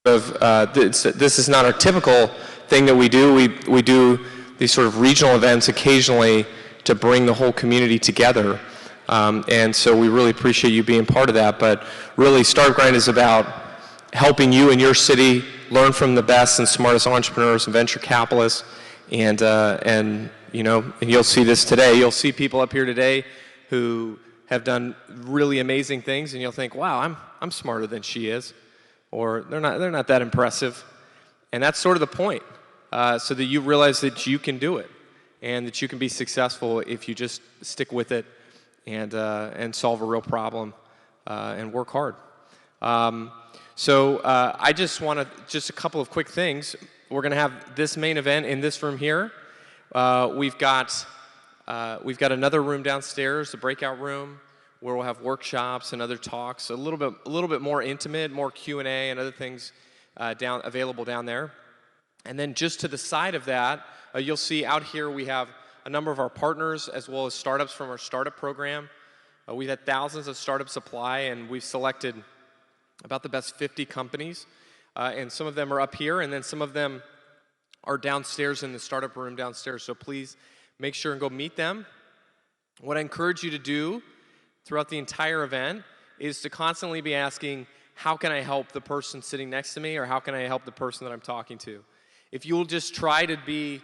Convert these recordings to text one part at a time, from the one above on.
This is not our typical thing that we do. We do these sort of regional events occasionally to bring the whole community together. And so we really appreciate you being part of that. But really, Startup Grind is about helping you in your city learn from the best and smartest entrepreneurs and venture capitalists. And you know, and you'll see this today. You'll see people up here today who have done really amazing things, and you'll think, wow, I'm smarter than she is. Or they're not that impressive. And that's sort of the point, so that you realize that you can do it and that you can be successful if you just stick with it and solve a real problem and work hard. So I just want to, just a couple of quick things. We're going to have this main event in this room here. We've got another room downstairs, the breakout room, where we'll have workshops and other talks, a little bit more intimate, more Q&A and other things available down there. And then just to the side of that, you'll see out here we have a number of our partners as well as startups from our startup program. We've had thousands of startups apply, and we've selected about the best 50 companies. And some of them are up here, and then some of them are downstairs in the startup room downstairs. So please make sure and go meet them. What I encourage you to do throughout the entire event is to constantly be asking, how can I help the person sitting next to me, or how can I help the person that I'm talking to? If you'll just try to be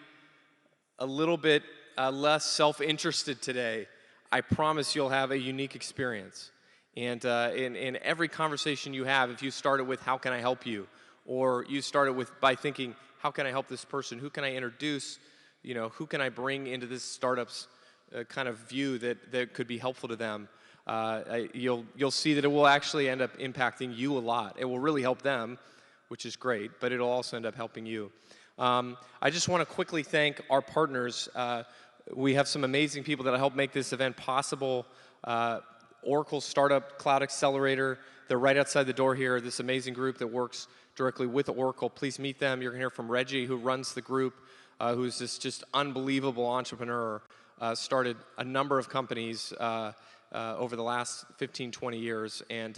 a little bit less self-interested today, I promise you'll have a unique experience. And in every conversation you have, if you start it with, how can I help you? Or you start it by thinking, how can I help this person? Who can I introduce? You know, who can I bring into this startup's kind of view that could be helpful to them? You'll see that it will actually end up impacting you a lot. It will really help them, which is great, but it'll also end up helping you. I just want to quickly thank our partners. We have some amazing people that help make this event possible. Oracle Startup Cloud Accelerator, they're right outside the door here, this amazing group that works directly with Oracle. Please meet them. You're going to hear from Reggie, who runs the group, who's this just unbelievable entrepreneur, started a number of companies over the last 15, 20 years, and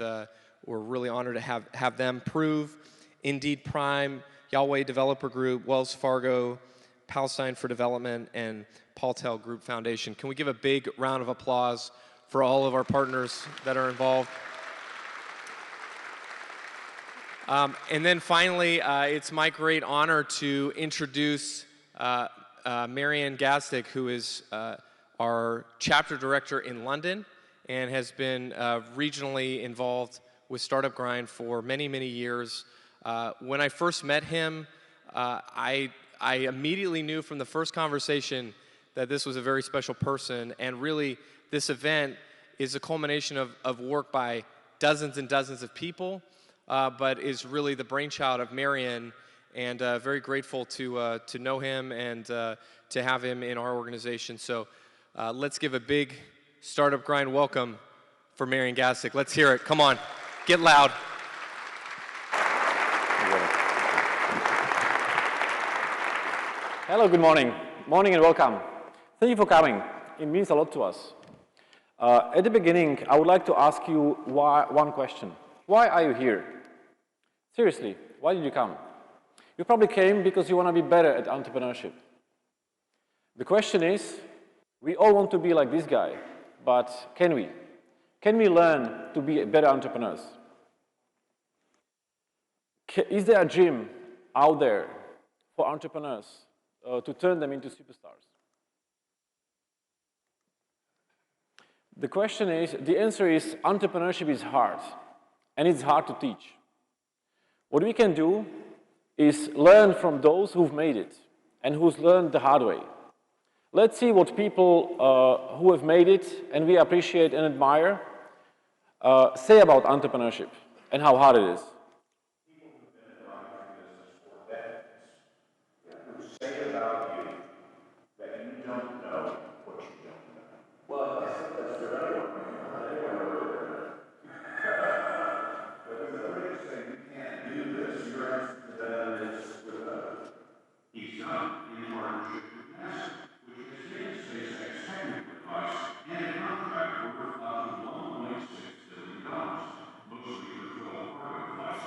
we're really honored to have them. Prove, Indeed Prime, Yahweh Developer Group, Wells Fargo, Palestine for Development, and Paultel Group Foundation. Can we give a big round of applause for all of our partners that are involved? And then finally, it's my great honor to introduce Marianne Gazdick, who is our chapter director in London and has been regionally involved with Startup Grind for many, many years. When I first met him, I immediately knew from the first conversation that this was a very special person, and really this event is a culmination of work by dozens and dozens of people, but is really the brainchild of Marianne, and very grateful to know him and to have him in our organization. So let's give a big Startup Grind welcome for Marianne Gazdick. Let's hear it. Come on, get loud. Hello, good morning. Morning and welcome. Thank you for coming. It means a lot to us. At the beginning, I would like to ask you one question. Why are you here? Seriously, why did you come? You probably came because you want to be better at entrepreneurship. The question is, we all want to be like this guy, but can we? Can we learn to be better entrepreneurs? Is there a gym out there for entrepreneurs to turn them into superstars? The answer is entrepreneurship is hard, and it's hard to teach. What we can do is learn from those who've made it and who's learned the hard way. Let's see what people who have made it and we appreciate and admire say about entrepreneurship and how hard it is. People who've been in the entrepreneurship business for decades who say about you that you don't know what you don't know. Well, that's true. But the critics say you can't do this. Your answer to that is with others. He's done in partnership with NASA, which is getting SpaceX technical advice and a contract worth up to $1.6 billion, mostly for 12 cargo flights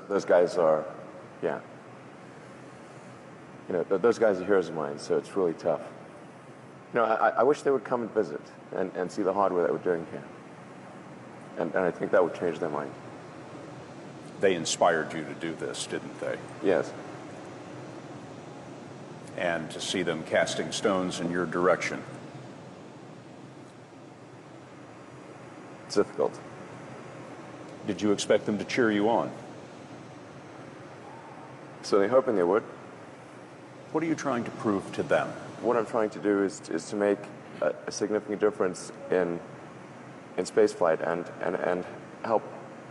Those guys are, yeah. You know, those guys are heroes of mine, so it's really tough. You know, I wish they would come and visit and see the hardware that we're doing here. And I think that would change their mind. They inspired you to do this, didn't they? Yes. And to see them casting stones in your direction. It's difficult. Did you expect them to cheer you on? So they're hoping they would. What are you trying to prove to them? What I'm trying to do is to make a significant difference in spaceflight and help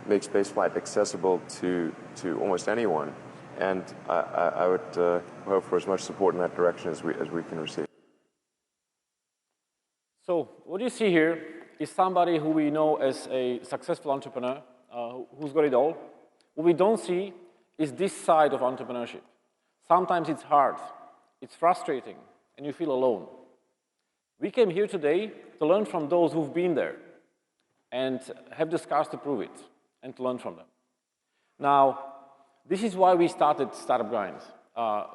make spaceflight accessible to almost anyone. And I would hope for as much support in that direction as we can receive. So what you see here is somebody who we know as a successful entrepreneur, who's got it all. What we don't see is this side of entrepreneurship. Sometimes it's hard, it's frustrating, and you feel alone. We came here today to learn from those who've been there and have the scars to prove it and to learn from them. Now, this is why we started Startup Grind.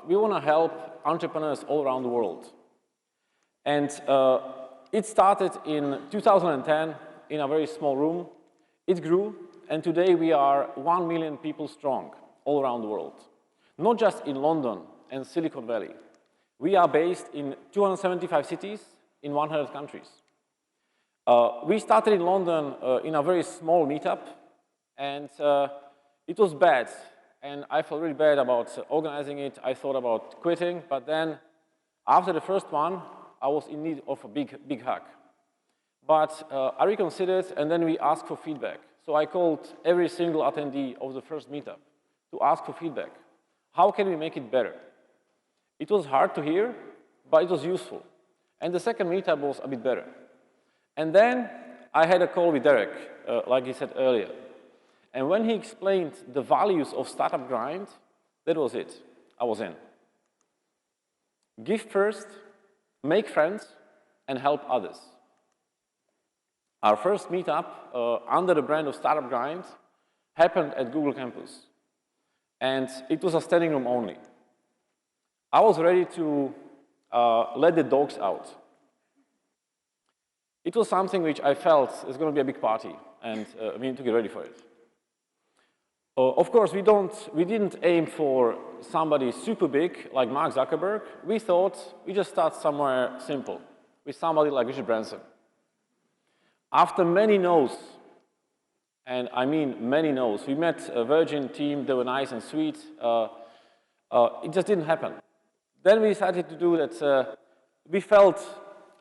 We want to help entrepreneurs all around the world. And it started in 2010 in a very small room. It grew, and today we are 1 million people strong all around the world. Not just in London and Silicon Valley. We are based in 275 cities in 100 countries. We started in London in a very small meetup, and it was bad. And I felt really bad about organizing it. I thought about quitting, but then after the first one, I was in need of a big hug. But I reconsidered, and then we asked for feedback. So I called every single attendee of the first meetup to ask for feedback. How can we make it better? It was hard to hear, but it was useful. And the second meetup was a bit better. And then I had a call with Derek, like he said earlier. And when he explained the values of Startup Grind, that was it. I was in. Give first, make friends, and help others. Our first meetup under the brand of Startup Grind happened at Google Campus. And it was a standing room only. I was ready to let the dogs out. It was something which I felt is going to be a big party, and we need to get ready for it. Of course, we didn't aim for somebody super big like Mark Zuckerberg. We thought we just start somewhere simple with somebody like Richard Branson. After many no's, and I mean many no's, we met a Virgin team. They were nice and sweet. It just didn't happen. Then we decided to do that. We felt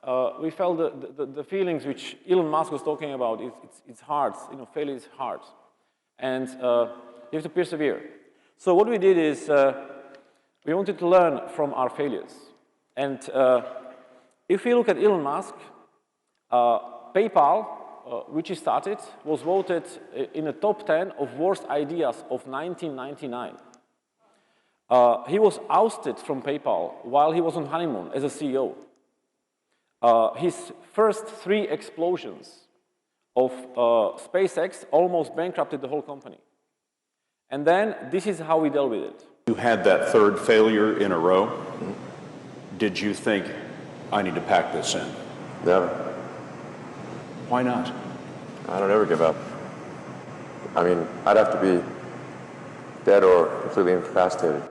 the feelings which Elon Musk was talking about. It's hard. You know, failure is hard. And you have to persevere. So what we did is we wanted to learn from our failures. And if we look at Elon Musk, PayPal, which he started, was voted in the top 10 of worst ideas of 1999. He was ousted from PayPal while he was on honeymoon as a CEO. His first 3 explosions of SpaceX almost bankrupted the whole company. And then this is how we dealt with it. You had that third failure in a row. Did you think, I need to pack this in? Never. Why not? I don't ever give up. I mean, I'd have to be dead or completely incapacitated.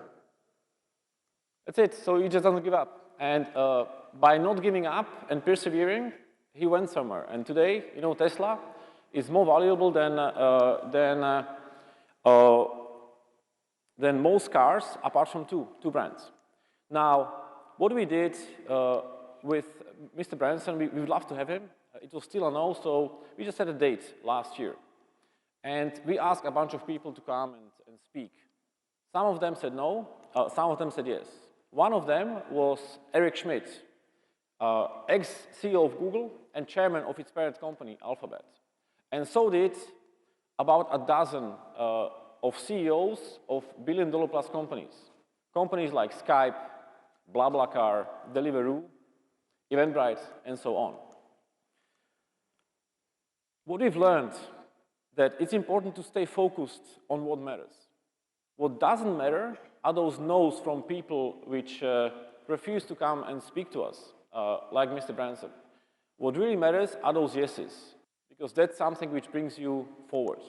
That's it. So he just doesn't give up. And by not giving up and persevering, he went somewhere. And today, you know, Tesla is more valuable than most cars, apart from two brands. Now, what we did with Mr. Branson, we would love to have him. It was still a no, so we just set a date last year. And we asked a bunch of people to come and speak. Some of them said no, some of them said yes. One of them was Eric Schmidt, ex-CEO of Google and chairman of its parent company, Alphabet. And so did about a dozen of CEOs of billion-dollar-plus companies. Companies like Skype, BlaBlaCar, Deliveroo, Eventbrite, and so on. What we've learned that it's important to stay focused on what matters. What doesn't matter are those no's from people which refuse to come and speak to us, like Mr. Branson. What really matters are those yeses, because that's something which brings you forward.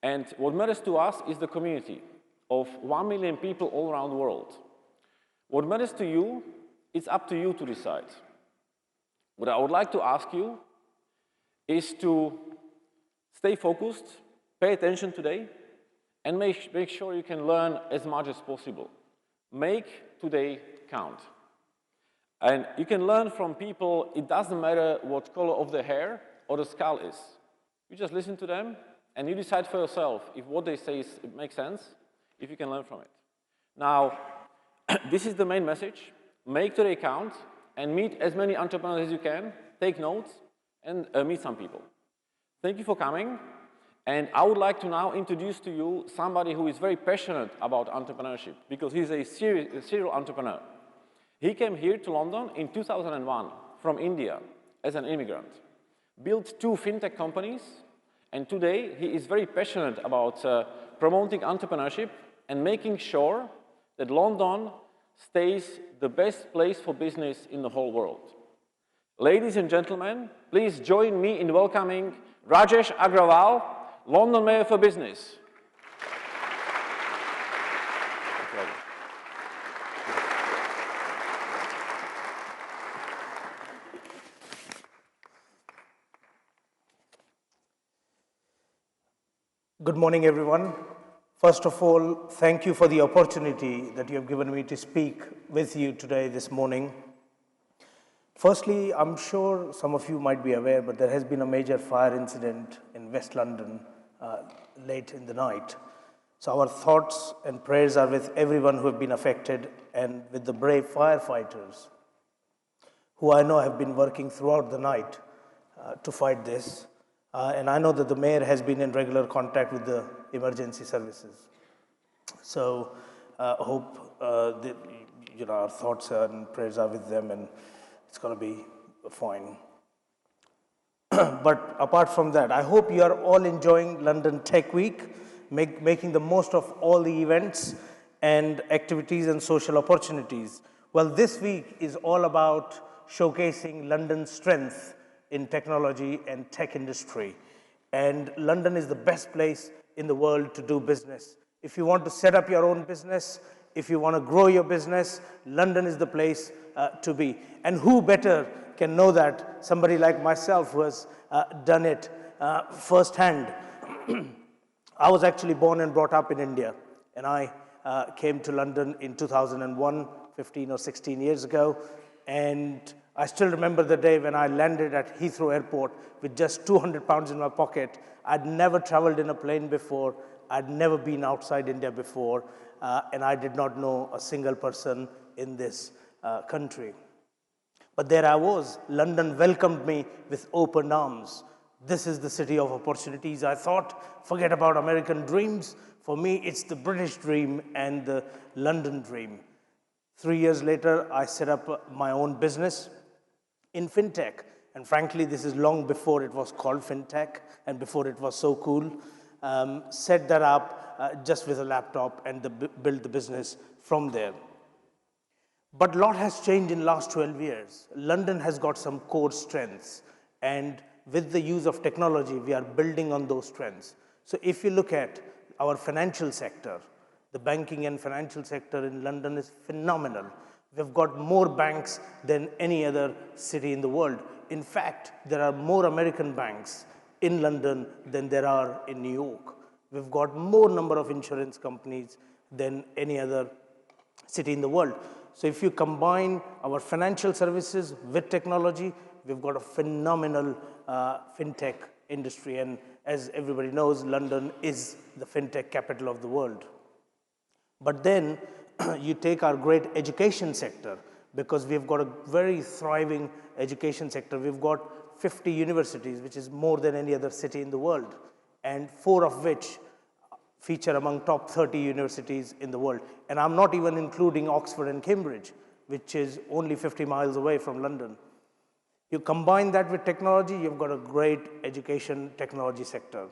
And what matters to us is the community of 1 million people all around the world. What matters to you, it's up to you to decide. What I would like to ask you is to stay focused, pay attention today, and make sure you can learn as much as possible. Make today count. And you can learn from people, it doesn't matter what color of the hair or the skull is. You just listen to them, and you decide for yourself if what they say makes sense, if you can learn from it. Now, this is the main message. Make today count, and meet as many entrepreneurs as you can, take notes, and meet some people. Thank you for coming. And I would like to now introduce to you somebody who is very passionate about entrepreneurship, because he's a serial entrepreneur. He came here to London in 2001 from India as an immigrant, built 2 fintech companies, and today he is very passionate about promoting entrepreneurship and making sure that London stays the best place for business in the whole world. Ladies and gentlemen, please join me in welcoming Rajesh Agrawal, London Mayor for Business. Good morning, everyone. First of all, thank you for the opportunity that you have given me to speak with you today, this morning. Firstly, I'm sure some of you might be aware, but there has been a major fire incident in West London late in the night. So our thoughts and prayers are with everyone who have been affected and with the brave firefighters who I know have been working throughout the night to fight this. And I know that the mayor has been in regular contact with the emergency services. So I hope that, our thoughts and prayers are with them, and it's going to be fine. But apart from that, I hope you are all enjoying London Tech Week, making the most of all the events and activities and social opportunities. Well, this week is all about showcasing London's strength in technology and tech industry. And London is the best place in the world to do business. If you want to set up your own business, if you want to grow your business, London is the place to be. And who better can know that? Somebody like myself who has done it firsthand. I was actually born and brought up in India, and I came to London in 2001, 15 or 16 years ago, and I still remember the day when I landed at Heathrow Airport with just 200 pounds in my pocket. I'd never traveled in a plane before. I'd never been outside India before, and I did not know a single person in this country. But there I was. London welcomed me with open arms. This is the city of opportunities. I thought, forget about American dreams. For me, it's the British dream and the London dream. 3 years later, I set up my own business in Fintech. And frankly, this is long before it was called Fintech and before it was so cool. Set that up just with a laptop and build the business from there. But a lot has changed in the last 12 years. London has got some core strengths. And with the use of technology, we are building on those strengths. So if you look at our financial sector, the banking and financial sector in London is phenomenal. We've got more banks than any other city in the world. In fact, there are more American banks in London than there are in New York. We've got more number of insurance companies than any other city in the world. So if you combine our financial services with technology, we've got a phenomenal fintech industry. And as everybody knows, London is the fintech capital of the world. But then you take our great education sector, because we've got a very thriving education sector. We've got 50 universities, which is more than any other city in the world, and 4 of which feature among top 30 universities in the world. And I'm not even including Oxford and Cambridge, which is only 50 miles away from London. You combine that with technology, you've got a great education technology sector.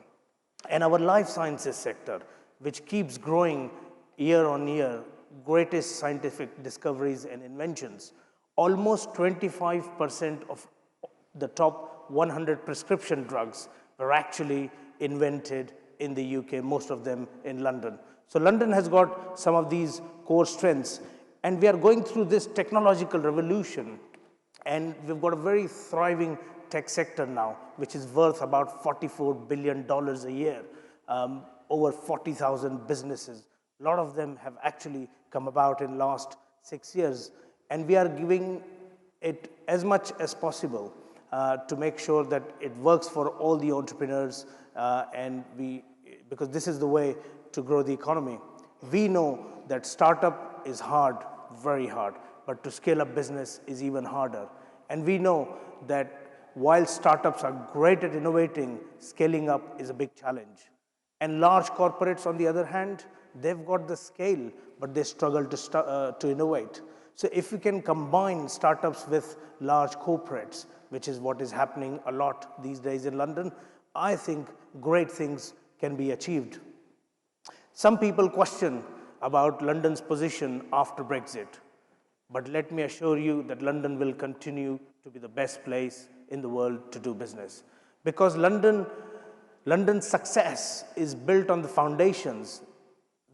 And our life sciences sector, which keeps growing year on year, greatest scientific discoveries and inventions. Almost 25% of the top 100 prescription drugs were actually invented in the UK, most of them in London. So London has got some of these core strengths, and we are going through this technological revolution, and we've got a very thriving tech sector now, which is worth about $44 billion a year, over 40,000 businesses. A lot of them have actually come about in the last 6 years, and we are giving it as much as possible to make sure that it works for all the entrepreneurs, because this is the way to grow the economy. We know that startup is hard, very hard, but to scale up business is even harder. And we know that while startups are great at innovating, scaling up is a big challenge. And large corporates, on the other hand, they've got the scale, but they struggle to innovate. So if we can combine startups with large corporates, which is what is happening a lot these days in London, I think great things can be achieved. Some people question about London's position after Brexit, but let me assure you that London will continue to be the best place in the world to do business. Because London's success is built on the foundations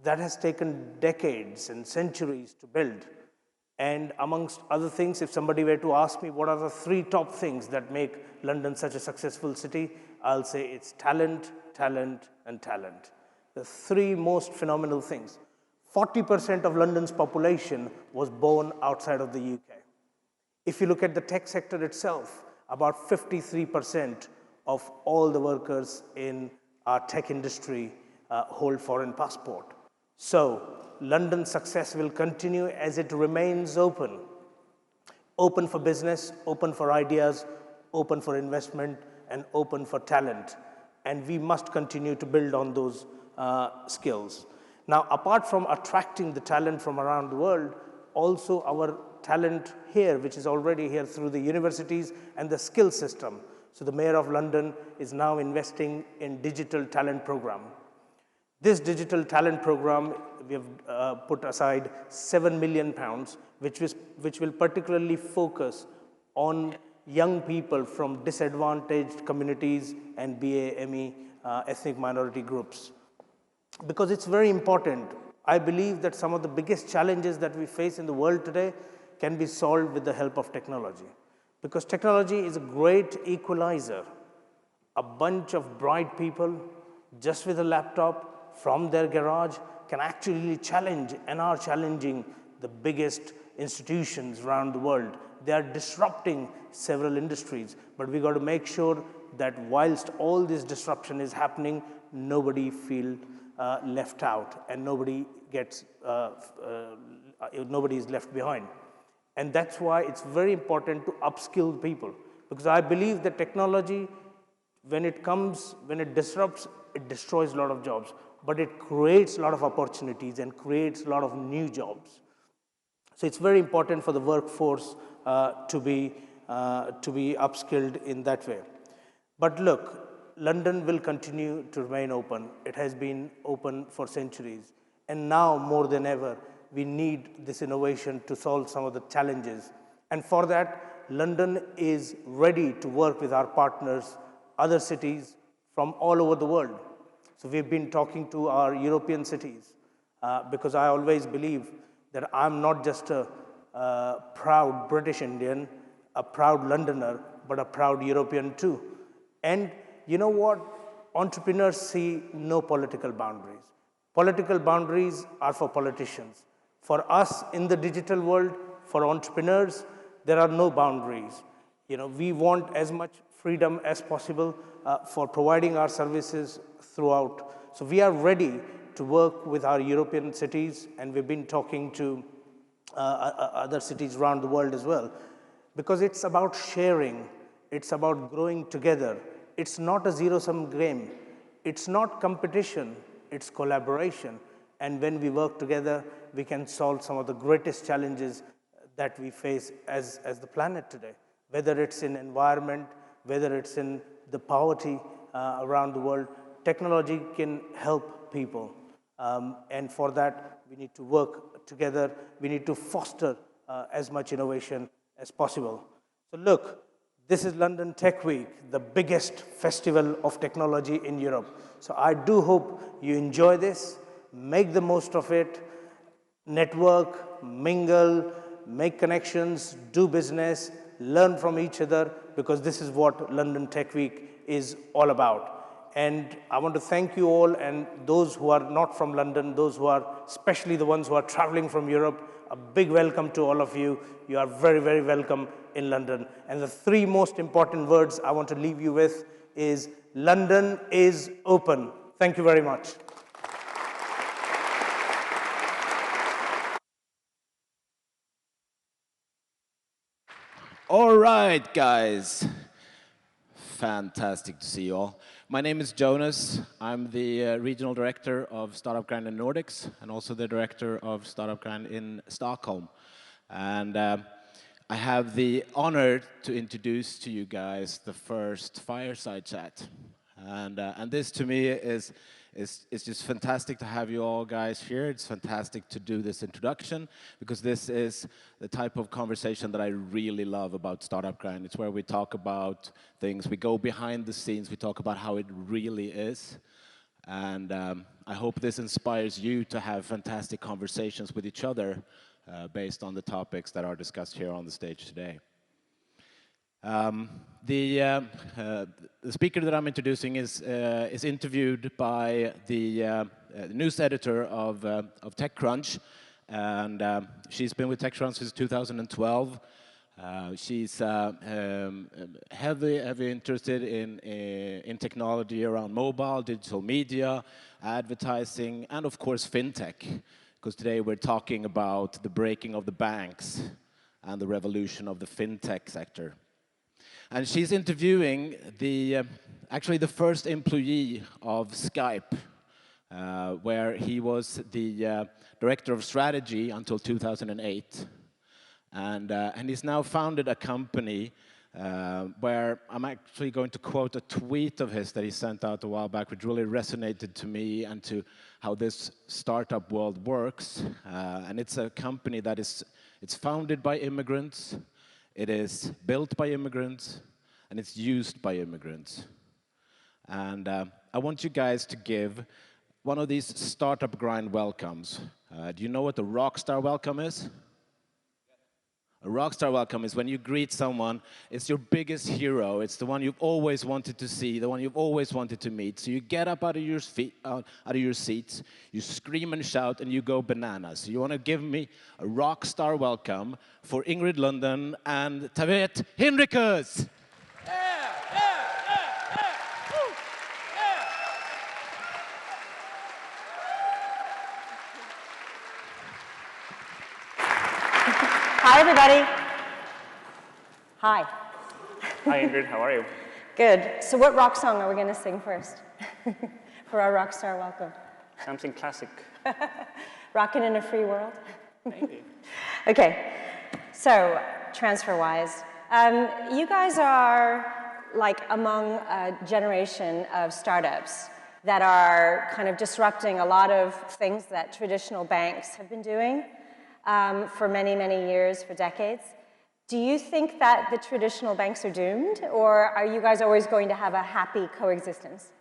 that has taken decades and centuries to build. And amongst other things, if somebody were to ask me what are the 3 top things that make London such a successful city, I'll say it's talent, talent, and talent. The 3 most phenomenal things. 40% of London's population was born outside of the UK. If you look at the tech sector itself, about 53% of all the workers in our tech industry hold foreign passport. So London's success will continue as it remains open. Open for business, open for ideas, open for investment, and open for talent. And we must continue to build on those skills. Now, apart from attracting the talent from around the world, also our talent here, which is already here through the universities and the skill system. So the Mayor of London is now investing in digital talent program. This digital talent program, we have put aside £7 million, which will particularly focus on young people from disadvantaged communities and BAME ethnic minority groups. Because it's very important. I believe that some of the biggest challenges that we face in the world today can be solved with the help of technology. Because technology is a great equalizer. A bunch of bright people, just with a laptop from their garage, can actually challenge and are challenging the biggest institutions around the world. They are disrupting several industries, but we got to make sure that whilst all this disruption is happening, nobody feels left out and nobody is left behind. And that's why it's very important to upskill people, because I believe that technology, when it disrupts, it destroys a lot of jobs, but it creates a lot of opportunities and creates a lot of new jobs. So it's very important for the workforce to be upskilled in that way. But look, London will continue to remain open. It has been open for centuries. And now, more than ever, we need this innovation to solve some of the challenges. And for that, London is ready to work with our partners, other cities from all over the world. So we've been talking to our European cities, because I always believe that I'm not just a proud British Indian, a proud Londoner, but a proud European too. And you know what? Entrepreneurs see no political boundaries. Political boundaries are for politicians. For us in the digital world, for entrepreneurs, there are no boundaries. We want as much freedom as possible for providing our services throughout. So we are ready to work with our European cities, and we've been talking to other cities around the world as well. Because it's about sharing, it's about growing together. It's not a zero-sum game. It's not competition, it's collaboration. And when we work together, we can solve some of the greatest challenges that we face as the planet today. Whether it's in environment, whether it's in the poverty around the world, technology can help people. And for that, we need to work together. We need to foster as much innovation as possible. So look, this is London Tech Week, the biggest festival of technology in Europe. So I do hope you enjoy this, make the most of it, network, mingle, make connections, do business, learn from each other, because this is what London Tech Week is all about. And I want to thank you all, and those who are not from London, those who are, especially the ones who are traveling from Europe, a big welcome to all of you. You are very, very welcome in London. And the three most important words I want to leave you with is London is open. Thank you very much. All right, guys. Fantastic to see you all. My name is Jonas. I'm the regional director of Startup Grind in Nordics and also the director of Startup Grind in Stockholm. And I have the honor to introduce to you guys the first fireside chat. And this to me is just fantastic to have you all guys here. It's fantastic to do this introduction because this is the type of conversation that I really love about Startup Grind. It's where we talk about things, we go behind the scenes, we talk about how it really is. And I hope this inspires you to have fantastic conversations with each other based on the topics that are discussed here on the stage today. The speaker that I'm introducing is interviewed by the news editor of TechCrunch, and she's been with TechCrunch since 2012. She's heavily interested in technology around mobile, digital media, advertising, and of course fintech. Because today we're talking about the breaking of the banks and the revolution of the fintech sector. And she's interviewing actually the first employee of Skype, where he was the director of strategy until 2008. And he's now founded a company where I'm actually going to quote a tweet of his that he sent out a while back, which really resonated to me and to how this startup world works. And it's a company that it's founded by immigrants. It is built by immigrants, and it's used by immigrants. And I want you guys to give one of these Startup Grind welcomes. Do you know what a rockstar welcome is? A rockstar welcome is when you greet someone, it's your biggest hero, it's the one you've always wanted to see, the one you've always wanted to meet. So you get up out of your seats, you scream and shout, and you go bananas. So you want to give me a rockstar welcome for Ingrid London and Tavet Hinrikus. Hi, everybody. Hi. Hi, Ingrid. How are you? Good. So what rock song are we going to sing first for our rock star welcome? Something classic. Rockin' in a Free World? Maybe. Okay. So, TransferWise. You guys are like among a generation of startups that are kind of disrupting a lot of things that traditional banks have been doing for many, many years, for decades. Do you think that the traditional banks are doomed, or are you guys always going to have a happy coexistence?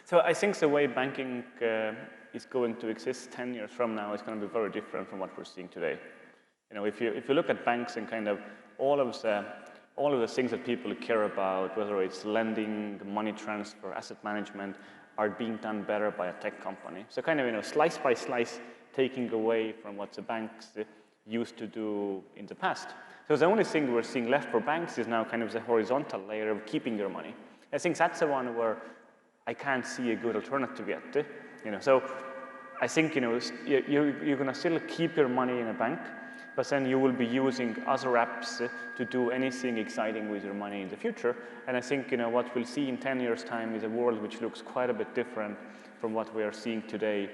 So I think the way banking is going to exist 10 years from now is going to be very different from what we're seeing today. You know, if you look at banks and kind of all of the things that people care about, whether it's lending, money transfer, asset management, are being done better by a tech company. So kind of, you know, slice by slice, taking away from what the banks used to do in the past. So the only thing we're seeing left for banks is now kind of the horizontal layer of keeping your money. I think that's the one where I can't see a good alternative yet. You know, so I think, you know, you're going to still keep your money in a bank, but then you will be using other apps to do anything exciting with your money in the future. And I think, you know, what we'll see in 10 years' time is a world which looks quite a bit different from what we are seeing today.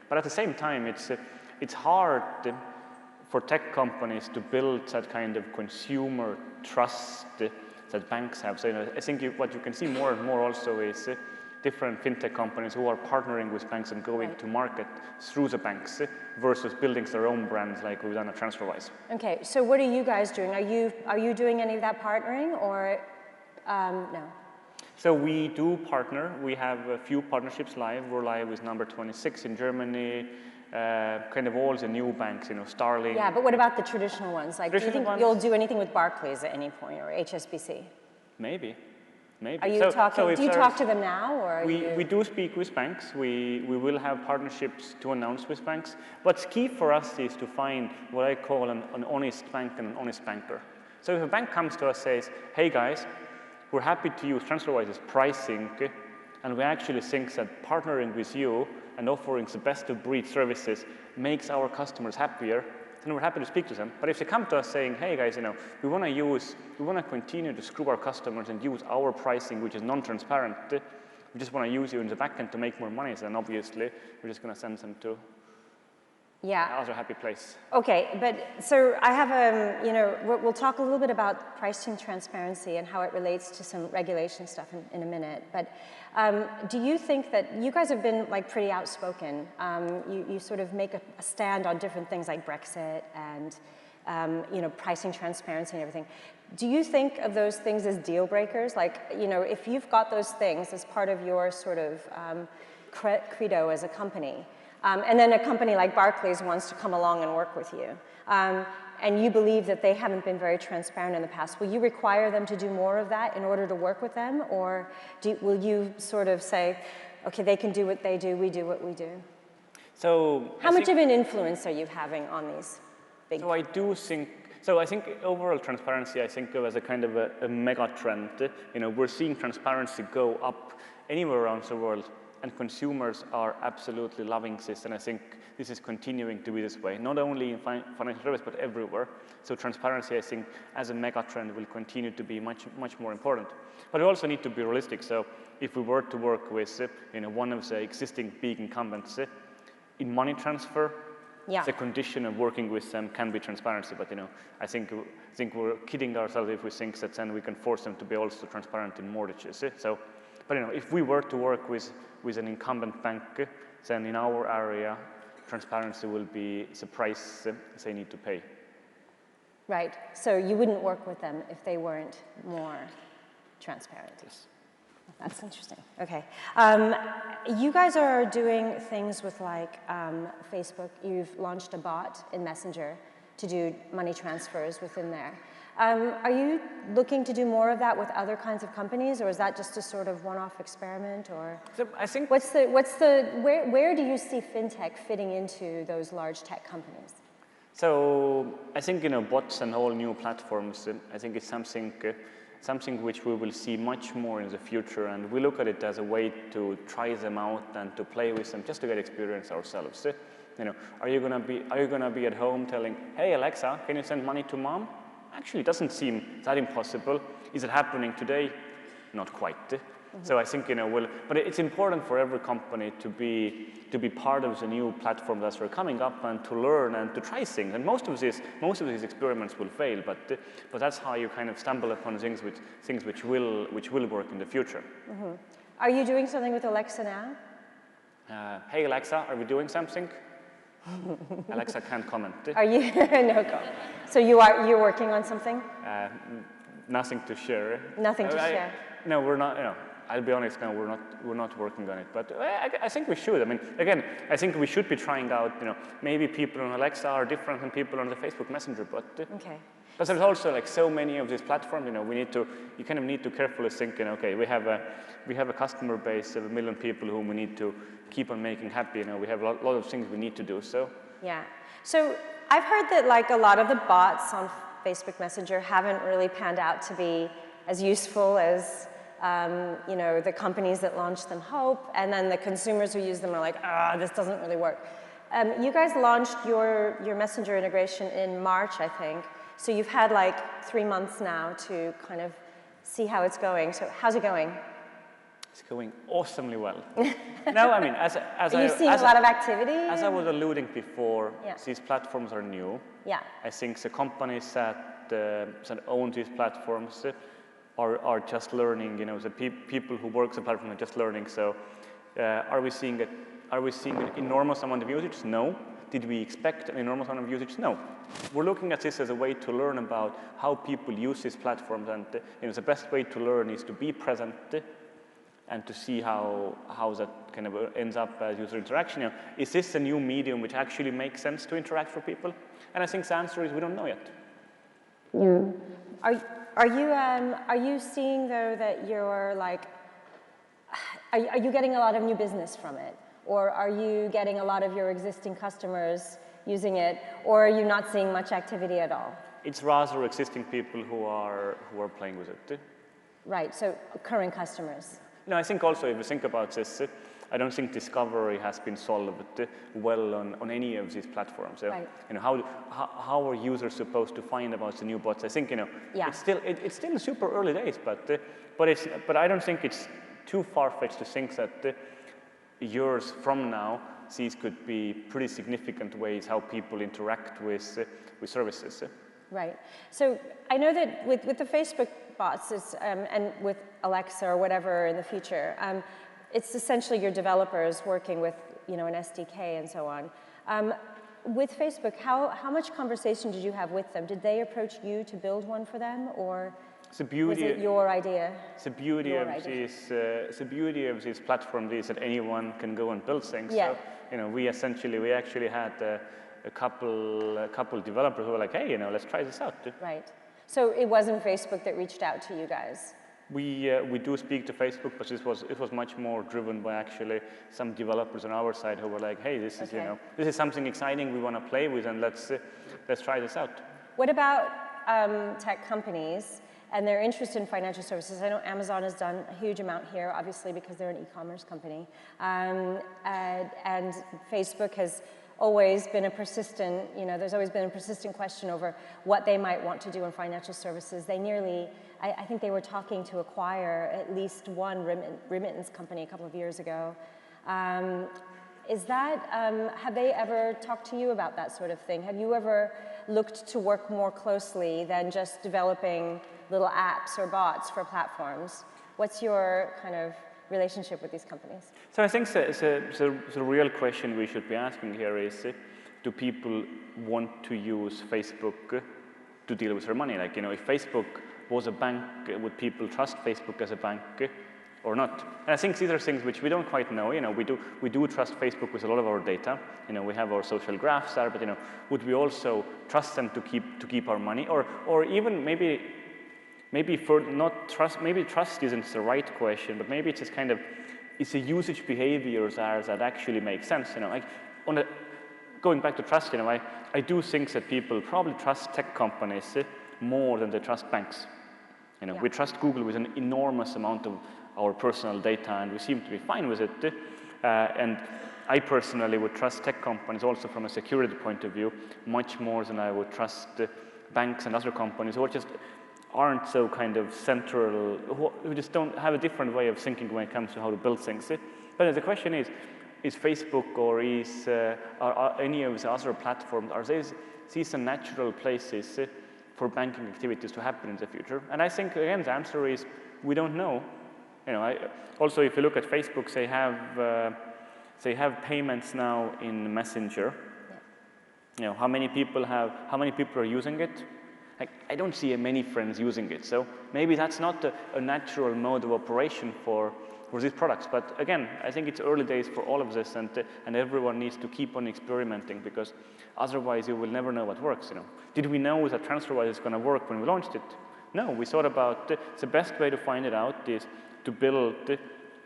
But at the same time, it's hard for tech companies to build that kind of consumer trust that banks have. So, you know, I think what you can see more and more also is different fintech companies who are partnering with banks and going to market through the banks versus building their own brands like we've done at TransferWise. Okay, so what are you guys doing? Are you doing any of that partnering or no? So we do partner. We have a few partnerships live. We're live with number 26 in Germany, kind of all the new banks, you know, Starling. Yeah, but what about the traditional ones? Like, do you think ones? you'll do anything with Barclays at any point or HSBC? Maybe. Are you talking? Do you talk to them now, or we do speak with banks. We will have partnerships to announce with banks. What's key for us is to find what I call an honest bank and an honest banker. So if a bank comes to us and says, "Hey guys, we're happy to use TransferWise's pricing, and we actually think that partnering with you and offering the best of breed services makes our customers happier," then we're happy to speak to them. But if they come to us saying, "Hey guys, you know, we want to continue to screw our customers and use our pricing, which is non-transparent. We just want to use you in the backend to make more money," then obviously we're just going to send them to another happy place. Okay, but so I have we'll talk a little bit about pricing transparency and how it relates to some regulation stuff in a minute. But do you think that you guys have been like pretty outspoken? You sort of make a stand on different things like Brexit and pricing transparency and everything. Do you think of those things as deal breakers? Like, you know, if you've got those things as part of your sort of credo as a company, and then a company like Barclays wants to come along and work with you, and you believe that they haven't been very transparent in the past, will you require them to do more of that in order to work with them? Or will you sort of say, okay, they can do what they do, we do what we do? So how much of an influence are you having on these big? So I think overall transparency, I think of as a kind of a mega trend. You know, we're seeing transparency go up anywhere around the world, and consumers are absolutely loving this, and I think this is continuing to be this way, not only in financial service, but everywhere. So transparency, I think, as a mega trend will continue to be much more important. But we also need to be realistic. So if we were to work with one of the existing big incumbents in money transfer, the condition of working with them can be transparency. But I think we're kidding ourselves if we think that then we can force them to be also transparent in mortgages. But if we were to work with an incumbent bank, then in our area, transparency will be the price they need to pay. Right. So you wouldn't work with them if they weren't more transparent. Yes. That's interesting. Okay. You guys are doing things with like Facebook. You've launched a bot in Messenger to do money transfers within there. Are you looking to do more of that with other kinds of companies, or is that just a sort of one-off experiment? Or so I think where do you see fintech fitting into those large tech companies? So I think bots and all new platforms. I think it's something which we will see much more in the future, and we look at it as a way to try them out and to play with them, just to get experience ourselves. Are you gonna be at home telling, "Hey Alexa, can you send money to mom?" Actually, it doesn't seem that impossible. Is it happening today? Not quite. So I think but it's important for every company to be part of the new platform that are coming up and to learn and to try things. And most of these experiments will fail, but that's how you kind of stumble upon things which will work in the future. Mm-hmm. Are you doing something with Alexa now? Hey Alexa, are we doing something? Alexa can't comment. Are you? No comment. So you're working on something? Nothing to share. Nothing to share. No, we're not. I'll be honest. No, we're not working on it. But I think we should. I mean, again, I think we should be trying out. Maybe people on Alexa are different than people on the Facebook Messenger. But okay. Because there's also like so many of these platforms. You kind of need to carefully think. Okay, we have a customer base of 1 million people whom we need to keep on making happy. We have a lot of things we need to do. So yeah. So I've heard that like a lot of the bots on Facebook Messenger haven't really panned out to be as useful as the companies that launched them hope, and then the consumers who use them are like, this doesn't really work. You guys launched your Messenger integration in March, I think. So you've had like 3 months now to kind of see how it's going. So how's it going? It's going awesomely well. No, I mean, are you seeing a lot of activity? As I was alluding before, these platforms are new. Yeah. I think the companies that own these platforms are just learning, you know, the people who work the platform are just learning. So are we seeing an enormous amount of usage? No. Did we expect an enormous amount of usage? No. We're looking at this as a way to learn about how people use these platforms, and you know, the best way to learn is to be present and to see how that kind of ends up as user interaction. You know, is this a new medium which actually makes sense to interact for people? And I think the answer is we don't know yet. Yeah. Are you seeing though that you're like, are you getting a lot of new business from it? Or are you getting a lot of your existing customers using it? Or are you not seeing much activity at all? It's rather existing people who are playing with it. Right, so current customers. No, I think also if you think about this, I don't think discovery has been solved well on any of these platforms. So, right. You know, how are users supposed to find about the new bots? I think, you know, yeah. it's still super early days, but I don't think it's too far-fetched to think that years from now, these could be pretty significant ways how people interact with services. Right. So I know that with the Facebook bots and with Alexa or whatever in the future, it's essentially your developers working with, you know, an SDK and so on. With Facebook, how much conversation did you have with them? Did they approach you to build one for them, or was it your idea? The beauty of this platform is that anyone can go and build things. Yeah. So, you know, we actually had a couple developers who were like, hey, you know, let's try this out. Right. So it wasn't Facebook that reached out to you guys? We do speak to Facebook, but it was much more driven by actually some developers on our side who were like, hey, this is, you know, this is something exciting we want to play with, and let's try this out. What about tech companies and their interest in financial services? I know Amazon has done a huge amount here, obviously, because they're an e-commerce company, and Facebook has always been a persistent, you know, there's always been a persistent question over what they might want to do in financial services. They nearly, I think they were talking to acquire at least one remittance company a couple of years ago. Is that, have they ever talked to you about that sort of thing? Have you ever looked to work more closely than just developing little apps or bots for platforms? What's your kind of relationship with these companies? So I think the real question we should be asking here is, do people want to use Facebook to deal with their money? Like, you know, if Facebook was a bank, would people trust Facebook as a bank or not? And I think these are things which we don't quite know. You know, we do trust Facebook with a lot of our data. You know, we have our social graphs there, but, you know, would we also trust them to keep our money? Or even maybe for not trust, maybe trust isn't the right question, but maybe it's just kind of, it's a usage behaviors that actually make sense. You know, like going back to trust, you know, I do think that people probably trust tech companies more than they trust banks. You know, we trust Google with an enormous amount of our personal data, and we seem to be fine with it. And I personally would trust tech companies also from a security point of view much more than I would trust banks and other companies who just aren't so kind of central, who just don't have a different way of thinking when it comes to how to build things. But the question is Facebook or are any of the other platforms, are these the natural places for banking activities to happen in the future? And I think, again, the answer is we don't know. You know, also, if you look at Facebook, they have payments now in Messenger. Yeah. You know, how many people are using it? I don't see many friends using it, so maybe that's not a natural mode of operation for these products. But again, I think it's early days for all of this, and everyone needs to keep on experimenting, because otherwise you will never know what works. You know, did we know that TransferWise is going to work when we launched it? No, we thought about the best way to find it out is to build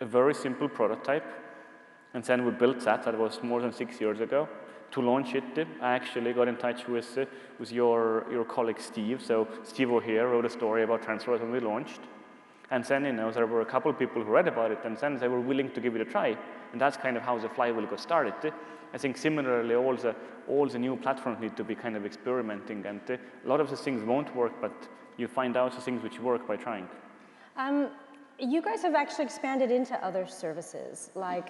a very simple prototype, and then we built that. That was more than 6 years ago. To launch it, I actually got in touch with your colleague Steve. So Steve O'Hare wrote a story about TransferWise when we launched. And then, you know, there were a couple of people who read about it, and then they were willing to give it a try. And that's kind of how the flywheel got started. I think similarly, all the new platforms need to be kind of experimenting, and a lot of the things won't work, but you find out the things which work by trying. You guys have actually expanded into other services, like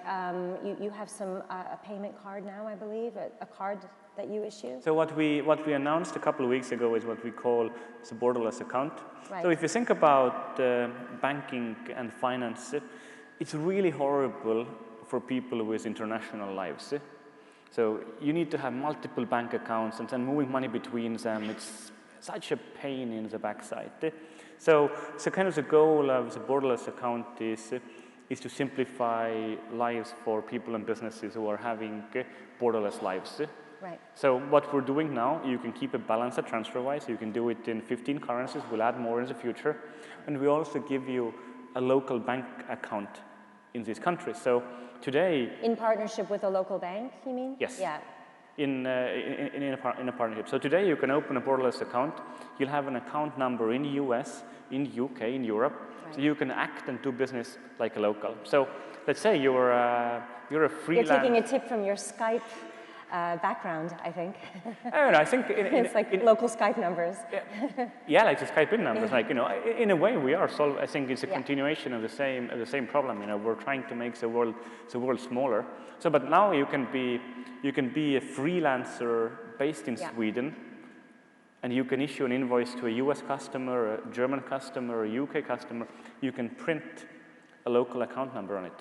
you have a payment card now, I believe, a card that you issue? So what we announced a couple of weeks ago is what we call the borderless account. Right. So if you think about banking and finance, it's really horrible for people with international lives. So you need to have multiple bank accounts and then moving money between them. It's such a pain in the backside. So kind of the goal of the borderless account is to simplify lives for people and businesses who are having borderless lives. Right. So what we're doing now, you can keep it balanced transfer-wise. You can do it in 15 currencies. We'll add more in the future. And we also give you a local bank account in these countries. So today... In partnership with a local bank, you mean? Yes. Yeah. In a partnership. So today you can open a borderless account. You'll have an account number in the US, in the UK, in Europe. Right. So you can act and do business like a local. So let's say you're a freelance... You're taking a tip from your Skype background, I think. I don't know, I think... It's like local Skype numbers. Yeah, like the Skype in numbers. Like, you know, in a way we are solving, I think it's a continuation of the same problem. You know, we're trying to make the world smaller. So, but now you can be a freelancer based in Sweden, and you can issue an invoice to a US customer, a German customer, a UK customer. You can print a local account number on it.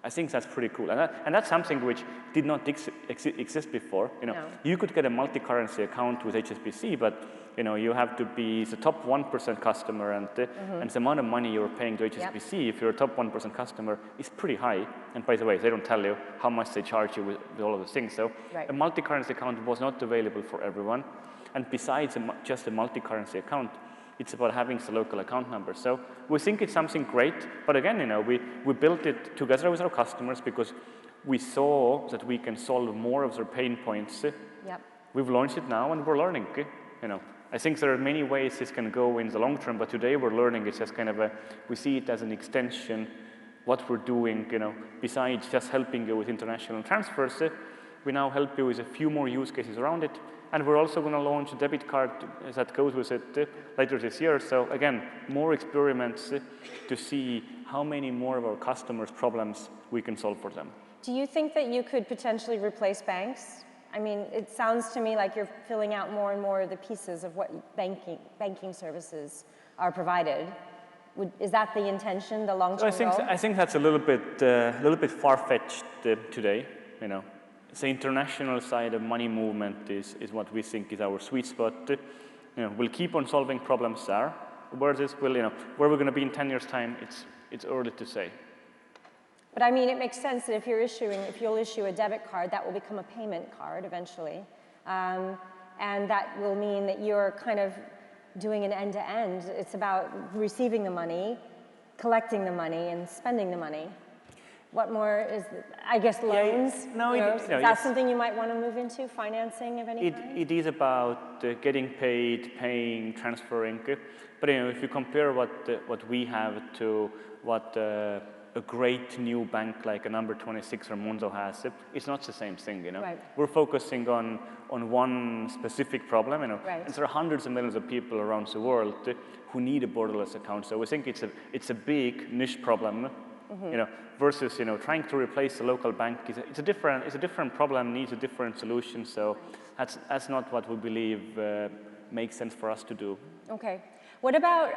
I think that's pretty cool, and that's something which did not exist before. You know, you could get a multi-currency account with HSBC, but you know you have to be the top 1% customer, and the amount of money you're paying to HSBC if you're a top 1% customer is pretty high. And by the way, they don't tell you how much they charge you with all of the things. So a multi-currency account was not available for everyone, and besides just a multi-currency account, it's about having the local account number. So we think it's something great, but again, you know, we built it together with our customers because we saw that we can solve more of their pain points. Yep. We've launched it now and we're learning. You know, I think there are many ways this can go in the long term, but today we're learning. It's just kind of we see it as an extension. What we're doing, you know, besides just helping you with international transfers, we now help you with a few more use cases around it. And we're also going to launch a debit card that goes with it later this year. So again, more experiments to see how many more of our customers' problems we can solve for them. Do you think that you could potentially replace banks? I mean, it sounds to me like you're filling out more and more of the pieces of what banking services are provided. Is that the intention, the long-term goal? I think that's a little bit far-fetched today. You know. The international side of money movement is what we think is our sweet spot. You know, we'll keep on solving problems there. Where this will, you know, where we're going to be in 10 years' time, it's early to say. But I mean, it makes sense that if you'll issue a debit card, that will become a payment card eventually, and that will mean that you're kind of doing an end-to-end. It's about receiving the money, collecting the money, and spending the money. What more is, I guess, loans? Is that something you might want to move into, financing of any kind? It is about getting paid, paying, transferring. But you know, if you compare what we have to what a great new bank like a number 26 or Monzo has, it's not the same thing. You know, we're focusing on one specific problem. You know, and there are hundreds of millions of people around the world who need a borderless account. So we think it's a big niche problem. You know, versus trying to replace the local bank it's a different problem, needs a different solution. So that's not what we believe makes sense for us to do. Okay. What about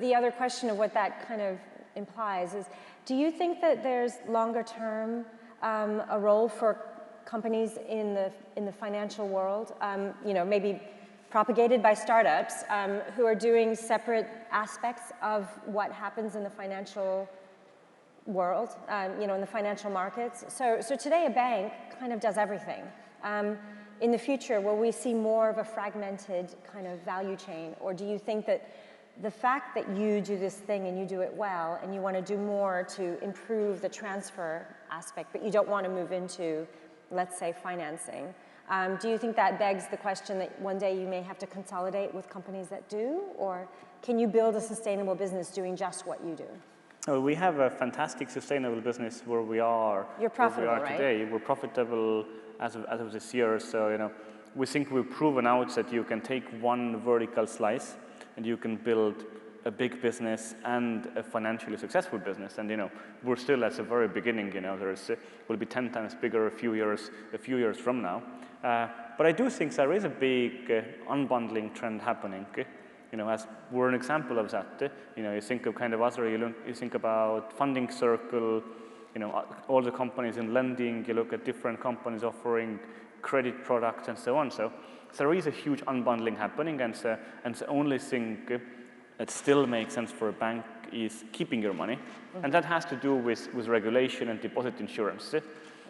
the other question of what that kind of implies is, do you think that there's longer term a role for companies in the financial world? You know, maybe propagated by startups who are doing separate aspects of what happens in the financial world, you know, in the financial markets. So today a bank kind of does everything. In the future, will we see more of a fragmented kind of value chain? Or do you think that the fact that you do this thing and you do it well and you want to do more to improve the transfer aspect, but you don't want to move into, let's say, financing, do you think that begs the question that one day you may have to consolidate with companies that do? Or can you build a sustainable business doing just what you do? We have a fantastic sustainable business where we are. You're profitable, where we are today. We're profitable as of this year. So you know, we think we've proven out that you can take one vertical slice and you can build a big business and a financially successful business. And we're still at the very beginning. Will be 10 times bigger a few years from now. But I do think there is a big unbundling trend happening. As we're an example of that. You think of kind of other. You think about Funding Circle. All the companies in lending. You look at different companies offering credit products and so on. So there is a huge unbundling happening, and the only thing that still makes sense for a bank is keeping your money, and that has to do with regulation and deposit insurance.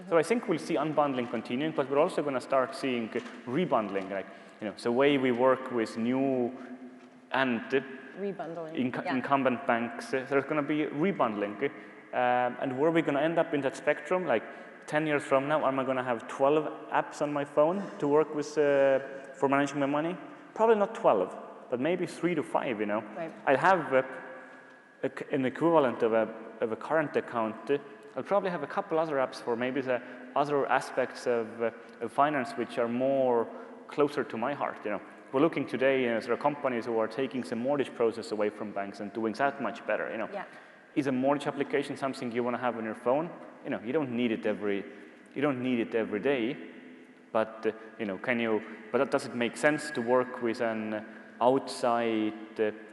So I think we'll see unbundling continuing, but we're also going to start seeing rebundling, like the way we work with new and incumbent banks. There's going to be rebundling, and where are we going to end up in that spectrum? Like 10 years from now, am I going to have 12 apps on my phone to work with for managing my money? Probably not 12, but maybe 3 to 5. Right. I have an equivalent of a current account. I'll probably have a couple other apps for maybe the other aspects of finance which are more closer to my heart. We're looking today, there are companies who are taking the mortgage process away from banks and doing that much better. Yeah. Is a mortgage application something you want to have on your phone? You don't need it every day, but but does it make sense to work with an outside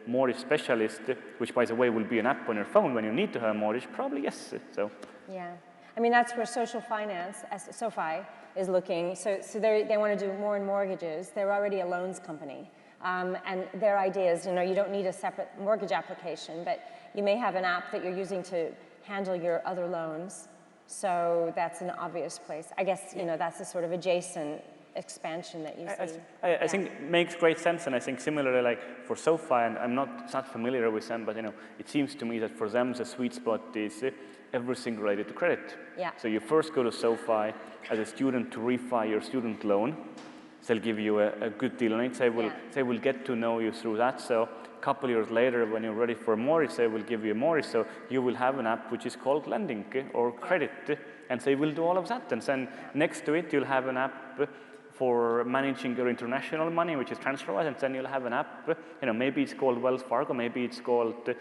mortgage specialist, which by the way will be an app on your phone when you need to have a mortgage? Probably yes. So yeah, I mean that's where social finance, as SoFi, is looking. So they want to do more in mortgages. They're already a loans company, and their idea is you don't need a separate mortgage application, but you may have an app that you're using to handle your other loans. So that's an obvious place. I guess that's a sort of adjacent expansion that you see. I think it makes great sense, and I think similarly, like for SoFi, and I'm not familiar with them, but it seems to me that for them the sweet spot is everything related to credit. Yeah. So you first go to SoFi as a student to refi your student loan. They'll give you a good deal on it. They will get to know you through that. So a couple years later, when you're ready for a mortgage, they will give you a mortgage. So you will have an app which is called lending or credit, and they will do all of that. And then next to it, you'll have an app for managing your international money, which is TransferWise, and then you'll have an app. Maybe it's called Wells Fargo, maybe it's called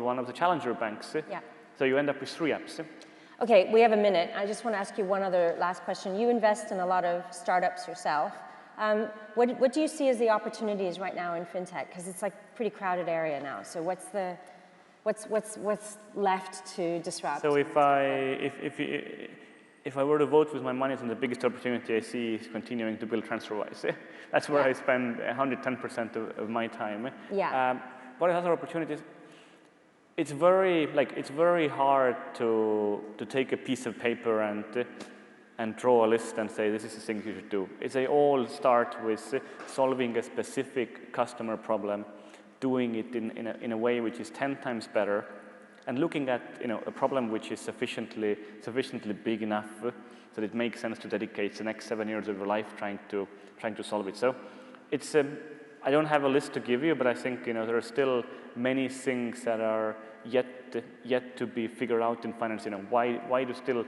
one of the challenger banks. Yeah. So you end up with 3 apps. Okay, we have a minute. I just want to ask you one other last question. You invest in a lot of startups yourself. What do you see as the opportunities right now in fintech? Because it's like a pretty crowded area now. So what's left to disrupt? So if I were to vote with my money, then the biggest opportunity I see is continuing to build TransferWise. That's where I spend 110% of my time. Yeah. What are other opportunities? It's very hard to take a piece of paper and draw a list and say this is the thing you should do. They all start with solving a specific customer problem, doing it in a way which is 10 times better, and looking at a problem which is sufficiently big enough that it makes sense to dedicate the next 7 years of your life trying to solve it. So it's I don't have a list to give you, but I think there are still many things that are yet to be figured out in finance. Why do still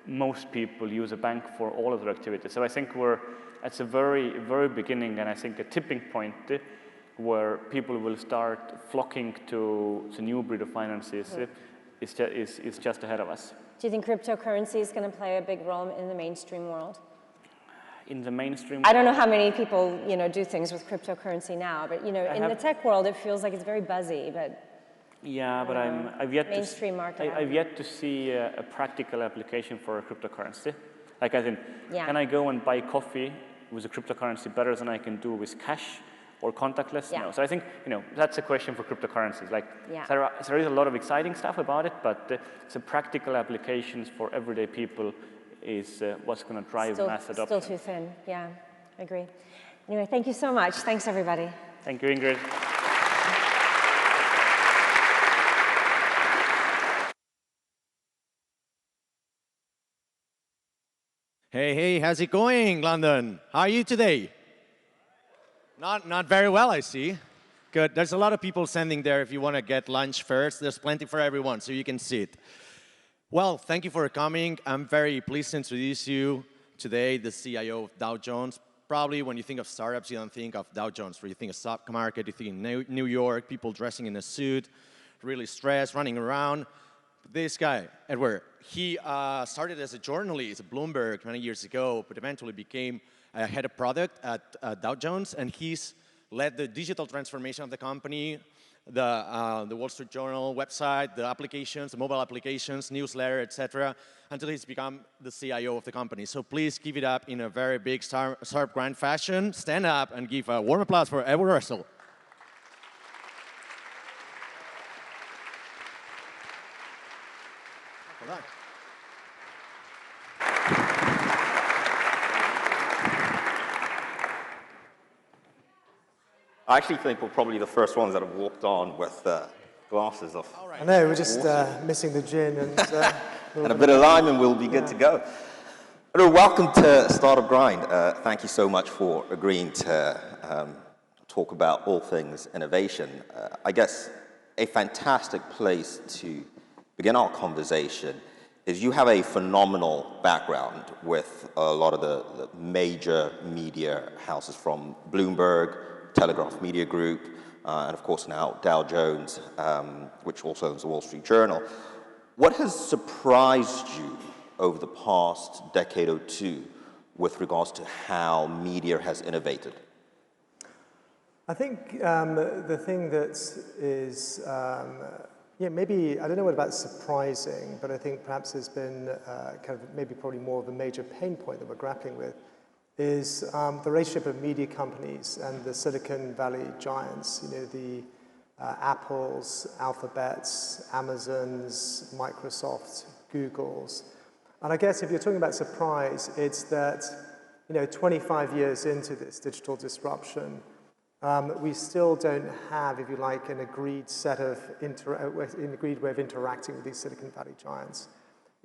most people use a bank for all of their activities? So I think we're at the very, very beginning, and I think a tipping point where people will start flocking to the new breed of finances is just ahead of us. Do you think cryptocurrency is going to play a big role in the mainstream world? In the mainstream? I don't know how many people do things with cryptocurrency now, but in the tech world it feels like it's very buzzy. But yeah, but I've yet mainstream market. I've yet to see a practical application for a cryptocurrency. Like as in, yeah. Can I go and buy coffee with a cryptocurrency better than I can do with cash or contactless? Yeah. No. So I think that's a question for cryptocurrencies. Like yeah. there is a lot of exciting stuff about it, but the practical applications for everyday people is what's going to drive mass adoption. Still too thin, yeah, I agree. Anyway, thank you so much. Thanks, everybody. Thank you, Ingrid. Hey, how's it going, London? How are you today? Not very well, I see. Good. There's a lot of people standing there if you want to get lunch first. There's plenty for everyone, so you can sit. Well, thank you for coming. I'm very pleased to introduce you today, the CIO of Dow Jones, Probably when you think of startups, you don't think of Dow Jones. When you think of stock market, you think in New York, people dressing in a suit, really stressed, running around. This guy, Edward, he started as a journalist at Bloomberg many years ago, but eventually became a head of product at Dow Jones, and he's led the digital transformation of the company, the Wall Street Journal website, the applications, the mobile applications, newsletter, etc., until he's become the CIO of the company. So please give it up in a very big, sharp, grand fashion. Stand up and give a warm applause for Edward Russell. Hold on. I actually think we're probably the first ones that have walked on with glasses off. Right. I know, we're just missing the gin and, and a bit of lime and we'll be good to go. Hello, welcome to Startup Grind. Thank you so much for agreeing to talk about all things innovation. I guess a fantastic place to begin our conversation is you have a phenomenal background with a lot of the major media houses from Bloomberg, Telegraph Media Group, and of course now Dow Jones, which also owns the Wall Street Journal. What has surprised you over the past decade or two with regards to how media has innovated? I think the thing that is, maybe, I don't know what about surprising, but I think perhaps there's been kind of maybe probably more of a major pain point that we're grappling with is the relationship of media companies and the Silicon Valley giants, the Apples, Alphabets, Amazons, Microsofts, Googles. And I guess if you're talking about surprise, it's that 25 years into this digital disruption, we still don't have, if you like, an agreed set of agreed way of interacting with these Silicon Valley giants.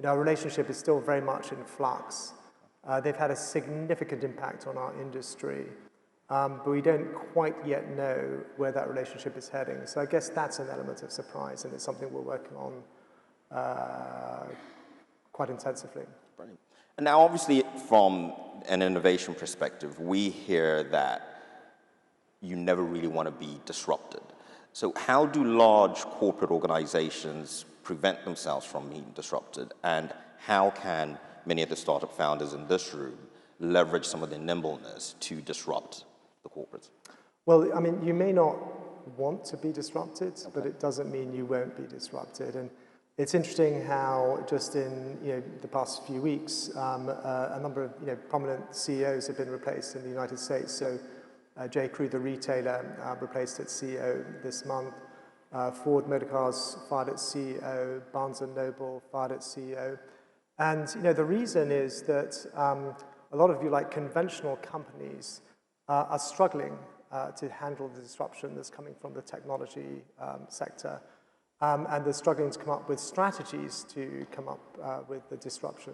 Our relationship is still very much in flux. They've had a significant impact on our industry, but we don't quite yet know where that relationship is heading. So I guess that's an element of surprise, and it's something we're working on quite intensively. Brilliant. And now, obviously, from an innovation perspective, we hear that you never really want to be disrupted. So how do large corporate organizations prevent themselves from being disrupted, and how can many of the startup founders in this room leverage some of their nimbleness to disrupt the corporates? Well, I mean, you may not want to be disrupted, but it doesn't mean you won't be disrupted. And it's interesting how just in the past few weeks, a number of prominent CEOs have been replaced in the United States. So J. Crew, the retailer, replaced its CEO this month. Ford Motor Cars fired its CEO. Barnes & Noble fired its CEO. And the reason is that a lot of conventional companies are struggling to handle the disruption that's coming from the technology sector, and they're struggling to come up with strategies to come up with the disruption.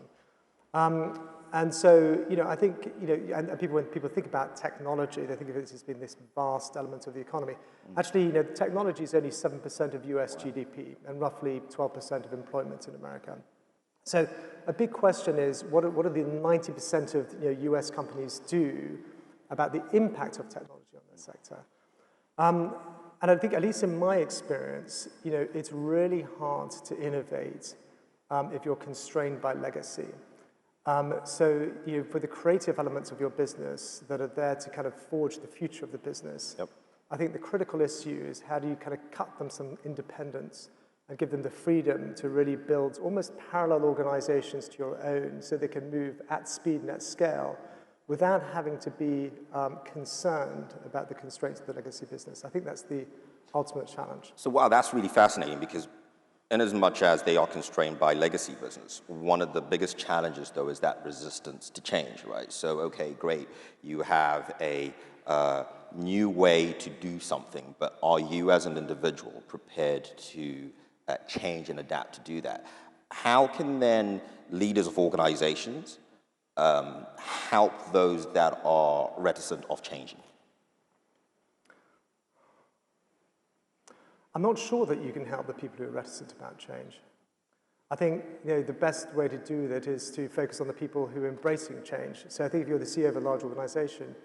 And so I think and when people think about technology, they think of it as being this vast element of the economy. Actually, technology is only 7% of US GDP and roughly 12% of employment in America. So a big question is, what do the 90% of US companies do about the impact of technology on their sector? And I think, at least in my experience, it's really hard to innovate if you're constrained by legacy. So for the creative elements of your business that are there to kind of forge the future of the business, I think the critical issue is how do you kind of cut them some independence and give them the freedom to really build almost parallel organizations to your own so they can move at speed and at scale without having to be concerned about the constraints of the legacy business. I think that's the ultimate challenge. So wow, that's really fascinating, because in as much as they are constrained by legacy business, one of the biggest challenges, though, is that resistance to change, right? So, okay, great, you have a new way to do something, but are you as an individual prepared to change and adapt to do that? How can then leaders of organizations help those that are reticent of changing? I'm not sure that you can help the people who are reticent about change. I think the best way to do that is to focus on the people who are embracing change. So I think if you're the CEO of a large organization,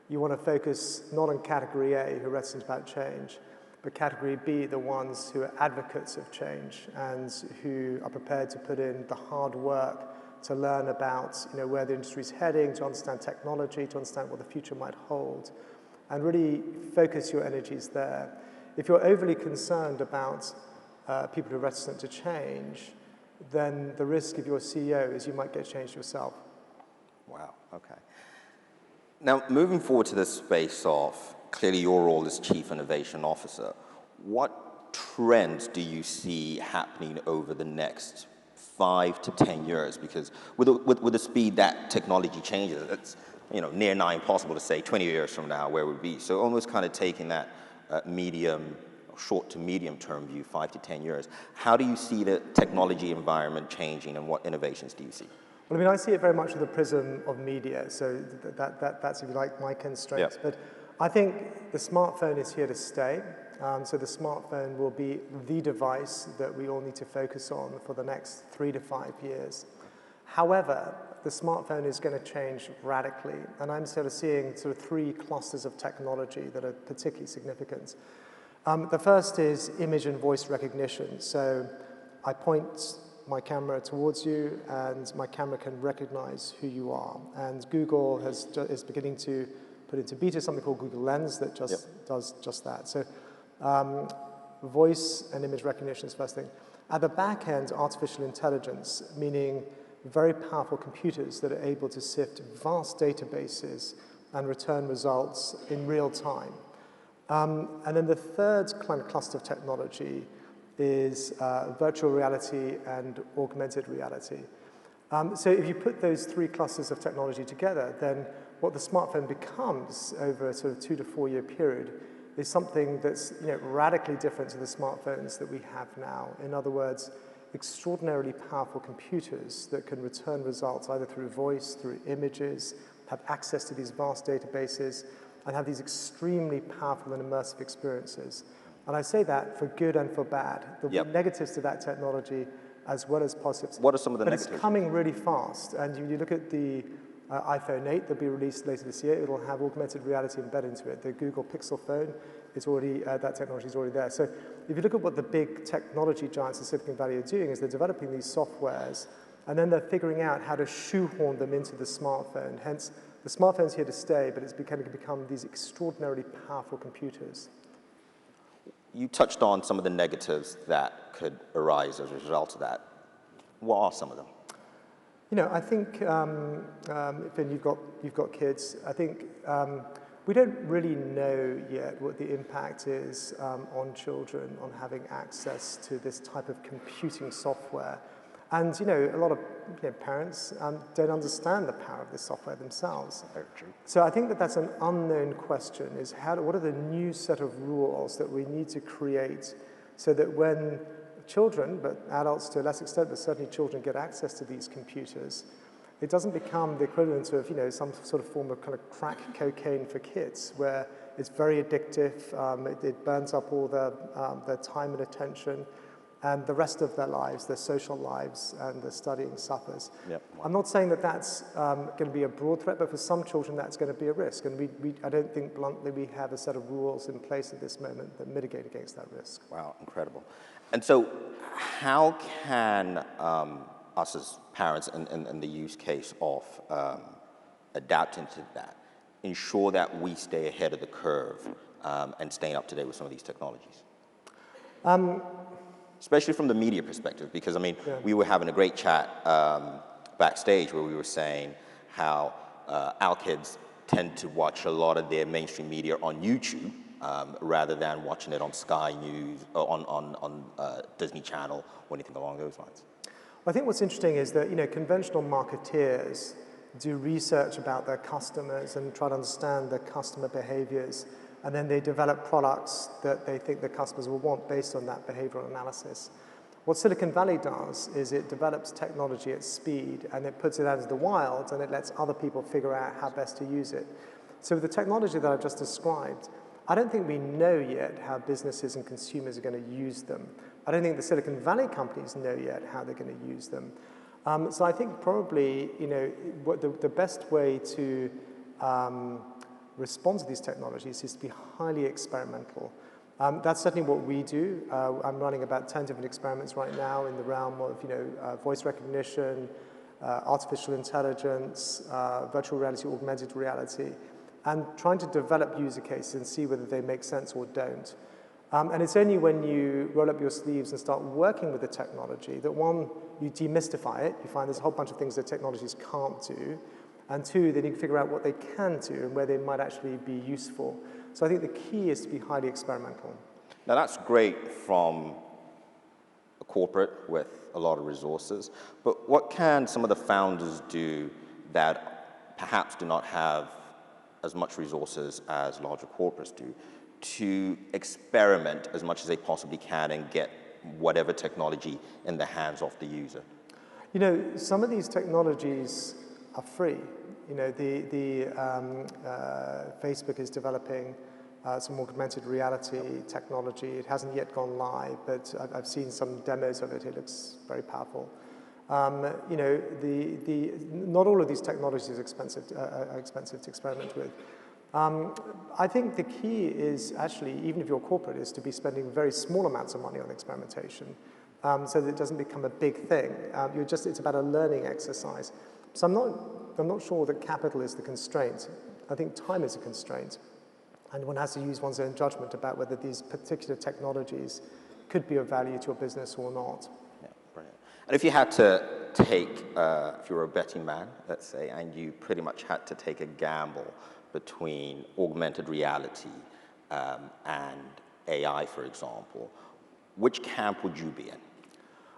you want to focus not on category A, who are reticent about change, but category B, the ones who are advocates of change and who are prepared to put in the hard work to learn about where the industry is heading, to understand technology, to understand what the future might hold, and really focus your energies there. If you're overly concerned about people who are reticent to change, then the risk if you're a CEO is you might get changed yourself. Wow, okay. Now, moving forward to this space of clearly your role as Chief Innovation Officer, what trends do you see happening over the next 5 to 10 years? Because with the speed that technology changes, it's near nigh impossible to say 20 years from now where we'll be. So almost kind of taking that short to medium term view, 5 to 10 years. How do you see the technology environment changing and what innovations do you see? Well, I mean, I see it very much through the prism of media. So that's, if you like, my constraints. Yep. But I think the smartphone is here to stay. So the smartphone will be the device that we all need to focus on for the next 3 to 5 years. However, the smartphone is going to change radically. And I'm sort of seeing 3 clusters of technology that are particularly significant. The first is image and voice recognition. So I point my camera towards you, and my camera can recognize who you are. And Google is beginning to put into beta something called Google Lens that does just that. So voice and image recognition is the first thing. At the back end, artificial intelligence, meaning very powerful computers that are able to sift vast databases and return results in real time. And then the third kind of cluster of technology is virtual reality and augmented reality. So if you put those 3 clusters of technology together, then what the smartphone becomes over a sort of 2 to 4 year period is something that's radically different to the smartphones that we have now. In other words, extraordinarily powerful computers that can return results either through voice, through images, have access to these vast databases, and have these extremely powerful and immersive experiences. And I say that for good and for bad. There'll be negatives to that technology as well as positives. What are some of the negatives? But it's coming really fast. And you look at the iPhone 8 that'll be released later this year, it'll have augmented reality embedded into it. The Google Pixel phone, it's already, that technology is already there. So if you look at what the big technology giants in Silicon Valley are doing is they're developing these softwares, and then they're figuring out how to shoehorn them into the smartphone. Hence, the smartphone's here to stay, but it's going to become these extraordinarily powerful computers. You touched on some of the negatives that could arise as a result of that. What are some of them? I think, Finn, you've got kids. I think we don't really know yet what the impact is on children on having access to this type of computing software. And a lot of parents don't understand the power of this software themselves. Very true. So I think that's an unknown question, is what are the new set of rules that we need to create so that when children, but adults to a less extent, but certainly children get access to these computers, it doesn't become the equivalent of some sort of form of kind of crack cocaine for kids, where it's very addictive, it burns up all their time and attention, and the rest of their lives, their social lives, and their studying suffers. Yep. I'm not saying that that's going to be a broad threat, but for some children that's going to be a risk. And I don't think bluntly we have a set of rules in place at this moment that mitigate against that risk. Wow, incredible. And so how can us as parents and the use case of adapting to that ensure that we stay ahead of the curve and staying up to date with some of these technologies? Especially from the media perspective, because we were having a great chat backstage where we were saying how our kids tend to watch a lot of their mainstream media on YouTube rather than watching it on Sky News or on Disney Channel or anything along those lines. I think what's interesting is that conventional marketeers do research about their customers and try to understand their customer behaviors. And then they develop products that they think the customers will want based on that behavioral analysis. What Silicon Valley does is it develops technology at speed, and it puts it out into the wild, and it lets other people figure out how best to use it. So with the technology that I've just described, I don't think we know yet how businesses and consumers are going to use them. I don't think the Silicon Valley companies know yet how they're going to use them. So I think probably, what the best way to respond to these technologies is to be highly experimental. That's certainly what we do. I'm running about 10 different experiments right now in the realm of, voice recognition, artificial intelligence, virtual reality, augmented reality, and trying to develop use cases and see whether they make sense or don't. And it's only when you roll up your sleeves and start working with the technology that, one, you demystify it. You find there's a whole bunch of things that technologies can't do. And two, then you can figure out what they can do and where they might actually be useful. So I think the key is to be highly experimental. Now that's great from a corporate with a lot of resources, but what can some of the founders do that perhaps do not have as much resources as larger corporates do to experiment as much as they possibly can and get whatever technology in the hands of the user? Some of these technologies are free. Facebook is developing some augmented reality technology. It hasn't yet gone live, but I've seen some demos of it. It looks very powerful. Not all of these technologies are expensive to experiment with. I think the key is actually, even if you're corporate, is to be spending very small amounts of money on experimentation, so that it doesn't become a big thing. It's about a learning exercise. So I'm not sure that capital is the constraint. I think time is a constraint. And one has to use one's own judgment about whether these particular technologies could be of value to your business or not. Yeah, brilliant. And if you had to take, if you were a betting man, let's say, and you pretty much had to take a gamble between augmented reality and AI, for example, which camp would you be in?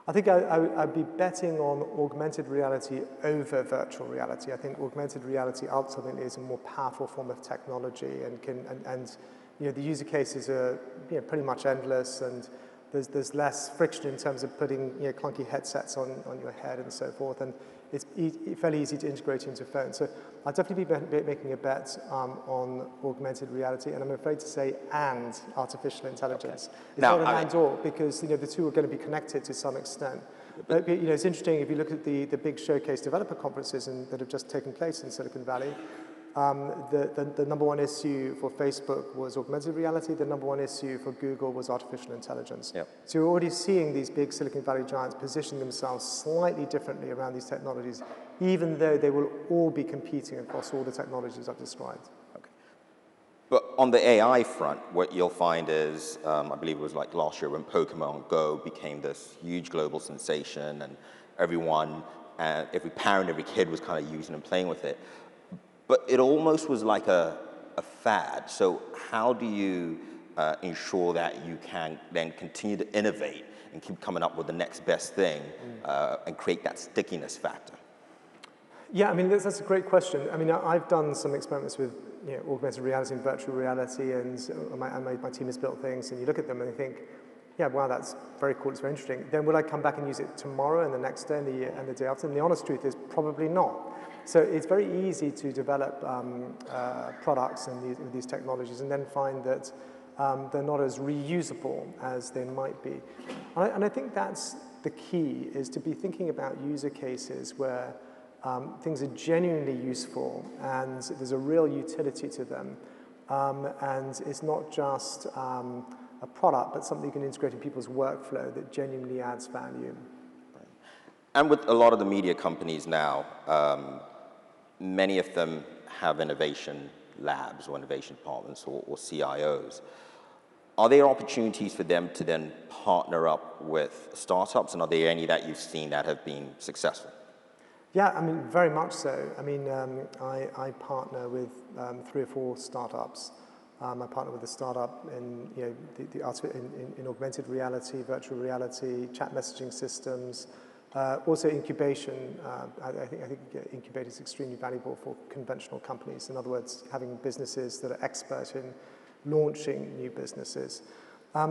I think I'd be betting on augmented reality over virtual reality. I think augmented reality ultimately is a more powerful form of technology, and the user cases are pretty much endless, and there's less friction in terms of putting clunky headsets on your head and so forth, and it's fairly easy to integrate into phones. So I'd definitely be making a bet on augmented reality, and I'm afraid to say and artificial intelligence. Okay. It's not an and or, because the two are going to be connected to some extent. But it's interesting if you look at the big showcase developer conferences that have just taken place in Silicon Valley. The number one issue for Facebook was augmented reality. The number one issue for Google was artificial intelligence. Yep. So you're already seeing these big Silicon Valley giants position themselves slightly differently around these technologies, even though they will all be competing across all the technologies I've described. Okay. But on the AI front, what you'll find is, I believe it was like last year when Pokemon Go became this huge global sensation, and everyone, every parent, every kid was kind of using and playing with it. But it almost was like a fad. So how do you ensure that you can then continue to innovate and keep coming up with the next best thing and create that stickiness factor? Yeah, I mean, that's a great question. I mean, I've done some experiments with augmented reality and virtual reality, and my team has built things, and you look at them and you think, yeah, wow, that's very cool, it's very interesting. Then will I come back and use it tomorrow and the next day and the day after? And the honest truth is probably not. So it's very easy to develop products and these technologies and then find that they're not as reusable as they might be. And I think that's the key, is to be thinking about user cases where things are genuinely useful and there's a real utility to them. And it's not just a product, but something you can integrate in people's workflow that genuinely adds value. And with a lot of the media companies now, many of them have innovation labs or innovation departments or CIOs. Are there opportunities for them to then partner up with startups, and are there any that you've seen that have been successful? Yeah, I mean, very much so. I mean, I partner with 3 or 4 startups. I partner with a startup in, in augmented reality, virtual reality, chat messaging systems, also incubation. I think incubation is extremely valuable for conventional companies. In other words, having businesses that are expert in launching new businesses.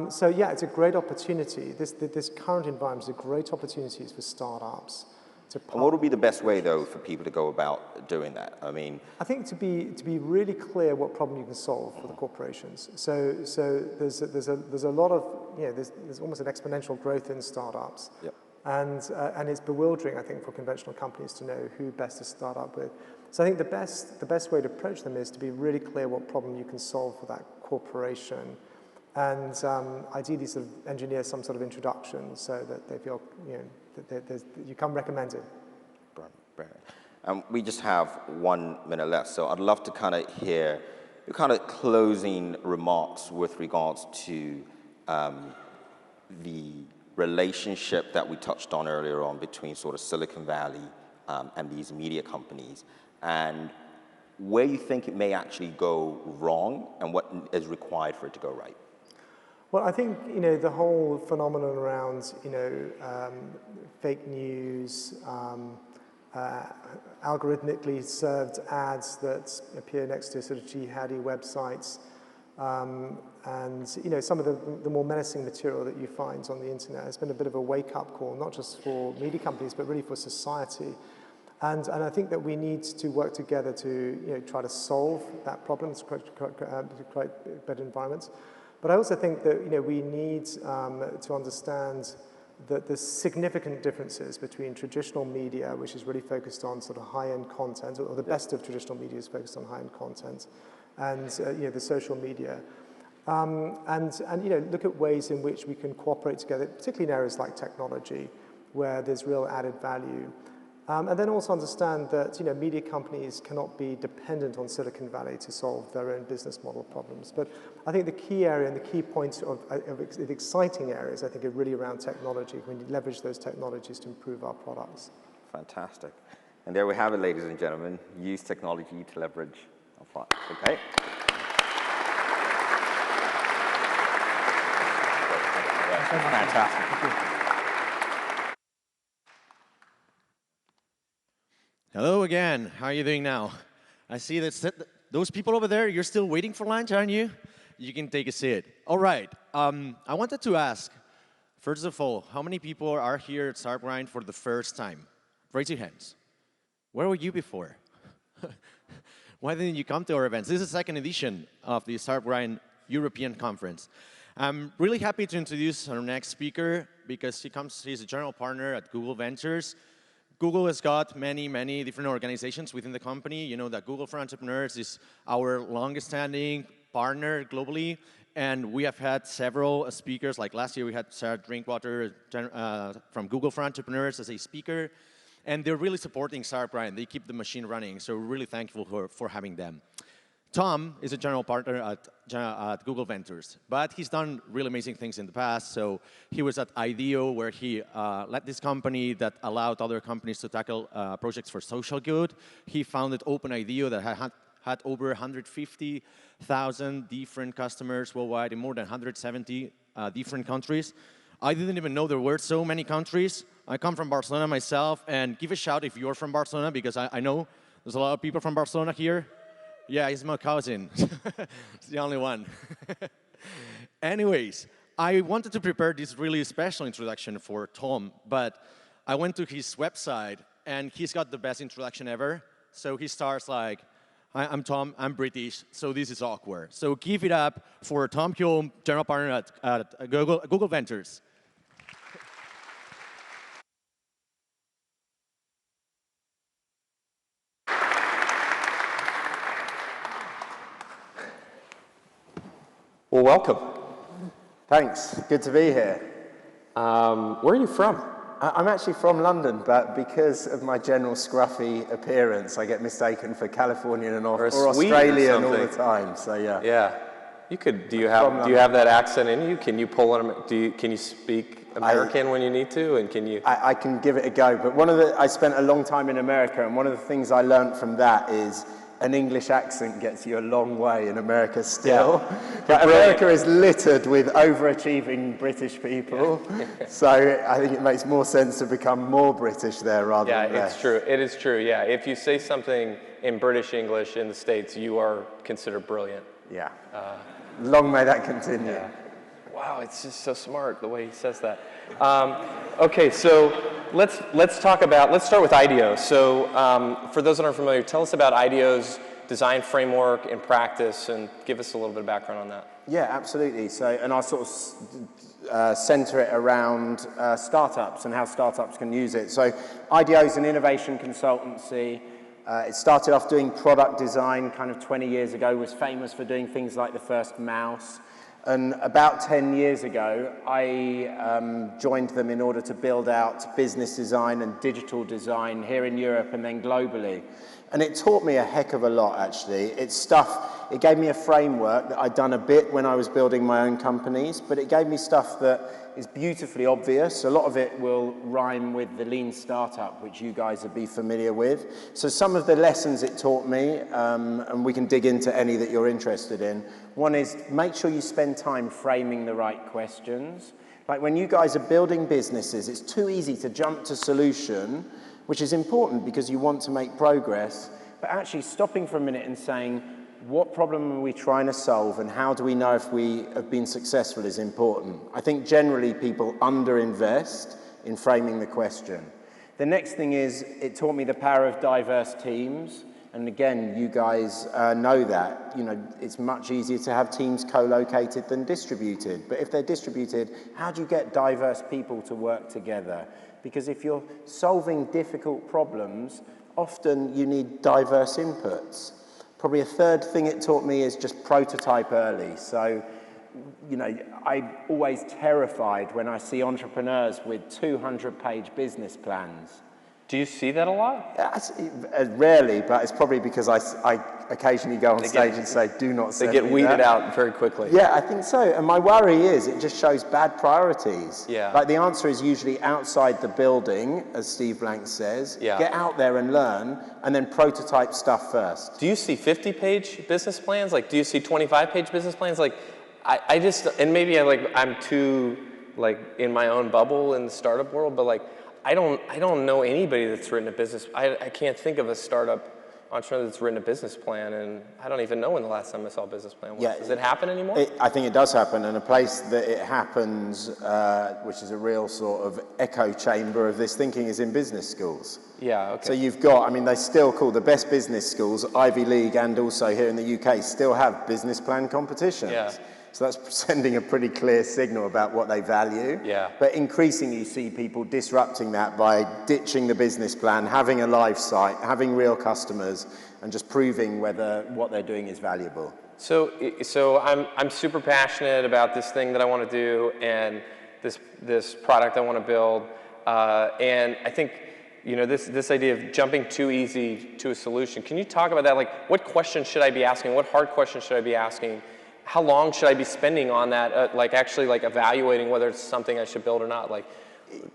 So yeah, it's a great opportunity. This current environment is a great opportunity for startups And what would be the best way, though, for people to go about doing that? I mean, I think to be really clear what problem you can solve for the corporations. So there's a lot of, you know, there's almost an exponential growth in startups. Yep. And it's bewildering, I think, for conventional companies to know who best to start up with. So I think the best way to approach them is to be really clear what problem you can solve for that corporation, and ideally sort of engineer some sort of introduction so that they feel, you know, that you come recommended. Brilliant. We just have 1 minute left, so I'd love to kind of hear your kind of closing remarks with regards to the relationship that we touched on earlier on between sort of Silicon Valley and these media companies, and where you think it may actually go wrong and what is required for it to go right. Well, I think, you know, the whole phenomenon around, you know, fake news, algorithmically served ads that appear next to sort of jihadi websites, and, you know, some of the more menacing material that you find on the internet has been a bit of a wake-up call, not just for media companies, but really for society. And I think that we need to work together to, you know, try to solve that problem, to create better environments. But I also think that, you know, we need to understand that there's significant differences between traditional media, which is really focused on sort of high-end content, or the best of traditional media is focused on high-end content, and you know, the social media. And you know, look at ways in which we can cooperate together, particularly in areas like technology, where there's real added value. And then also understand that, you know, media companies cannot be dependent on Silicon Valley to solve their own business model problems. But I think the key area and the key points of exciting areas, I think, are really around technology. We need to leverage those technologies to improve our products. Fantastic. And there we have it, ladies and gentlemen. Use technology to leverage our products. Okay. Fantastic. Hello again. How are you doing now? I see that those people over there, you're still waiting for lunch, aren't you? You can take a seat. All right. I wanted to ask, first of all, how many people are here at Startup Grind for the first time? Raise your hands. Where were you before? Why didn't you come to our events? This is the second edition of the Startup Grind European Conference. I'm really happy to introduce our next speaker because he's a general partner at Google Ventures. Google has got many, many different organizations within the company. You know that Google for Entrepreneurs is our longest-standing partner globally, and we have had several speakers. Like last year, we had Sarah Drinkwater from Google for Entrepreneurs as a speaker, and they're really supporting Startup Grind. They keep the machine running, so we're really thankful for having them. Tom is a general partner at Google Ventures, but he's done really amazing things in the past. So he was at IDEO, where he led this company that allowed other companies to tackle projects for social good. He founded OpenIDEO that had over 150,000 different customers worldwide in more than 170 different countries. I didn't even know there were so many countries. I come from Barcelona myself, and give a shout if you're from Barcelona, because I know there's a lot of people from Barcelona here. Yeah, he's my cousin. It's the only one. Anyways, I wanted to prepare this really special introduction for Tom, but I went to his website, and he's got the best introduction ever. So he starts like, "Hi, I'm Tom, I'm British, so this is awkward." So give it up for Tom Hume, general partner at Google Ventures. Well, welcome. Thanks. Good to be here. Where are you from? I'm actually from London, but because of my general scruffy appearance, I get mistaken for Californian or Australian all the time. So yeah. Yeah. You could. Do you have that accent in you? Can you pull it? Can you speak American when you need to? And can you? I can give it a go. But I spent a long time in America, and one of the things I learned from that is an English accent gets you a long way in America still. Yeah. But America is littered with overachieving British people. Yeah. So I think it makes more sense to become more British there rather than less. Yeah, it's true. It is true, yeah. If you say something in British English in the States, you are considered brilliant. Yeah. Long may that continue. Yeah. wow, it's just so smart the way he says that. Okay, so let's start with IDEO. So for those that aren't familiar, tell us about IDEO's design framework and practice, and give us a little bit of background on that. Yeah, absolutely. So, and I'll sort of center it around startups and how startups can use it. So IDEO is an innovation consultancy. It started off doing product design kind of 20 years ago, was famous for doing things like the first mouse. And about 10 years ago, I joined them in order to build out business design and digital design here in Europe and then globally. And it taught me a heck of a lot, actually. It gave me a framework that I'd done a bit when I was building my own companies, but it gave me stuff that is beautifully obvious. A lot of it will rhyme with the lean startup, which you guys would be familiar with. So some of the lessons it taught me, and we can dig into any that you're interested in. One is make sure you spend time framing the right questions. Like when you guys are building businesses, it's too easy to jump to solution, which is important because you want to make progress, but actually stopping for a minute and saying, what problem are we trying to solve and how do we know if we have been successful is important. I think generally people underinvest in framing the question. The next thing is, it taught me the power of diverse teams. And again, you guys know that. You know, it's much easier to have teams co-located than distributed. But if they're distributed, how do you get diverse people to work together? Because if you're solving difficult problems, often you need diverse inputs. Probably a third thing it taught me is just prototype early. So, you know, I'm always terrified when I see entrepreneurs with 200-page business plans. Do you see that a lot? Rarely, but it's probably because I occasionally go on stage and say, do not send me that. They get weeded out very quickly. Yeah, I think so. And my worry is it just shows bad priorities. Yeah. Like the answer is usually outside the building, as Steve Blank says. Yeah. Get out there and learn, and then prototype stuff first. Do you see 50-page business plans? Like, do you see 25-page business plans? Like, I just, and maybe I'm too, like, in my own bubble in the startup world, but like, I don't know anybody that's written a business. I can't think of a startup entrepreneur that's written a business plan, and I don't even know when the last time I saw a business plan was. Yeah, Does it happen anymore? I think it does happen, and a place that it happens, which is a real sort of echo chamber of this thinking, is in business schools. Yeah, okay. So you've got, I mean, they still call the best business schools, Ivy League and also here in the UK, still have business plan competitions. Yeah. So that's sending a pretty clear signal about what they value. Yeah. But increasingly you see people disrupting that by ditching the business plan, having a live site, having real customers, and just proving whether what they're doing is valuable. So I'm super passionate about this thing that I want to do and this product I want to build, and I think, you know, this idea of jumping too easy to a solution. Can you talk about that? Like, what questions should I be asking? What hard questions should I be asking? How long should I be spending on that, like actually like evaluating whether it's something I should build or not? Like,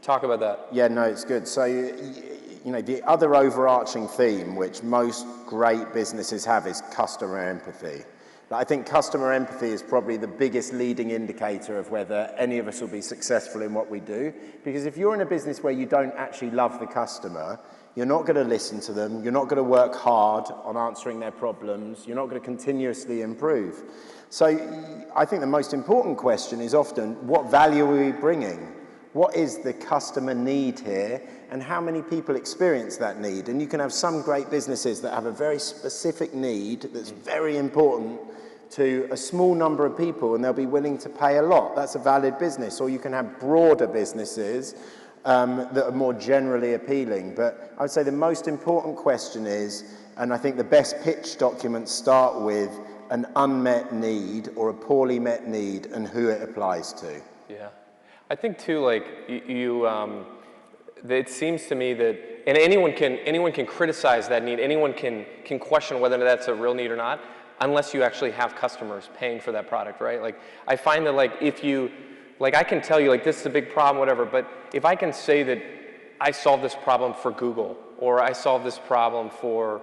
talk about that. Yeah, no, it's good. So, you know, the other overarching theme, which most great businesses have, is customer empathy. I think customer empathy is probably the biggest leading indicator of whether any of us will be successful in what we do. Because if you're in a business where you don't actually love the customer, you're not going to listen to them, you're not going to work hard on answering their problems, you're not going to continuously improve. So I think the most important question is often, what value are we bringing? What is the customer need here, and how many people experience that need? And you can have some great businesses that have a very specific need that's very important to a small number of people, and they'll be willing to pay a lot. That's a valid business. Or you can have broader businesses that are more generally appealing. But I would say the most important question is, and I think the best pitch documents start with, an unmet need or a poorly met need and who it applies to. Yeah. I think too, like, it seems to me that, and anyone can criticize that need, anyone can question whether that's a real need or not, unless you actually have customers paying for that product, right? Like, I find that, like, if you, like, I can tell you, like, this is a big problem, whatever, but if I can say that I solved this problem for Google, or I solved this problem for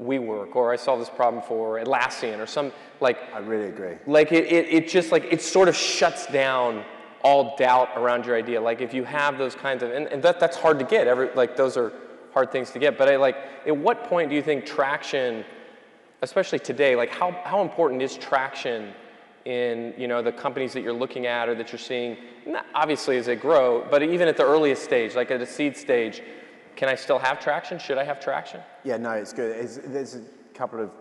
WeWork, or I solved this problem for Atlassian, or some, like... I really agree. Like, it just, like, it sort of shuts down all doubt around your idea. Like, if you have those kinds of, and that's hard to get, like, those are hard things to get, but at what point do you think traction, especially today, like, how important is traction in the companies that you're looking at or that you're seeing, obviously as they grow, but even at the earliest stage, like at a seed stage, can I still have traction? Should I have traction? Yeah, no, it's good. There's a couple of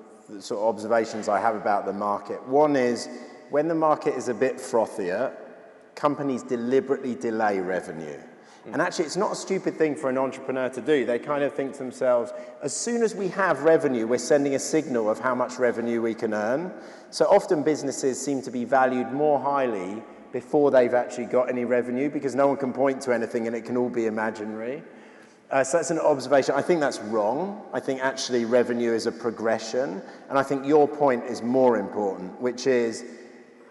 sort of observations I have about the market. One is, when the market is a bit frothier, companies deliberately delay revenue. And actually, it's not a stupid thing for an entrepreneur to do. They kind of think to themselves, as soon as we have revenue, we're sending a signal of how much revenue we can earn. So often businesses seem to be valued more highly before they've actually got any revenue, because no one can point to anything and it can all be imaginary. So that's an observation. I think that's wrong. I think actually revenue is a progression. And I think your point is more important, which is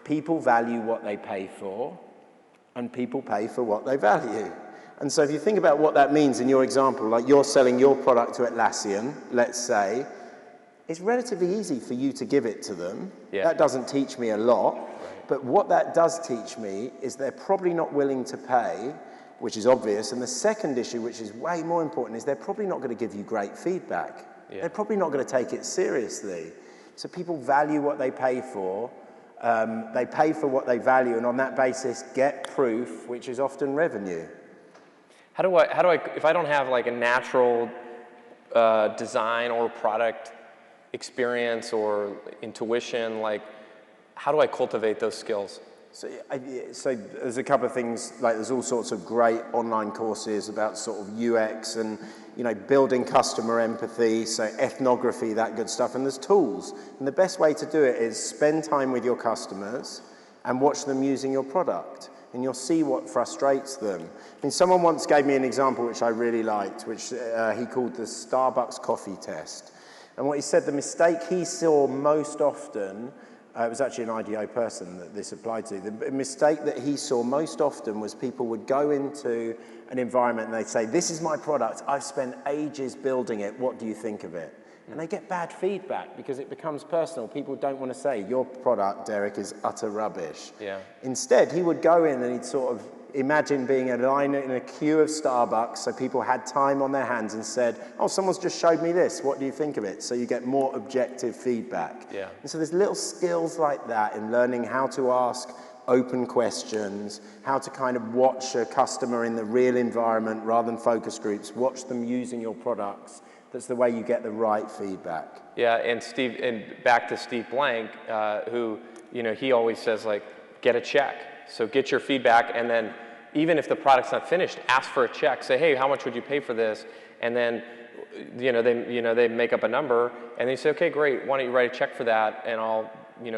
people value what they pay for, and people pay for what they value. And so if you think about what that means in your example, like you're selling your product to Atlassian, let's say, it's relatively easy for you to give it to them. Yeah. That doesn't teach me a lot. Right. But what that does teach me is they're probably not willing to pay, which is obvious. And the second issue, which is way more important, is they're probably not going to give you great feedback. Yeah. They're probably not going to take it seriously. So people value what they pay for. They pay for what they value, and on that basis, get proof, which is often revenue. How do I, if I don't have like a natural design or product experience or intuition, like how do I cultivate those skills? So there's a couple of things, like there's all sorts of great online courses about sort of UX and, building customer empathy, so ethnography, that good stuff, and there's tools. And the best way to do it is spend time with your customers and watch them using your product. And you'll see what frustrates them. I mean, someone once gave me an example which I really liked, which he called the Starbucks coffee test. And what he said, the mistake he saw most often, it was actually an IDO person that this applied to, the mistake that he saw most often was people would go into an environment and they'd say, this is my product, I've spent ages building it, what do you think of it? And they get bad feedback because it becomes personal. People don't want to say, your product, Derek, is utter rubbish. Yeah. Instead, he would go in and he'd sort of imagine being in a queue of Starbucks, so people had time on their hands and said, oh, someone's just showed me this, what do you think of it? So you get more objective feedback. Yeah. And so there's little skills like that in learning how to ask open questions, how to kind of watch a customer in the real environment rather than focus groups, watch them using your products. That's the way you get the right feedback. Yeah, and back to Steve Blank, who, he always says, like, get a check. So get your feedback, and then even if the product's not finished, ask for a check. Say, hey, how much would you pay for this? And then, they make up a number, and they say, okay, great, why don't you write a check for that, and I'll,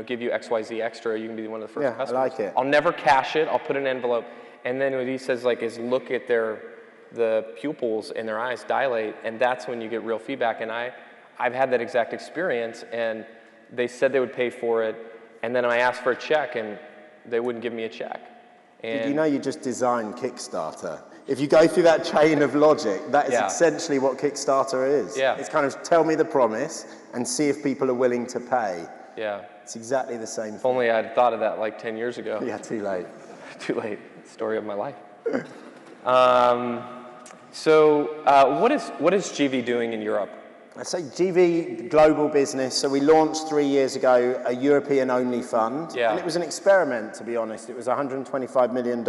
give you XYZ extra. You can be one of the first customers. I like it. I'll never cash it. I'll put an envelope. And then what he says, like, is look at the pupils in their eyes dilate, and that's when you get real feedback. And I've had that exact experience, and they said they would pay for it, and then I asked for a check, and they wouldn't give me a check. And did you know you just designed Kickstarter? If you go through that chain of logic, that is essentially what Kickstarter is. Yeah. It's kind of tell me the promise and see if people are willing to pay. Yeah. It's exactly the same thing. If only I'd thought of that like 10 years ago. Yeah, too late. Too late. Story of my life. So what is GV doing in Europe? I say GV, global business. So we launched 3 years ago a European-only fund. Yeah. And it was an experiment, to be honest. It was $125 million.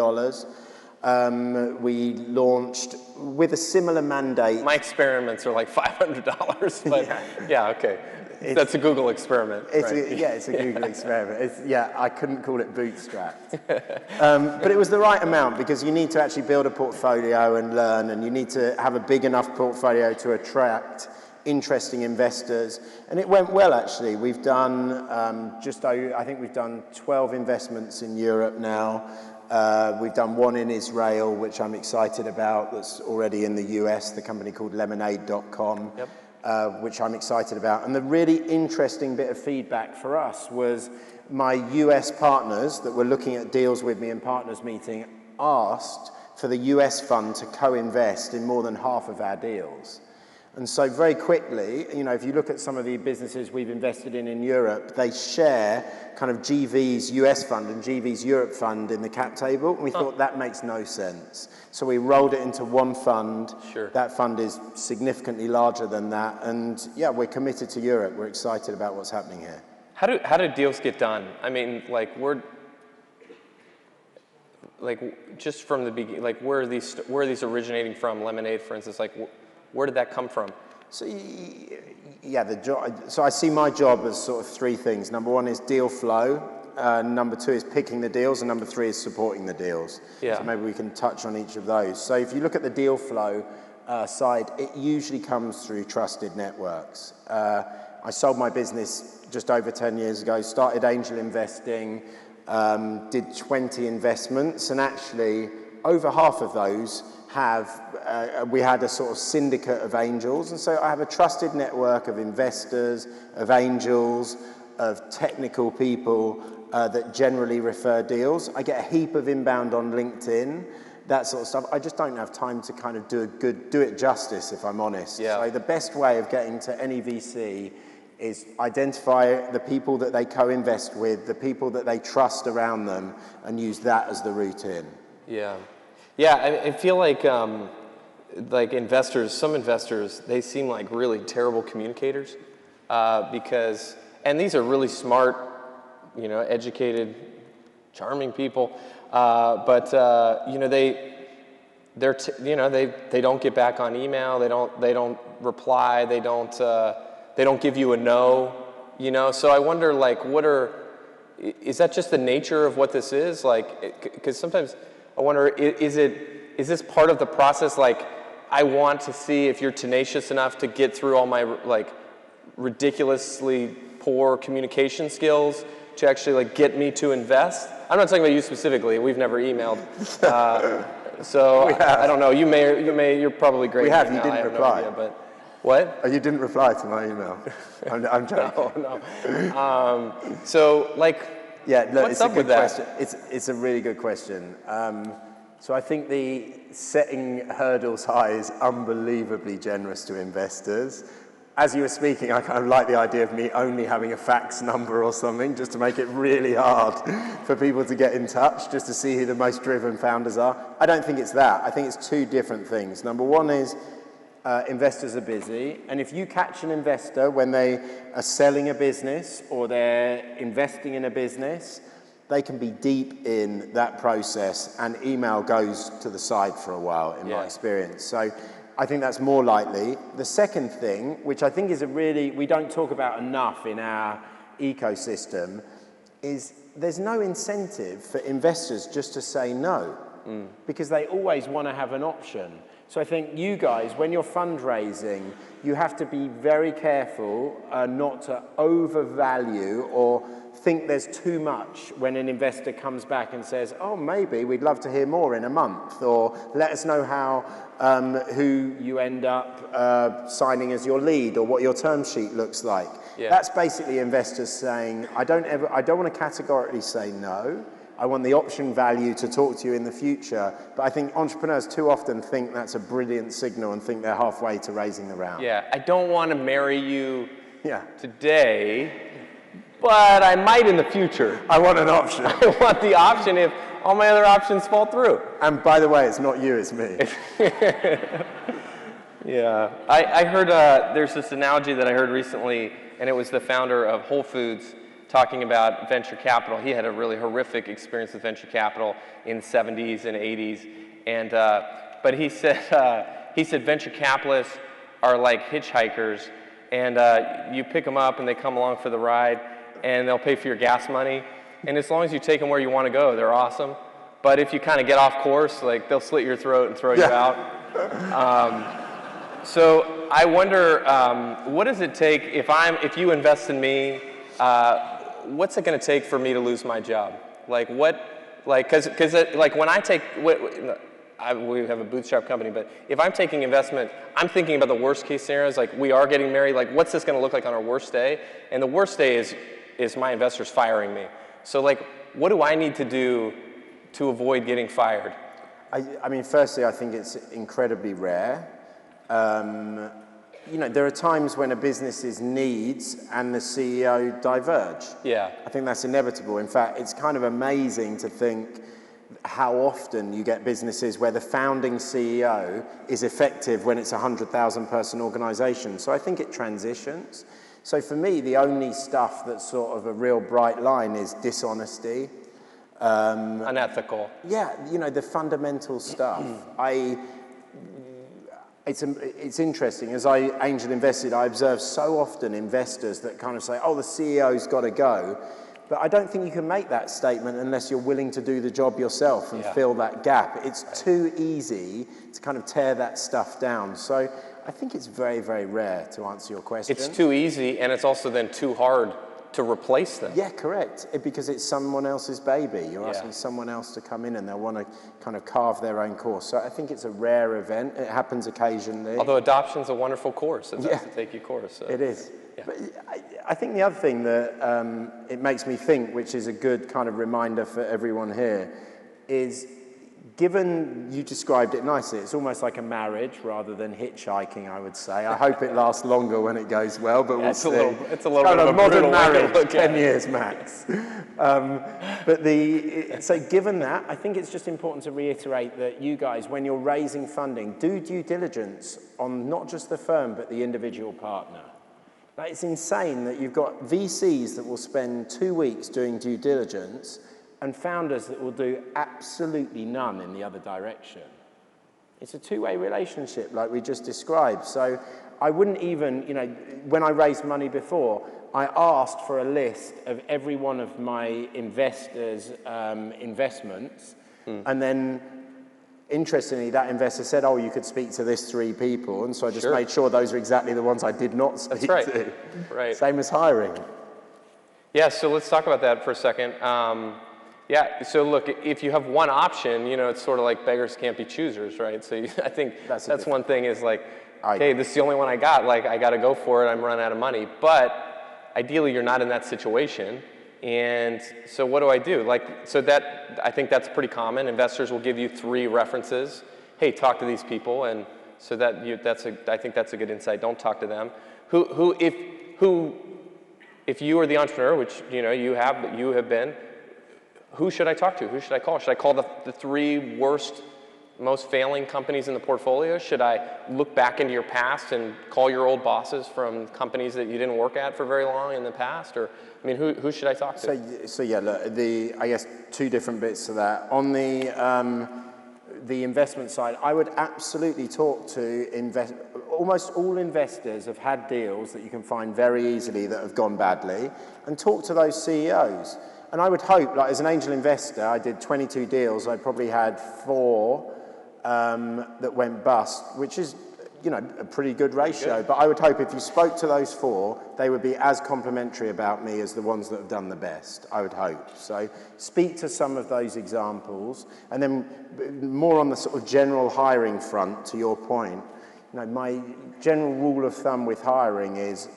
We launched with a similar mandate. My experiments are like $500, but yeah, okay. That's a Google experiment. Right? Yeah, it's a Google experiment. I couldn't call it bootstrapped. But it was the right amount because you need to actually build a portfolio and learn, and you need to have a big enough portfolio to attract interesting investors. And it went well, actually. We've done I think we've done 12 investments in Europe now. We've done one in Israel, which I'm excited about, that's already in the US, the company called lemonade.com. Yep. Which I'm excited about. And the really interesting bit of feedback for us was my US partners that were looking at deals with me in partners meeting asked for the US fund to co-invest in more than half of our deals. And so very quickly, if you look at some of the businesses we've invested in Europe, they share kind of GV's US fund and GV's Europe fund in the cap table. And we thought that makes no sense. So we rolled it into one fund. Sure. That fund is significantly larger than that. And yeah, we're committed to Europe. We're excited about what's happening here. How do deals get done? I mean, like just from the beginning, like where are these originating from? Lemonade, for instance, like where did that come from? So yeah, so I see my job as sort of three things. Number one is deal flow. Number two is picking the deals, and number three is supporting the deals. Yeah. So maybe we can touch on each of those. So if you look at the deal flow side, it usually comes through trusted networks. I sold my business just over 10 years ago, started angel investing, did 20 investments, and actually over half of those we had a sort of syndicate of angels, and so I have a trusted network of investors, of angels, of technical people that generally refer deals. I get a heap of inbound on LinkedIn, that sort of stuff. I just don't have time to kind of do it justice, if I'm honest. Yeah. So the best way of getting to any VC is identify the people that they co-invest with, the people that they trust around them, and use that as the route in. Yeah. Yeah, I feel like investors, some investors, they seem like really terrible communicators because, and these are really smart, you know, educated, charming people, but you know, they don't get back on email, they don't reply, they don't give you a no, you know. So I wonder, like, is that just the nature of what this is? Like, because sometimes I wonder, is this part of the process? Like, I want to see if you're tenacious enough to get through all my like ridiculously poor communication skills to actually like get me to invest. I'm not talking about you specifically. We've never emailed. So I don't know. You're probably great. We have. You email. didn't I have reply. No idea, but what? You didn't reply to my email. I'm joking. No. So like, yeah, look, what's it's up a good with that? question. It's a really good question. So I think the setting hurdles high is unbelievably generous to investors. As you were speaking, I kind of like the idea of me only having a fax number or something, just to make it really hard for people to get in touch, just to see who the most driven founders are. I don't think it's that. I think it's two different things. Number one is investors are busy, and if you catch an investor when they are selling a business or they're investing in a business, they can be deep in that process, and email goes to the side for a while, in my experience. So I think that's more likely. The second thing, which I think is we don't talk about enough in our ecosystem, is there's no incentive for investors just to say no, because they always want to have an option. So I think you guys, when you're fundraising, you have to be very careful not to overvalue or think there's too much when an investor comes back and says, oh, maybe we'd love to hear more in a month, or let us know who you end up signing as your lead, or what your term sheet looks like. Yeah. That's basically investors saying, I don't want to categorically say no. I want the option value to talk to you in the future. But I think entrepreneurs too often think that's a brilliant signal and think they're halfway to raising the round. Yeah, I don't want to marry you today, but I might in the future. I want an option. I want the option if all my other options fall through. And by the way, it's not you, it's me. Yeah, I heard, there's this analogy that I heard recently, and it was the founder of Whole Foods talking about venture capital. He had a really horrific experience with venture capital in the 70s and 80s, and but he said venture capitalists are like hitchhikers, and you pick them up and they come along for the ride, and they'll pay for your gas money, and as long as you take them where you want to go, they're awesome. But if you kind of get off course, like they'll slit your throat and throw you out. So I wonder, what does it take if you invest in me? What's it going to take for me to lose my job? Like because when I take, we have a bootstrap company, but if I'm taking investment, I'm thinking about the worst case scenarios, like we are getting married, like what's this going to look like on our worst day? And the worst day is my investors firing me. So like, what do I need to do to avoid getting fired? I mean, firstly, I think it's incredibly rare. You know, there are times when a business's needs and the CEO diverge. Yeah. I think that's inevitable. In fact, it's kind of amazing to think how often you get businesses where the founding CEO is effective when it's a 100,000 person organization. So I think it transitions. So for me, the only stuff that's sort of a real bright line is dishonesty. Unethical. Yeah, you know, the fundamental stuff. It's interesting. As I angel invested, I observe so often investors that kind of say, oh, the CEO's got to go. But I don't think you can make that statement unless you're willing to do the job yourself and fill that gap. It's too easy to kind of tear that stuff down. So I think it's very, very rare, to answer your question. It's too easy, and it's also then too hard to replace them. Yeah, correct. Because it's someone else's baby. You're asking someone else to come in and they'll want to kind of carve their own course. So I think it's a rare event. It happens occasionally. Although adoption's a wonderful course. It has to take you course. So. It is. Yeah. But I think the other thing that it makes me think, which is a good kind of reminder for everyone here, is given you described it nicely, it's almost like a marriage rather than hitchhiking, I would say. I hope it lasts longer when it goes well, but we'll see. It's a little bit of a modern marriage, 10 years max. So given that, I think it's just important to reiterate that you guys, when you're raising funding, do due diligence on not just the firm, but the individual partner. Like, it's insane that you've got VCs that will spend 2 weeks doing due diligence and founders that will do absolutely none in the other direction. It's a two-way relationship like we just described. So I wouldn't even, you know, when I raised money before, I asked for a list of every one of my investors' investments. And then, interestingly, that investor said, oh, you could speak to this 3 people. And so I just made sure those are exactly the ones I did not speak to. Right. Same as hiring. Yeah, so let's talk about that for a second. Yeah, so look, if you have one option, you know, it's sort of like beggars can't be choosers, right? So I think that's one thing is like, hey, this is the only one I got, like I got to go for it, I'm running out of money. But ideally, you're not in that situation. And so what do I do? Like, so that, I think that's pretty common. Investors will give you 3 references. Hey, talk to these people. And so that I think that's a good insight. Don't talk to them. If you are the entrepreneur, which, you know, you have been, who should I talk to? Who should I call? Should I call the 3 worst, most failing companies in the portfolio? Should I look back into your past and call your old bosses from companies that you didn't work at for very long in the past? Or, I mean, who should I talk to? So yeah, look, I guess 2 different bits to that. On the investment side, I would absolutely talk to almost all investors have had deals that you can find very easily that have gone badly, and talk to those CEOs. And I would hope, like as an angel investor, I did 22 deals. I probably had 4 that went bust, which is, you know, a pretty good ratio. But I would hope if you spoke to those 4, they would be as complimentary about me as the ones that have done the best, I would hope. So speak to some of those examples. And then more on the sort of general hiring front, to your point, you know, my general rule of thumb with hiring is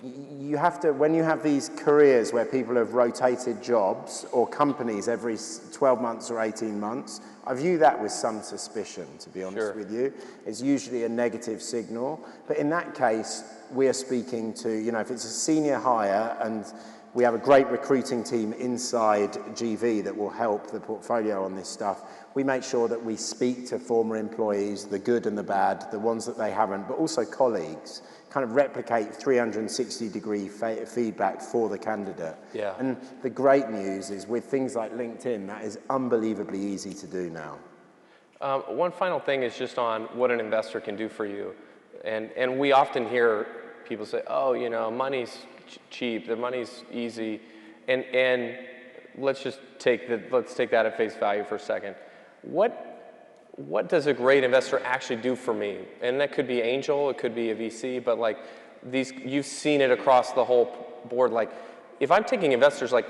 you have to, when you have these careers where people have rotated jobs or companies every 12 months or 18 months, I view that with some suspicion, to be honest with you. It's usually a negative signal. But in that case, we are speaking to, you know, if it's a senior hire and we have a great recruiting team inside GV that will help the portfolio on this stuff, we make sure that we speak to former employees, the good and the bad, the ones that they haven't, but also colleagues, kind of replicate 360-degree feedback for the candidate. Yeah. And the great news is with things like LinkedIn, that is unbelievably easy to do now. One final thing is just on what an investor can do for you. And we often hear people say, oh, you know, money's cheap, the money's easy. And let's just take that at face value for a second. What does a great investor actually do for me? And that could be angel, it could be a VC, but like you've seen it across the whole board. Like if I'm taking investors, like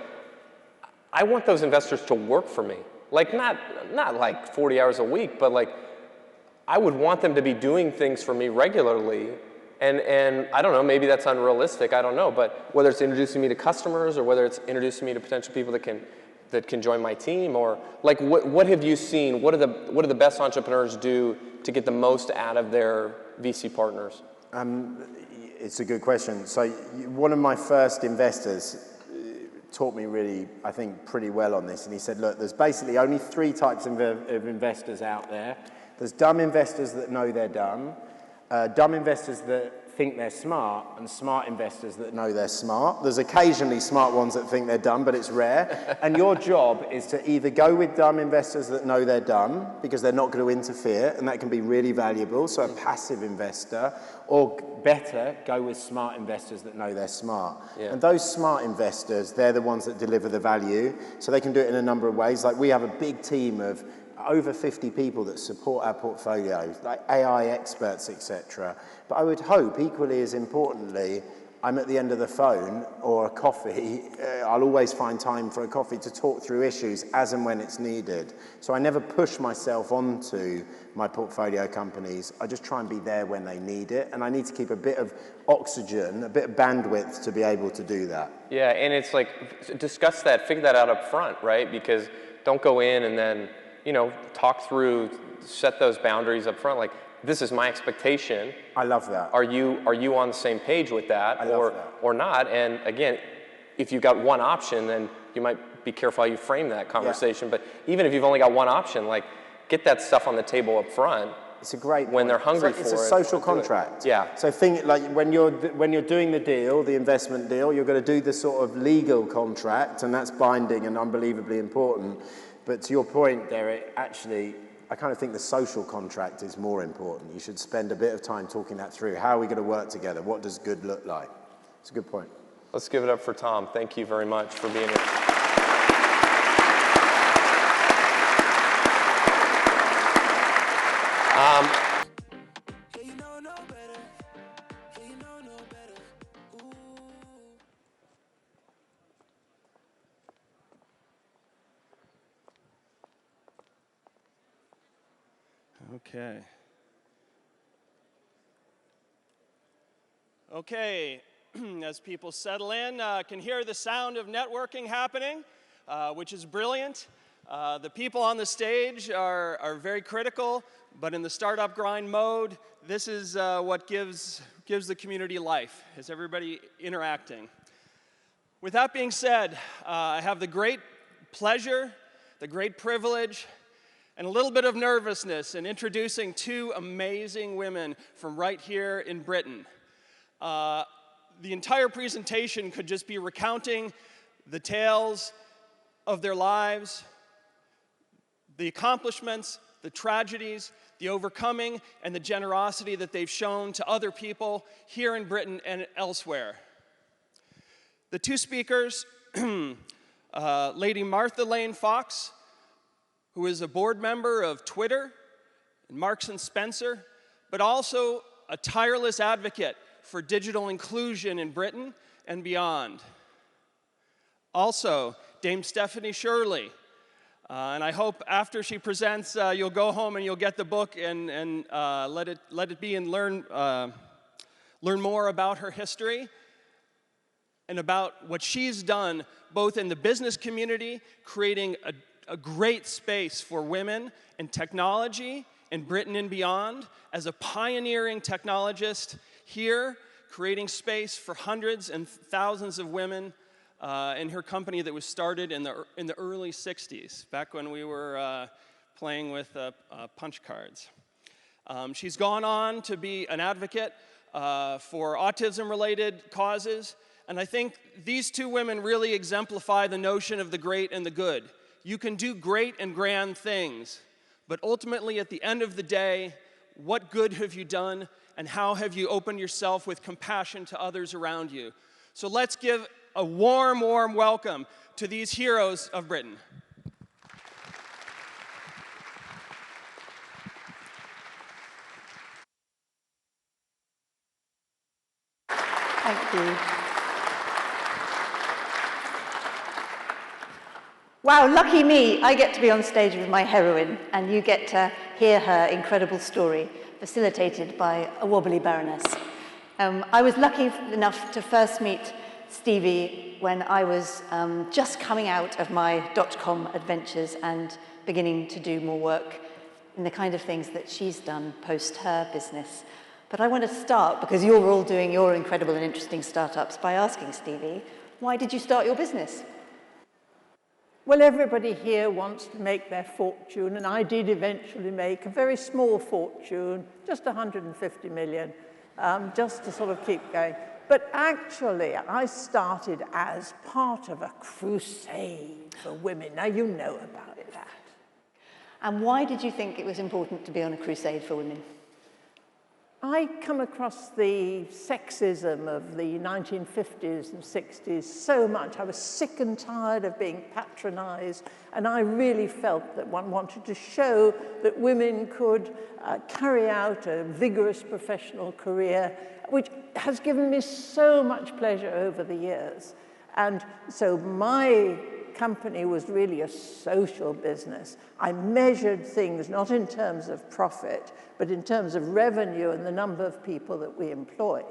I want those investors to work for me. Like not like 40 hours a week, but like I would want them to be doing things for me regularly. And I don't know, maybe that's unrealistic, I don't know, but whether it's introducing me to customers or whether it's introducing me to potential people that can join my team, or like what have you seen? What do the best entrepreneurs do to get the most out of their VC partners? It's a good question. So one of my first investors taught me really, I think, pretty well on this, and he said, look, there's basically only 3 types of investors out there. There's dumb investors that know they're dumb investors that think they're smart and smart investors that know they're smart. There's occasionally smart ones that think they're dumb, but it's rare. And your job is to either go with dumb investors that know they're dumb because they're not going to interfere, and that can be really valuable, so a passive investor, or better, go with smart investors that know they're smart. Yeah. And those smart investors, they're the ones that deliver the value. So they can do it in a number of ways. Like we have a big team of over 50 people that support our portfolio, like AI experts, etc. But I would hope, equally as importantly, I'm at the end of the phone or a coffee, I'll always find time for a coffee to talk through issues as and when it's needed. So I never push myself onto my portfolio companies. I just try and be there when they need it. And I need to keep a bit of oxygen, a bit of bandwidth to be able to do that. Yeah, and it's like, discuss that, figure that out up front, right? Because don't go in and then, you know, talk through, set those boundaries up front. Like, this is my expectation. I love that. Are you on the same page with that, I love that. or not? And again, if you've got one option, then you might be careful how you frame that conversation. Yeah. But even if you've only got one option, like, get that stuff on the table up front. It's a great when point. they're hungry for it. It's a social contract. Yeah. So think like when you're doing the deal, the investment deal, you're going to do the sort of legal contract, and that's binding and unbelievably important. But to your point, Derek, actually, I kind of think the social contract is more important. You should spend a bit of time talking that through. How are we going to work together? What does good look like? It's a good point. Let's give it up for Tom. Thank you very much for being here. Okay. Okay, as people settle in, can hear the sound of networking happening, which is brilliant. The people on the stage are very critical, but in the startup grind mode, this is what gives the community life, is everybody interacting. With that being said, I have the great pleasure, the great privilege, and a little bit of nervousness in introducing two amazing women from right here in Britain. The entire presentation could just be recounting the tales of their lives, the accomplishments, the tragedies, the overcoming, and the generosity that they've shown to other people here in Britain and elsewhere. The two speakers, Lady Martha Lane Fox, who is a board member of Twitter and Marks & Spencer, but also a tireless advocate for digital inclusion in Britain and beyond. Also, Dame Stephanie Shirley, and I hope after she presents, you'll go home and you'll get the book and let it be and learn more about her history and about what she's done both in the business community, creating a great space for women in technology in Britain and beyond, as a pioneering technologist here, creating space for hundreds and thousands of women in her company that was started in the early 60s, back when we were playing with punch cards. She's gone on to be an advocate for autism-related causes, and I think these two women really exemplify the notion of the great and the good. You can do great and grand things, but ultimately at the end of the day, what good have you done and how have you opened yourself with compassion to others around you? So let's give a warm, warm welcome to these heroes of Britain. Thank you. Wow, lucky me, I get to be on stage with my heroine, and you get to hear her incredible story, facilitated by a wobbly baroness. I was lucky enough to first meet Stevie when I was just coming out of my .com adventures and beginning to do more work in the kind of things that she's done post her business. But I want to start, because you're all doing your incredible and interesting startups, by asking Stevie, why did you start your business? Well, everybody here wants to make their fortune, and I did eventually make a very small fortune, just 150 million. just to sort of keep going. But actually, I started as part of a crusade for women. Now, you know about that. And why did you think it was important to be on a crusade for women? I come across the sexism of the 1950s and 60s so much. I was sick and tired of being patronized, and I really felt that one wanted to show that women could carry out a vigorous professional career, which has given me so much pleasure over the years. And so my company was really a social business. I measured things not in terms of profit, but in terms of revenue and the number of people that we employed.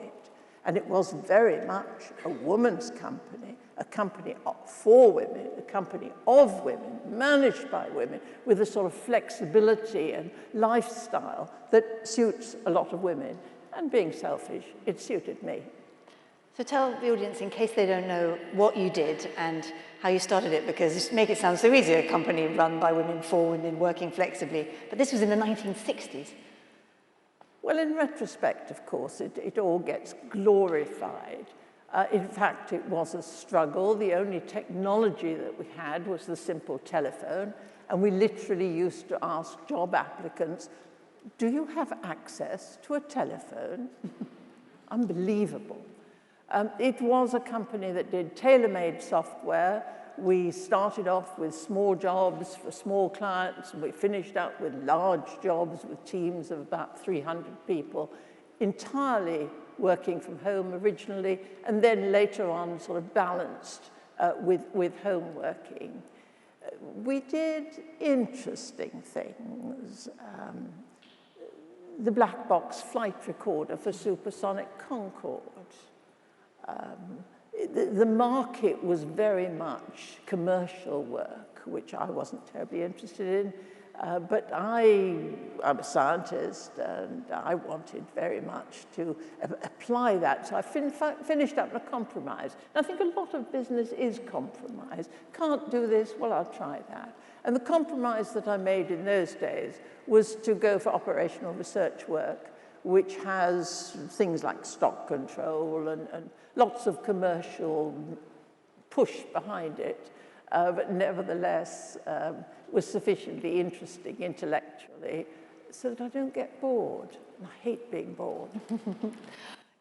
And it was very much a woman's company, a company for women, a company of women, managed by women, with a sort of flexibility and lifestyle that suits a lot of women. And being selfish, it suited me. So tell the audience, in case they don't know, what you did and how you started it, because make it sound so easy, a company run by women, for women, working flexibly. But this was in the 1960s. Well, in retrospect, of course, it all gets glorified. In fact, it was a struggle. The only technology that we had was the simple telephone. And we literally used to ask job applicants, do you have access to a telephone? Unbelievable. It was a company that did tailor-made software. We started off with small jobs for small clients, and we finished up with large jobs with teams of about 300 people, entirely working from home originally, and then later on sort of balanced with home working. We did interesting things. The black box flight recorder for supersonic Concorde. The market was very much commercial work, which I wasn't terribly interested in, but I'm a scientist and I wanted very much to apply that. So I finished up a compromise. And I think a lot of business is compromise. Can't do this, well, I'll try that. And the compromise that I made in those days was to go for operational research work, which has things like stock control and lots of commercial push behind it, but nevertheless was sufficiently interesting intellectually so that I don't get bored. And I hate being bored.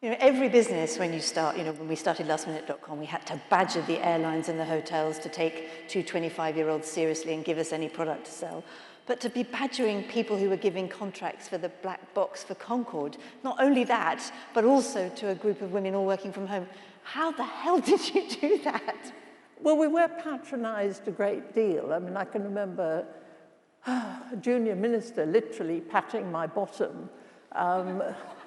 You know, every business, when you start, you know, when we started lastminute.com, we had to badger the airlines and the hotels to take two 25-year-olds seriously and give us any product to sell. But to be badgering people who were giving contracts for the black box for Concorde, not only that, but also to a group of women all working from home. How the hell did you do that? Well, we were patronized a great deal. I mean, I can remember a junior minister literally patting my bottom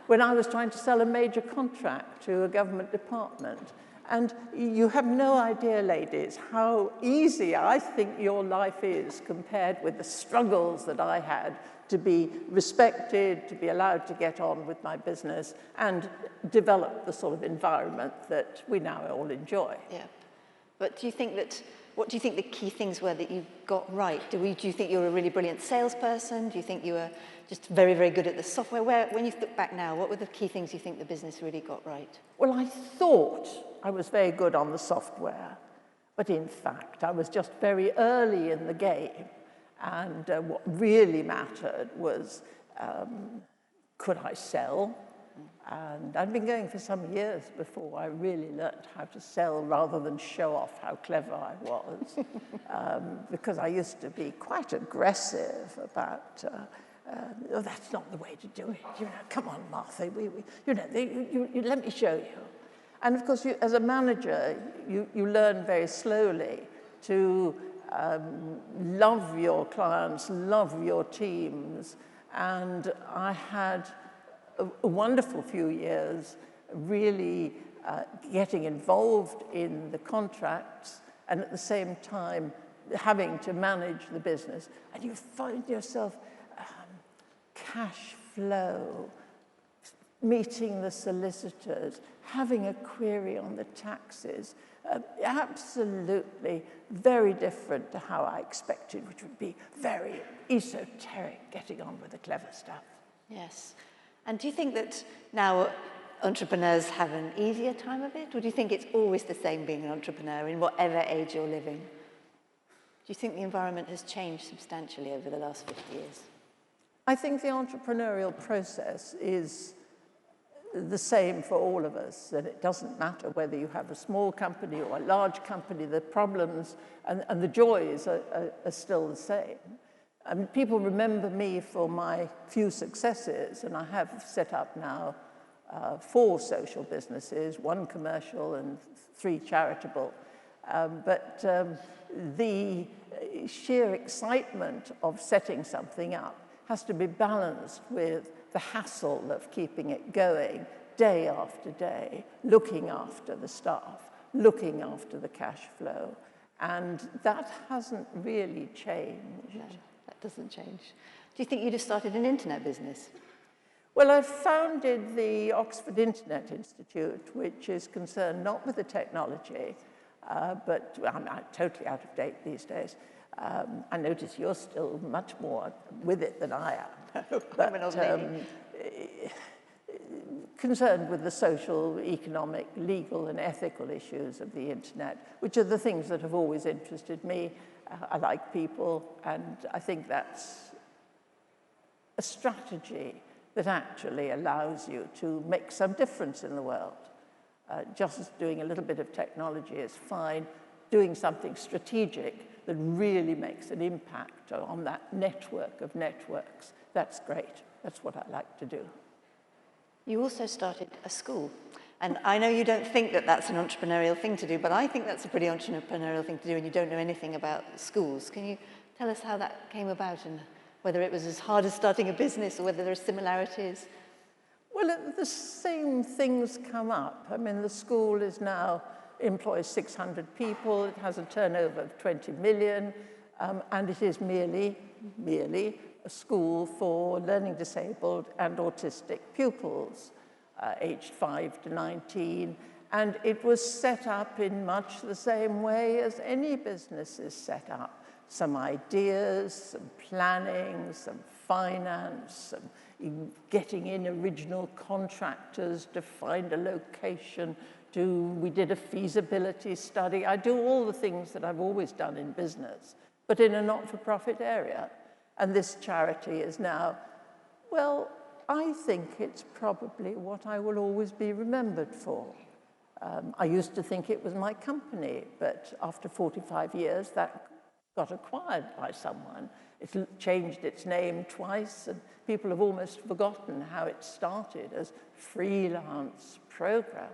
when I was trying to sell a major contract to a government department. And you have no idea, ladies, how easy I think your life is compared with the struggles that I had to be respected, to be allowed to get on with my business and develop the sort of environment that we now all enjoy. Yeah. But do you think that, what do you think the key things were that you got right? Do you think you were a really brilliant salesperson? Do you think you were just very, very good at the software? When you look back now, what were the key things you think the business really got right? Well, I thought I was very good on the software, but in fact, I was just very early in the game. And what really mattered was, could I sell? And I'd been going for some years before I really learned how to sell rather than show off how clever I was, because I used to be quite aggressive about, oh, that's not the way to do it. You know, come on, Martha, you let me show you. And of course, as a manager, you learn very slowly to love your clients, love your teams, and I had a wonderful few years really getting involved in the contracts and at the same time having to manage the business. And you find yourself cash flow, meeting the solicitors, having a query on the taxes, absolutely very different to how I expected, which would be very esoteric, getting on with the clever stuff. Yes. And do you think that now entrepreneurs have an easier time of it? Or do you think it's always the same being an entrepreneur in whatever age you're living? Do you think the environment has changed substantially over the last 50 years? I think the entrepreneurial process is the same for all of us, and it doesn't matter whether you have a small company or a large company, the problems and the joys are still the same. I mean, people remember me for my few successes, and I have set up now 4 social businesses, 1 commercial and 3 charitable. But the sheer excitement of setting something up has to be balanced with the hassle of keeping it going day after day, looking after the staff, looking after the cash flow. And that hasn't really changed. No, that doesn't change. Do you think you'd have started an internet business? Well, I founded the Oxford Internet Institute, which is concerned not with the technology, but I'm totally out of date these days. I notice you're still much more with it than I am. But, I'm an old lady. Concerned with the social, economic, legal, and ethical issues of the internet, which are the things that have always interested me. I like people, and I think that's a strategy that actually allows you to make some difference in the world. Just doing a little bit of technology is fine. Doing something strategic that really makes an impact on that network of networks, that's great. That's what I like to do. You also started a school. And I know you don't think that that's an entrepreneurial thing to do, but I think that's a pretty entrepreneurial thing to do, and you don't know anything about schools. Can you tell us how that came about and whether it was as hard as starting a business or whether there are similarities? Well, the same things come up. I mean, the school is now employs 600 people, it has a turnover of 20 million, and it is merely a school for learning disabled and autistic pupils, aged 5 to 19. And it was set up in much the same way as any business is set up. Some ideas, some planning, some finance, some getting in original contractors to find a location. We did a feasibility study. I do all the things that I've always done in business, but in a not-for-profit area. And this charity is now, well, I think it's probably what I will always be remembered for. I used to think it was my company, but after 45 years, that got acquired by someone. It changed its name twice, and people have almost forgotten how it started as freelance programmers.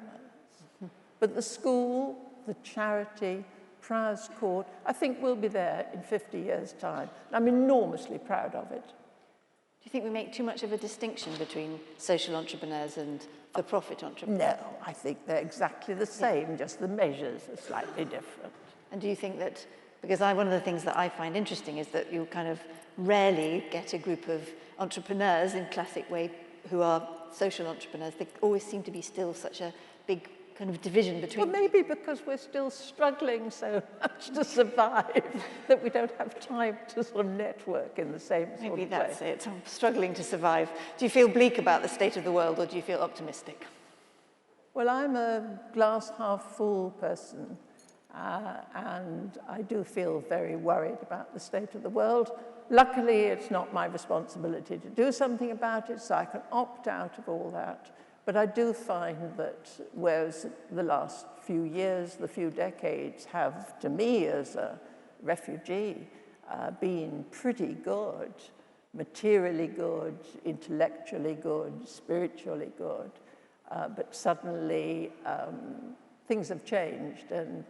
But the school, the charity, Prior's Court, I think we'll be there in 50 years' time. I'm enormously proud of it. Do you think we make too much of a distinction between social entrepreneurs and for-profit entrepreneurs? No, I think they're exactly the same, just the measures are slightly different. And do you think that, because one of the things that I find interesting is that you kind of rarely get a group of entrepreneurs in classic way who are social entrepreneurs. They always seem to be still such a big kind of division between... Well, maybe because we're still struggling so much to survive that we don't have time to sort of network in the same sort of way. Maybe that's it. I'm struggling to survive. Do you feel bleak about the state of the world, or do you feel optimistic? Well, I'm a glass half full person, and I do feel very worried about the state of the world. Luckily, it's not my responsibility to do something about it, so I can opt out of all that. But I do find that whereas the last few years, the few decades have, to me as a refugee, been pretty good, materially good, intellectually good, spiritually good. But suddenly things have changed, and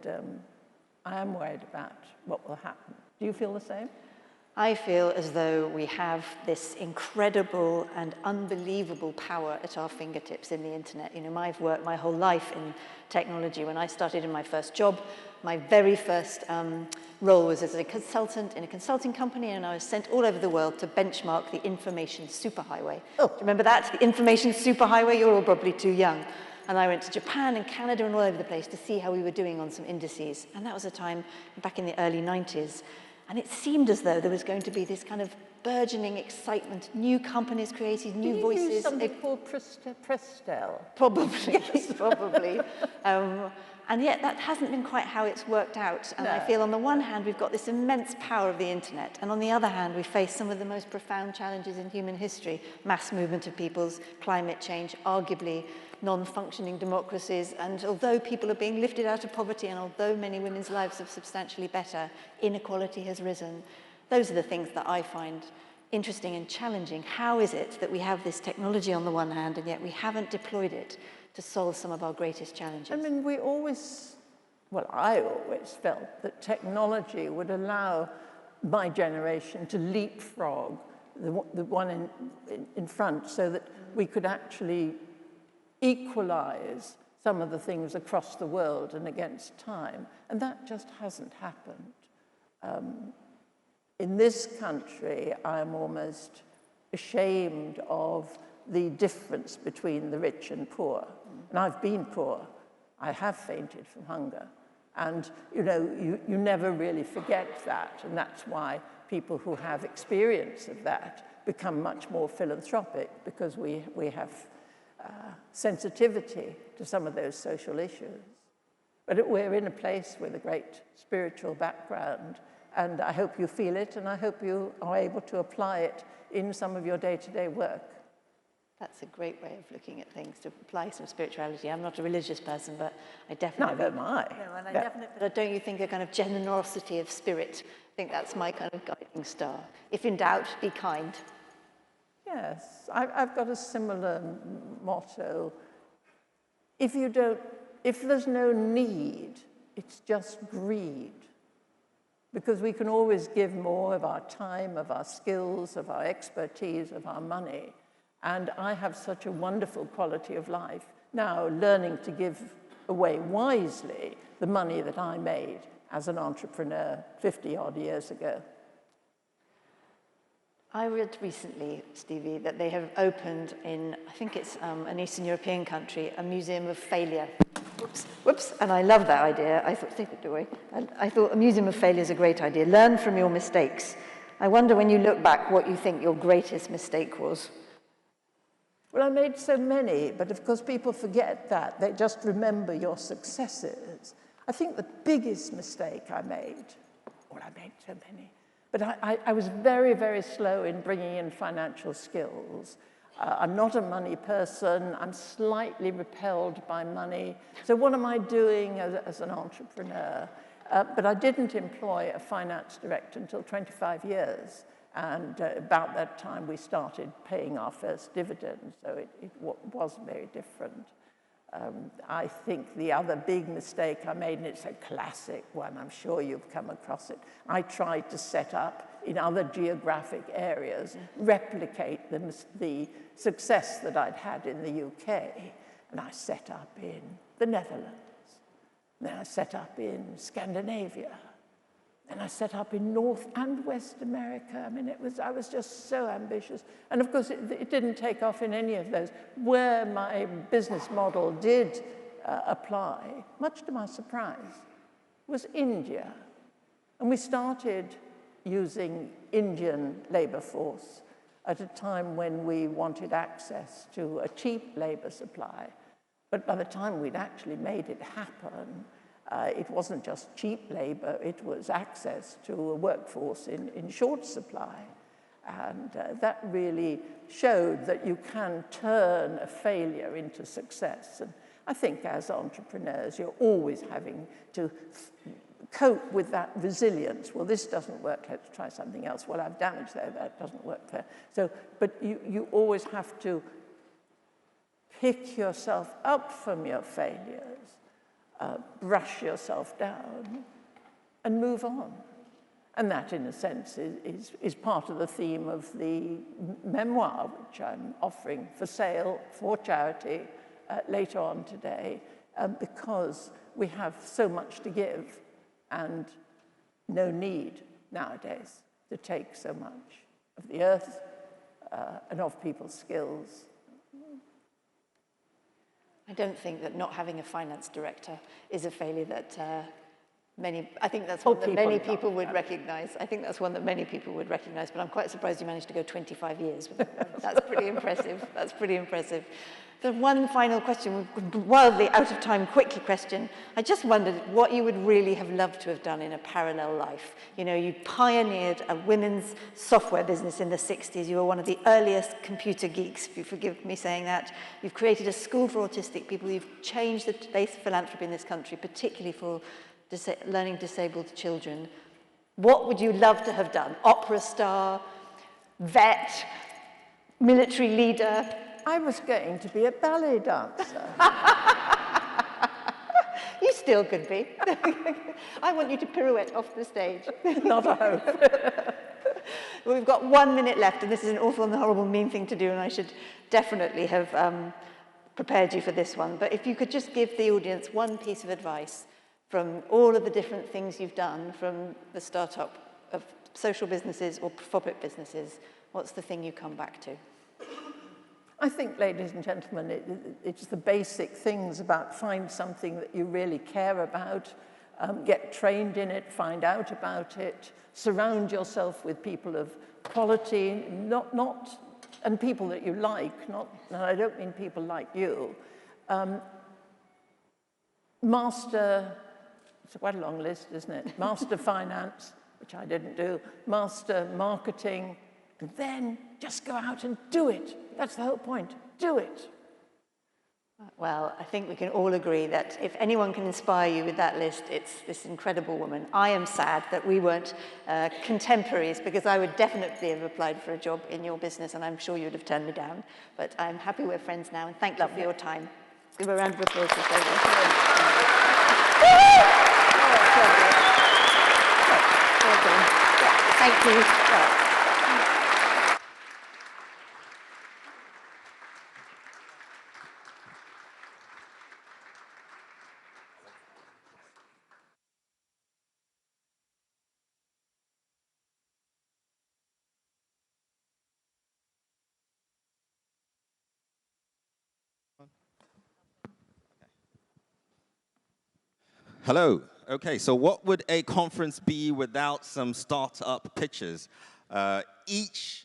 I am worried about what will happen. Do you feel the same? I feel as though we have this incredible and unbelievable power at our fingertips in the internet. You know, I've worked my whole life in technology. When I started in my first job, my very first role was as a consultant in a consulting company, and I was sent all over the world to benchmark the information superhighway. Oh. Do you remember that? The information superhighway? You're all probably too young. And I went to Japan and Canada and all over the place to see how we were doing on some indices. And that was a time back in the early 90s. And it seemed as though there was going to be this kind of burgeoning excitement, new companies created, new Did voices. you use something called Prestel? Probably, yes, probably. And yet that hasn't been quite how it's worked out. And I feel on the one hand, we've got this immense power of the internet. And on the other hand, we face some of the most profound challenges in human history. Mass movement of peoples, climate change, arguably non-functioning democracies. And although people are being lifted out of poverty and although many women's lives are substantially better, inequality has risen. Those are the things that I find interesting and challenging. How is it that we have this technology on the one hand and yet we haven't deployed it to solve some of our greatest challenges? I mean, I always felt that technology would allow my generation to leapfrog the one in front so that we could actually equalize some of the things across the world and against time. And that just hasn't happened. In this country, I'm almost ashamed of the difference between the rich and poor. And I've been poor. I have fainted from hunger. And, you know, you never really forget that. And that's why people who have experience of that become much more philanthropic, because we have sensitivity to some of those social issues. But we're in a place with a great spiritual background, and I hope you feel it, and I hope you are able to apply it in some of your day-to-day work. That's a great way of looking at things, to apply some spirituality. I'm not a religious person, but I definitely... Neither am I. No, and I definitely, but don't you think a kind of generosity of spirit? I think that's my kind of guiding star. If in doubt, be kind. Yes, I've got a similar motto. If there's no need, it's just greed. Because we can always give more of our time, of our skills, of our expertise, of our money. And I have such a wonderful quality of life now, learning to give away wisely the money that I made as an entrepreneur 50-odd years ago. I read recently, Stevie, that they have opened in, I think it's an Eastern European country, a museum of failure. Whoops, and I love that idea. I thought, take it away. I thought a museum of failure is a great idea. Learn from your mistakes. I wonder when you look back what you think your greatest mistake was. Well, I made so many, but of course people forget that. They just remember your successes. I think the biggest mistake I made, well, I made so many, but I was very, very slow in bringing in financial skills. I'm not a money person. I'm slightly repelled by money. So what am I doing as an entrepreneur? But I didn't employ a finance director until 25 years. And about that time, we started paying our first dividend. So it was very different. I think the other big mistake I made, and it's a classic one, I'm sure you've come across it, I tried to set up in other geographic areas, replicate the success that I'd had in the UK. And I set up in the Netherlands. Then I set up in Scandinavia. Then I set up in North and West America. I mean, I was just so ambitious. And of course, it didn't take off in any of those. Where my business model did apply, much to my surprise, was India. And we started using Indian labor force at a time when we wanted access to a cheap labor supply. But by the time we'd actually made it happen, it wasn't just cheap labor, it was access to a workforce in short supply. And that really showed that you can turn a failure into success. And I think as entrepreneurs, you're always having to cope with that resilience. Well, this doesn't work, let's try something else. Well, I've damaged there, that doesn't work there. So, but you always have to pick yourself up from your failures, brush yourself down, and move on. And that, in a sense, is part of the theme of the memoir, which I'm offering for sale, for charity, later on today, because we have so much to give and no need nowadays to take so much of the earth and of people's skills. I don't think that not having a finance director is a failure that I think that's one that many people would recognize. I think that's one that many people would recognize, but I'm quite surprised you managed to go 25 years with that. That's pretty impressive. That's pretty impressive. The one final question, wildly out of time, quickly question. I just wondered what you would really have loved to have done in a parallel life. You know, you pioneered a women's software business in the 60s. You were one of the earliest computer geeks, if you forgive me saying that. You've created a school for autistic people. You've changed the face of philanthropy in this country, particularly for learning disabled children. What would you love to have done? Opera star, vet, military leader? I was going to be a ballet dancer. You still could be. I want you to pirouette off the stage. Not a hope. Well, we've got 1 minute left, and this is an awful and horrible mean thing to do, and I should definitely have prepared you for this one. But if you could just give the audience one piece of advice from all of the different things you've done, from the startup of social businesses or for-profit businesses, what's the thing you come back to? I think, ladies and gentlemen, it's the basic things about find something that you really care about, get trained in it, find out about it, surround yourself with people of quality, and people that you like, and I don't mean people like you. Master, it's quite a long list, isn't it? Master finance, which I didn't do, master marketing, and then just go out and do it. That's the whole point. Do it. Well, I think we can all agree that if anyone can inspire you with that list, it's this incredible woman. I am sad that we weren't contemporaries, because I would definitely have applied for a job in your business, and I'm sure you would have turned me down. But I'm happy we're friends now, and thank you for your time. Let's give a round of applause for Thank you. Hello. Okay, so what would a conference be without some startup pitches? Each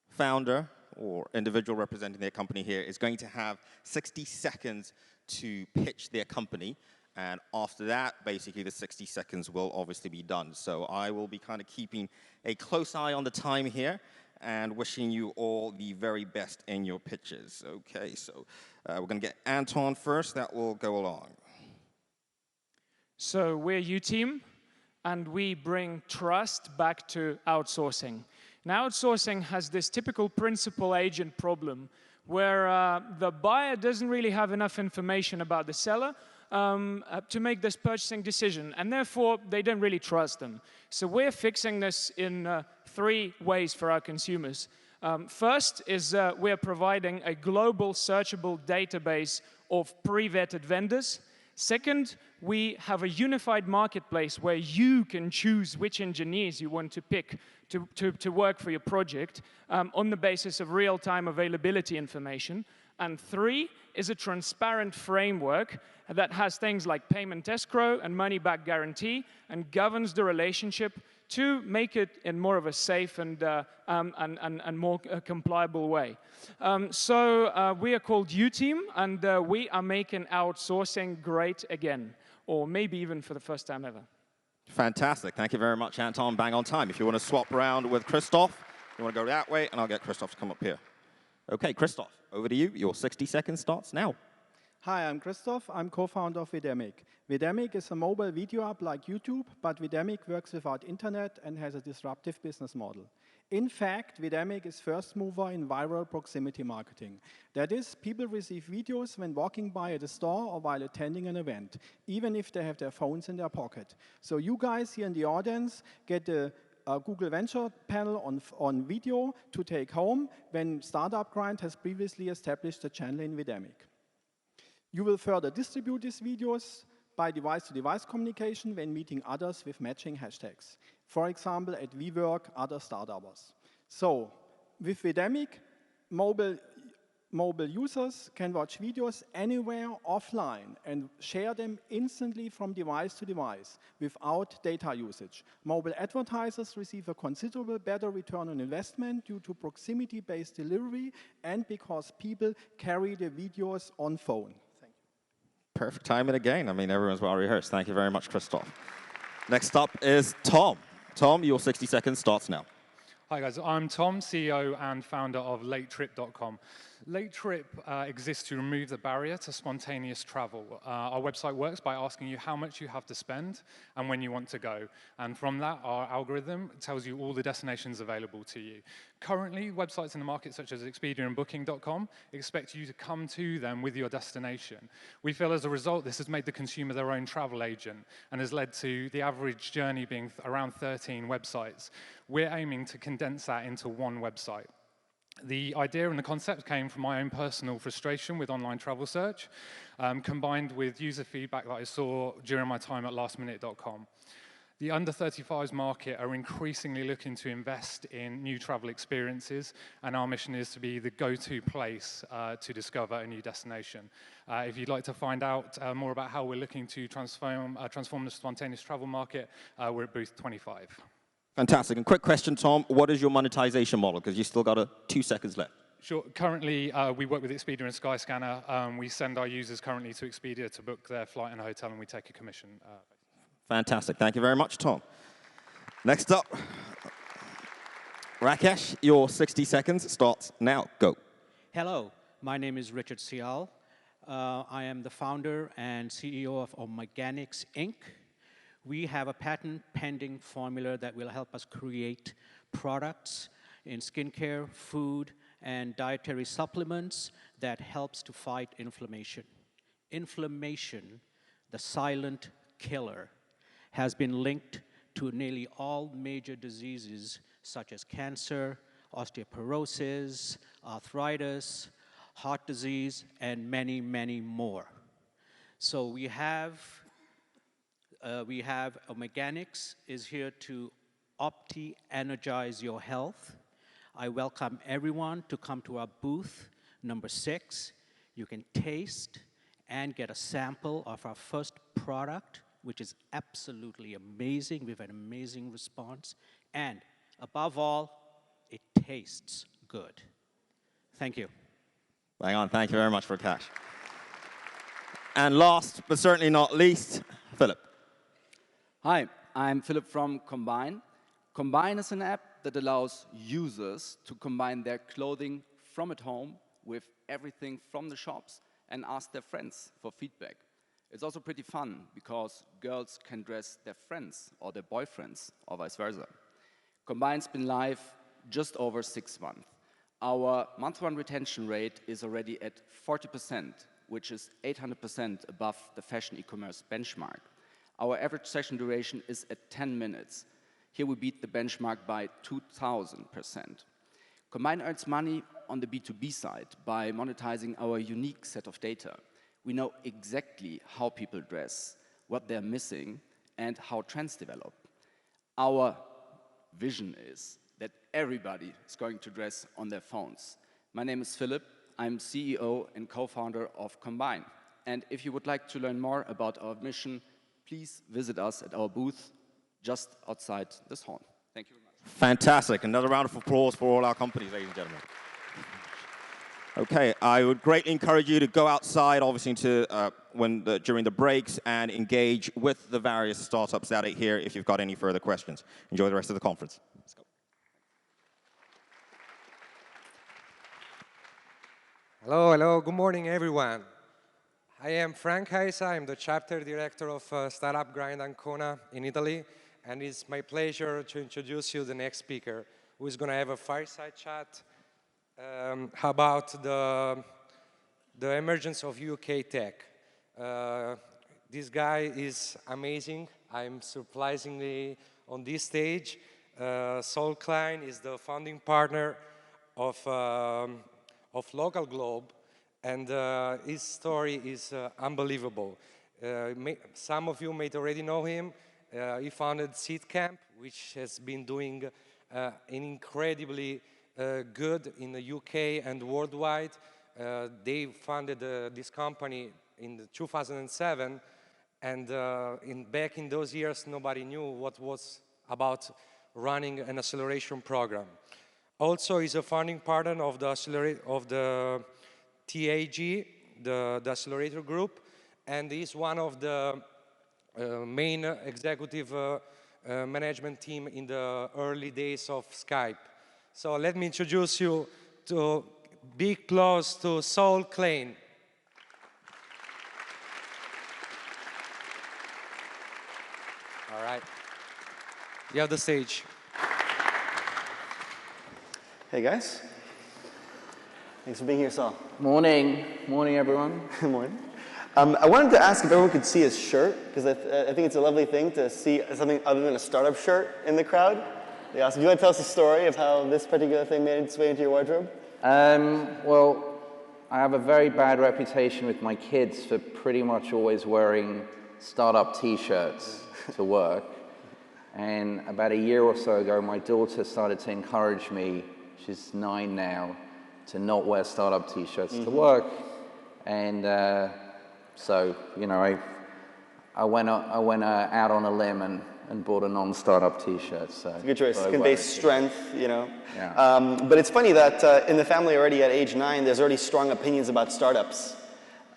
founder or individual representing their company here is going to have 60 seconds to pitch their company. And after that, basically the 60 seconds will obviously be done. So I will be kind of keeping a close eye on the time here and wishing you all the very best in your pitches. Okay, so we're going to get Anton first. That will go along. So we're UTeam, and we bring trust back to outsourcing. Now, outsourcing has this typical principal-agent problem where the buyer doesn't really have enough information about the seller to make this purchasing decision, and therefore they don't really trust them. So we're fixing this in 3 ways for our consumers. First is we're providing a global searchable database of pre-vetted vendors. Second, we have a unified marketplace where you can choose which engineers you want to pick to work for your project on the basis of real-time availability information. And 3 is a transparent framework that has things like payment escrow and money-back guarantee and governs the relationship to make it in more of a safe and more compliable way. So we are called UTeam, and we are making outsourcing great again, or maybe even for the first time ever. Fantastic. Thank you very much, Anton. Bang on time. If you want to swap around with Christoph, you want to go that way, and I'll get Christoph to come up here. Okay, Christoph, over to you. Your 60 seconds starts now. Hi, I'm Christoph. I'm co-founder of Videmic. Videmic is a mobile video app like YouTube, but Videmic works without internet and has a disruptive business model. In fact, Videmic is first mover in viral proximity marketing. That is, people receive videos when walking by at a store or while attending an event, even if they have their phones in their pocket. So you guys here in the audience get the Google Venture panel on video to take home when Startup Grind has previously established a channel in Videmic. You will further distribute these videos by device-to-device communication when meeting others with matching hashtags. For example, at WeWork, other startups. So, with Videmic, mobile mobile users can watch videos anywhere offline and share them instantly from device to device without data usage. Mobile advertisers receive a considerable better return on investment due to proximity-based delivery and because people carry the videos on phone. Thank you. Perfect timing again. I mean, everyone's well rehearsed. Thank you very much, Christoph. Next up is Tom. Tom, your 60 seconds starts now. Hi guys, I'm Tom, CEO and founder of LateTrip.com. LateTrip exists to remove the barrier to spontaneous travel. Our website works by asking you how much you have to spend and when you want to go. And from that, our algorithm tells you all the destinations available to you. Currently, websites in the market such as Expedia and Booking.com expect you to come to them with your destination. We feel as a result, this has made the consumer their own travel agent and has led to the average journey being around 13 websites. We're aiming to condense that into one website. The idea and the concept came from my own personal frustration with online travel search, combined with user feedback that I saw during my time at lastminute.com. The under 35s market are increasingly looking to invest in new travel experiences, and our mission is to be the go-to place to discover a new destination. If you'd like to find out more about how we're looking to transform the spontaneous travel market, we're at booth 25. Fantastic. And quick question, Tom. What is your monetization model? Because you've still got 2 seconds left. Sure. Currently, we work with Expedia and Skyscanner. We send our users currently to Expedia to book their flight and hotel, and we take a commission. Fantastic. Thank you very much, Tom. Next up, Rakesh, your 60 seconds starts now. Go. Hello. My name is Richard Sial. I am the founder and CEO of Emergence, Inc. We have a patent-pending formula that will help us create products in skincare, food, and dietary supplements that helps to fight inflammation. Inflammation, the silent killer, has been linked to nearly all major diseases such as cancer, osteoporosis, arthritis, heart disease, and many, many more. So we have Emergence is here to energize your health. I welcome everyone to come to our booth number 6. You can taste and get a sample of our first product, which is absolutely amazing. We have an amazing response. And above all, it tastes good. Thank you. Hang on. Thank you very much, Rakesh. And last, but certainly not least, Philip. Hi, I'm Philip from Combine. Combine is an app that allows users to combine their clothing from at home with everything from the shops and ask their friends for feedback. It's also pretty fun because girls can dress their friends or their boyfriends or vice versa. Combine's been live just over 6 months. Our month-one retention rate is already at 40%, which is 800% above the fashion e-commerce benchmark. Our average session duration is at 10 minutes. Here we beat the benchmark by 2,000%. Combine earns money on the B2B side by monetizing our unique set of data. We know exactly how people dress, what they're missing, and how trends develop. Our vision is that everybody is going to dress on their phones. My name is Philip. I'm CEO and co-founder of Combine. And if you would like to learn more about our mission, please visit us at our booth just outside this hall. Thank you very much. Fantastic. Another round of applause for all our companies, ladies and gentlemen. Okay, I would greatly encourage you to go outside, obviously, during the breaks and engage with the various startups that are here if you've got any further questions. Enjoy the rest of the conference. Let's go. Hello, hello. Good morning, everyone. I am Frank Haisa. I'm the chapter director of Startup Grind Ancona in Italy, and it's my pleasure to introduce you the next speaker, who is going to have a fireside chat about the emergence of UK tech. This guy is amazing. I'm surprisingly on this stage. Saul Klein is the founding partner of Local Globe. And his story is unbelievable. Some of you may already know him. He founded Seedcamp, which has been doing incredibly good in the UK and worldwide. They founded this company in 2007, and back in those years, nobody knew what was about running an acceleration program. Also, he's a founding partner of the TAG, the accelerator group, and he's one of the main executive management team in the early days of Skype. So let me introduce you to big applause to Saul Klein. All right. You have the stage. Hey guys. Thanks for being here, Saul. Morning. Morning, everyone. Morning. I wanted to ask if everyone could see his shirt, because I think it's a lovely thing to see something other than a startup shirt in the crowd. Yeah, so do you want to tell us a story of how this particular thing made its way into your wardrobe? Well, I have a very bad reputation with my kids for pretty much always wearing startup t-shirts to work. And about a year or so ago, my daughter started to encourage me, she's 9 now, to not wear startup t-shirts to work. And so, you know, I went out on a limb and bought a non-startup t-shirt. So it's a good choice. Convey strength, you know. Yeah. But it's funny that in the family already at age 9, there's already strong opinions about startups.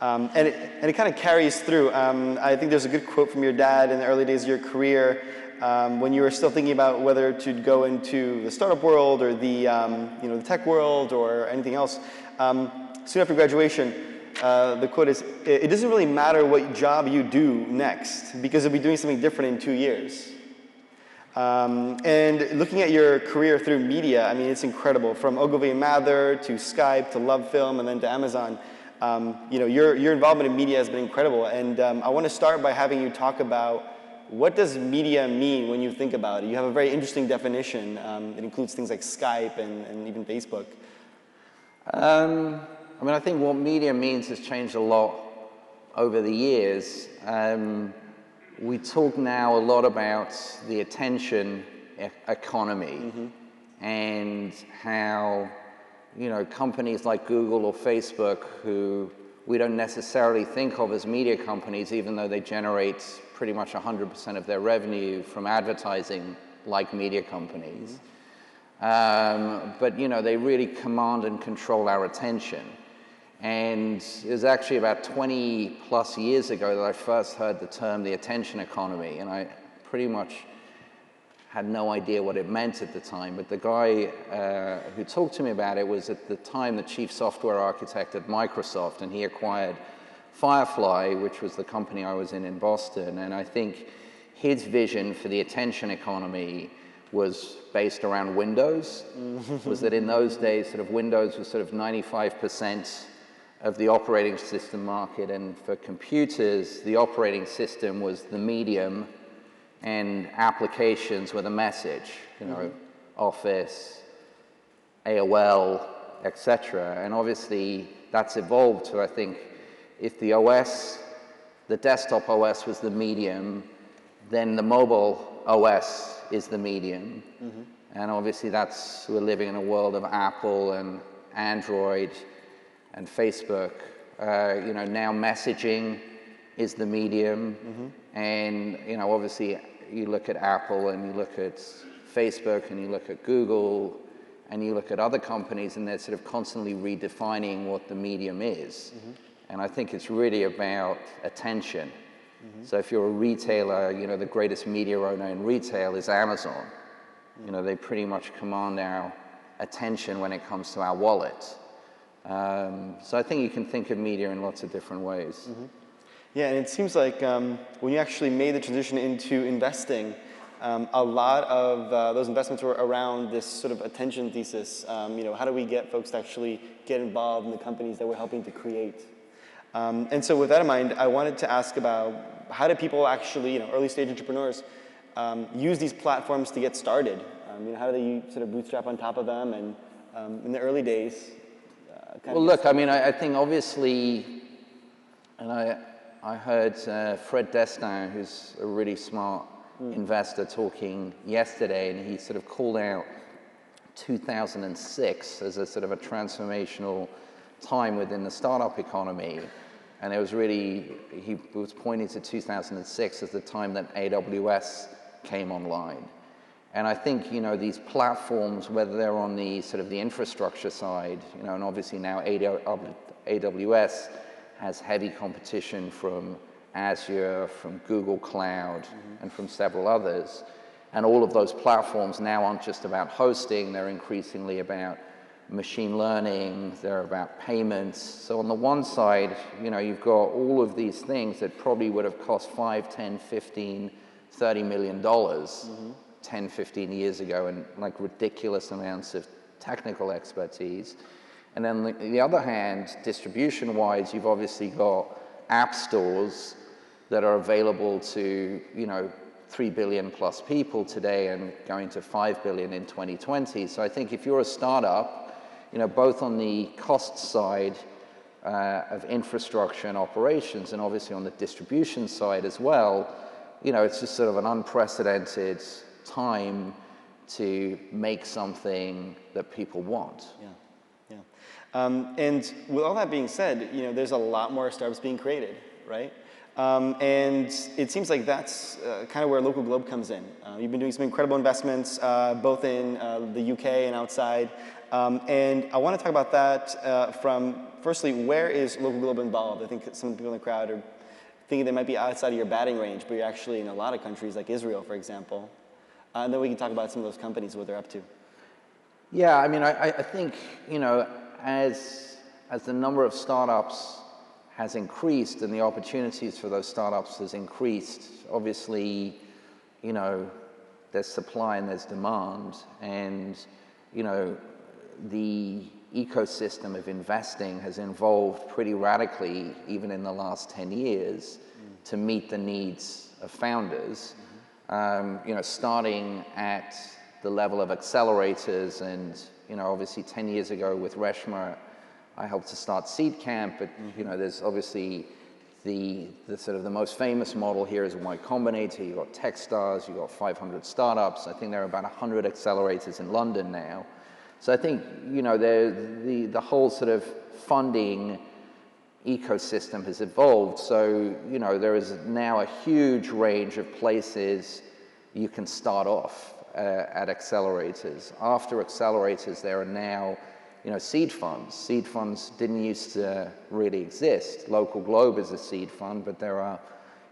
And it kind of carries through. I think there's a good quote from your dad in the early days of your career when you were still thinking about whether to go into the startup world or the the tech world or anything else. Soon after graduation, the quote is, "It doesn't really matter what job you do next because you'll be doing something different in 2 years." And looking at your career through media, I mean, it's incredible. From Ogilvy and Mather to Skype to Love Film and then to Amazon. Your involvement in media has been incredible. And I want to start by having you talk about what does media mean when you think about it? You have a very interesting definition. It includes things like Skype and even Facebook. I mean, I think what media means has changed a lot over the years. We talk now a lot about the attention economy and how, companies like Google or Facebook, who we don't necessarily think of as media companies, even though they generate pretty much 100% of their revenue from advertising like media companies. But, they really command and control our attention. And it was actually about 20 plus years ago that I first heard the term the attention economy, and I pretty much had no idea what it meant at the time. But the guy who talked to me about it was at the time the chief software architect at Microsoft, and he acquired Firefly, which was the company I was in Boston. And I think his vision for the attention economy was based around Windows, was that in those days, sort of Windows was sort of 95% of the operating system market, and for computers, the operating system was the medium and applications were the message, Office, AOL, etc. And obviously that's evolved to, I think, if the OS, the desktop OS was the medium, then the mobile OS is the medium. And obviously we're living in a world of Apple and Android and Facebook. Now messaging is the medium. And, obviously you look at Apple and you look at Facebook and you look at Google and you look at other companies, and they're sort of constantly redefining what the medium is. And I think it's really about attention. So if you're a retailer, the greatest media owner in retail is Amazon. They pretty much command our attention when it comes to our wallet. So I think you can think of media in lots of different ways. Yeah, and it seems like when you actually made the transition into investing, a lot of those investments were around this sort of attention thesis. How do we get folks to actually get involved in the companies that we're helping to create? And so with that in mind, I wanted to ask about how do people actually, early stage entrepreneurs, use these platforms to get started? How do they sort of bootstrap on top of them? And in the early days, well, look, I think obviously, and I heard Fred Destin, who's a really smart investor, talking yesterday, and he sort of called out 2006 as a sort of a transformational time within the startup economy. And it was really, he was pointing to 2006 as the time that AWS came online. And I think, you know, these platforms, whether they're on the sort of the infrastructure side, you know, and obviously now AWS has heavy competition from Azure, from Google Cloud, and from several others. And all of those platforms now aren't just about hosting, they're increasingly about machine learning, they're about payments. So on the one side, you know, you've got all of these things that probably would have cost 5, 10, 15, $30 million 10, 15 years ago, and like ridiculous amounts of technical expertise. And then on the other hand, distribution-wise, you've obviously got app stores that are available to, you know, 3 billion plus people today and going to 5 billion in 2020. So I think if you're a startup, you know, both on the cost side of infrastructure and operations, and obviously on the distribution side as well, you know, it's just sort of an unprecedented time to make something that people want. Yeah, yeah. And with all that being said, you know, there's a lot more startups being created, right? And it seems like that's kind of where Local Globe comes in. You've been doing some incredible investments, both in the UK and outside. And I want to talk about that from, firstly, where is Local Globe involved? I think some of the people in the crowd are thinking they might be outside of your batting range, but you're actually in a lot of countries, like Israel, for example. And then we can talk about some of those companies, what they're up to. Yeah, I mean, I think, you know, as the number of startups has increased and the opportunities for those startups has increased, obviously, you know, there's supply and there's demand. And, you know, the ecosystem of investing has evolved pretty radically, even in the last 10 years, to meet the needs of founders. You know, starting at the level of accelerators, and, you know, obviously 10 years ago with Reshma, I helped to start Seed Camp, but, you know, there's obviously the sort of the most famous model here is Y Combinator. You've got Techstars, you've got 500 startups. I think there are about 100 accelerators in London now. So I think, you know, the whole sort of funding ecosystem has evolved. So, you know, there is now a huge range of places you can start off at accelerators. After accelerators, there are now, you know, seed funds. Seed funds didn't used to really exist. Local Globe is a seed fund, but there are,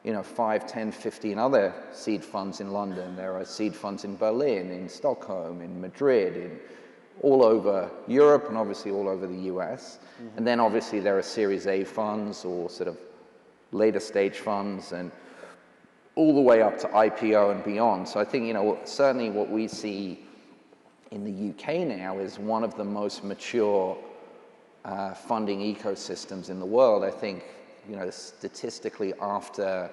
you know, 5, 10, 15 other seed funds in London. There are seed funds in Berlin, in Stockholm, in Madrid, in all over Europe, and obviously all over the US. And then obviously there are Series A funds or sort of later stage funds, and all the way up to IPO and beyond. So I think, you know, certainly what we see in the UK now is one of the most mature funding ecosystems in the world. I think, you know, statistically after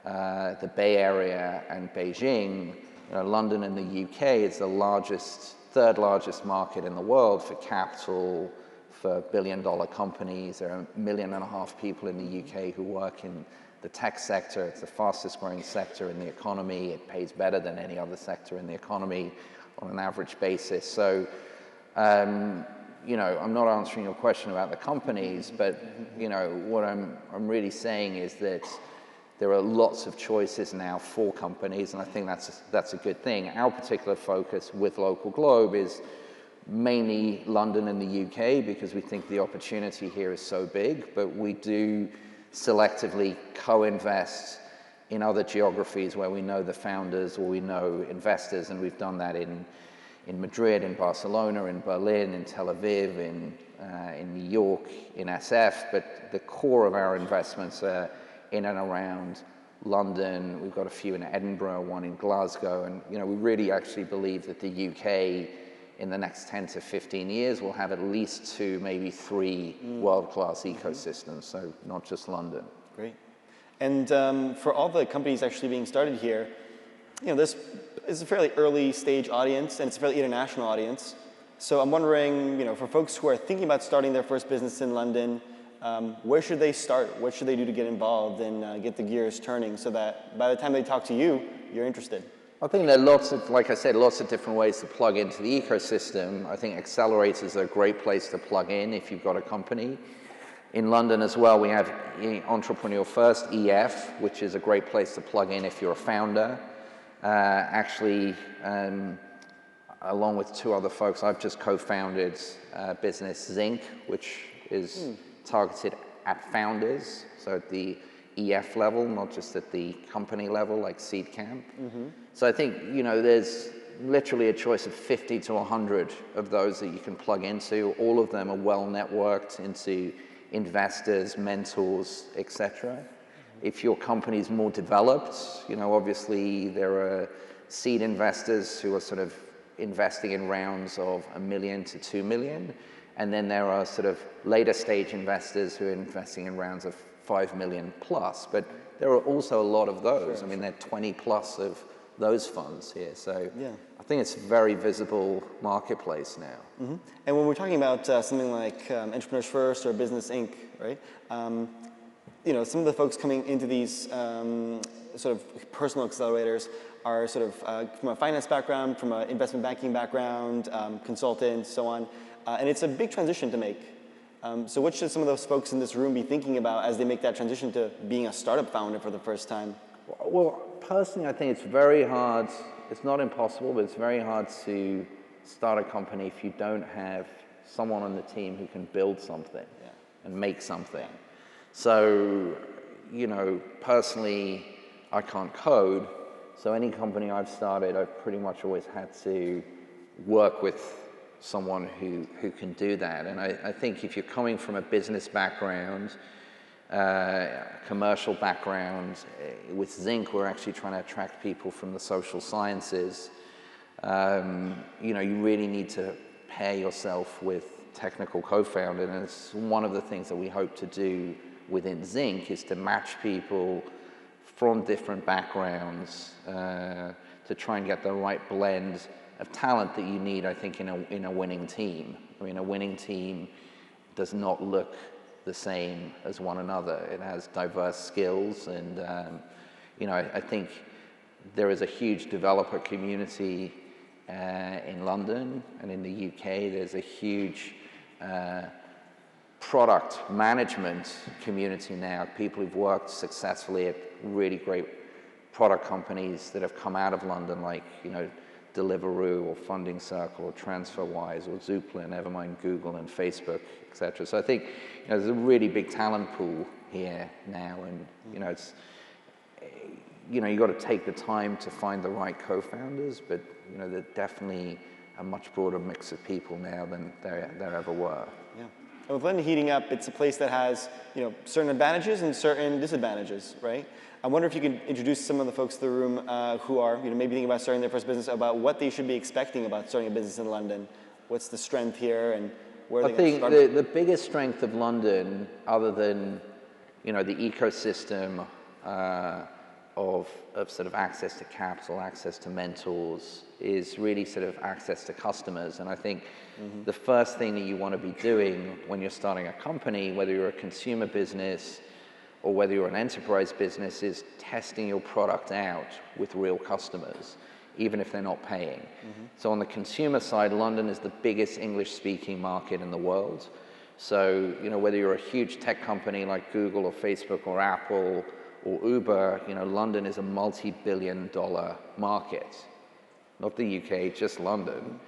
the Bay Area and Beijing, you know, London and the UK is the largest, third largest market in the world for capital, for billion-dollar companies. There are 1.5 million people in the UK who work in the tech sector. It's the fastest growing sector in the economy. It pays better than any other sector in the economy on an average basis. So, you know, I'm not answering your question about the companies, but, you know, what I'm really saying is that there are lots of choices now for companies, and I think that's a good thing. Our particular focus with Local Globe is mainly London and the UK, because we think the opportunity here is so big, but we do selectively co-invest in other geographies where we know the founders or we know investors, and we've done that in Madrid, in Barcelona, in Berlin, in Tel Aviv, in New York, in SF, but the core of our investments are in and around London. We've got a few in Edinburgh, one in Glasgow, and, you know, we really actually believe that the UK in the next 10 to 15 years will have at least 2, maybe 3 world-class ecosystems, so not just London. Great. And for all the companies actually being started here, you know, this is a fairly early stage audience, and it's a fairly international audience. So I'm wondering, you know, for folks who are thinking about starting their first business in London, where should they start? What should they do to get involved and get the gears turning so that by the time they talk to you, you're interested? I think there are lots of, like I said, lots of different ways to plug into the ecosystem. I think accelerators are a great place to plug in if you've got a company. In London as well, we have Entrepreneur First, EF, which is a great place to plug in if you're a founder. Actually, along with two other folks, I've just co-founded business Zinc, which is targeted at founders, so at the EF level, not just at the company level, like Seed Camp. So I think, you know, there's literally a choice of 50 to 100 of those that you can plug into. All of them are well networked into investors, mentors, etc. If your company is more developed, you know, obviously there are seed investors who are sort of investing in rounds of $1 million to $2 million. And then there are sort of later stage investors who are investing in rounds of 5 million plus. But there are also a lot of those. Sure. I mean, there are 20 plus of those funds here. So I think it's a very visible marketplace now. And when we're talking about something like Entrepreneurs First or Business Inc., right? You know, some of the folks coming into these sort of personal accelerators are sort of from a finance background, from an investment banking background, consultants, so on. And it's a big transition to make. So what should some of those folks in this room be thinking about as they make that transition to being a startup founder for the first time? Well, personally, I think it's very hard. It's not impossible, but it's very hard to start a company if you don't have someone on the team who can build something and make something. So, you know, personally, I can't code. So any company I've started, I've pretty much always had to work with someone who can do that. And I think if you're coming from a business background, commercial background, with Zinc, we're actually trying to attract people from the social sciences. You know, you really need to pair yourself with technical co-founder, and it's one of the things that we hope to do within Zinc is to match people from different backgrounds to try and get the right blend of talent that you need, I think, in a winning team. I mean, a winning team does not look the same as one another. It has diverse skills, and you know, I think there is a huge developer community in London, and in the UK there's a huge product management community now. People who've worked successfully at really great product companies that have come out of London, like, you know, Deliveroo or Funding Circle or TransferWise or Zoopla, never mind Google and Facebook, etc. So I think, you know, there's a really big talent pool here now, and you know, it's, you know, you got to take the time to find the right co-founders, but you know, there's definitely a much broader mix of people now than there ever were. Yeah. And with London heating up, it's a place that has, you know, certain advantages and certain disadvantages, right? I wonder if you could introduce some of the folks in the room who are, you know, maybe thinking about starting their first business, about what they should be expecting about starting a business in London. What's the strength here, and where are they going to start? I think the biggest strength of London, other than, you know, the ecosystem of sort of access to capital, access to mentors, is really sort of access to customers. And I think the first thing that you want to be doing when you're starting a company, whether you're a consumer business or whether you're an enterprise business, is testing your product out with real customers, even if they're not paying. So on the consumer side, London is the biggest English-speaking market in the world. So, you know, whether you're a huge tech company like Google or Facebook or Apple or Uber, you know, London is a multi-billion-dollar market. Not the UK, just London.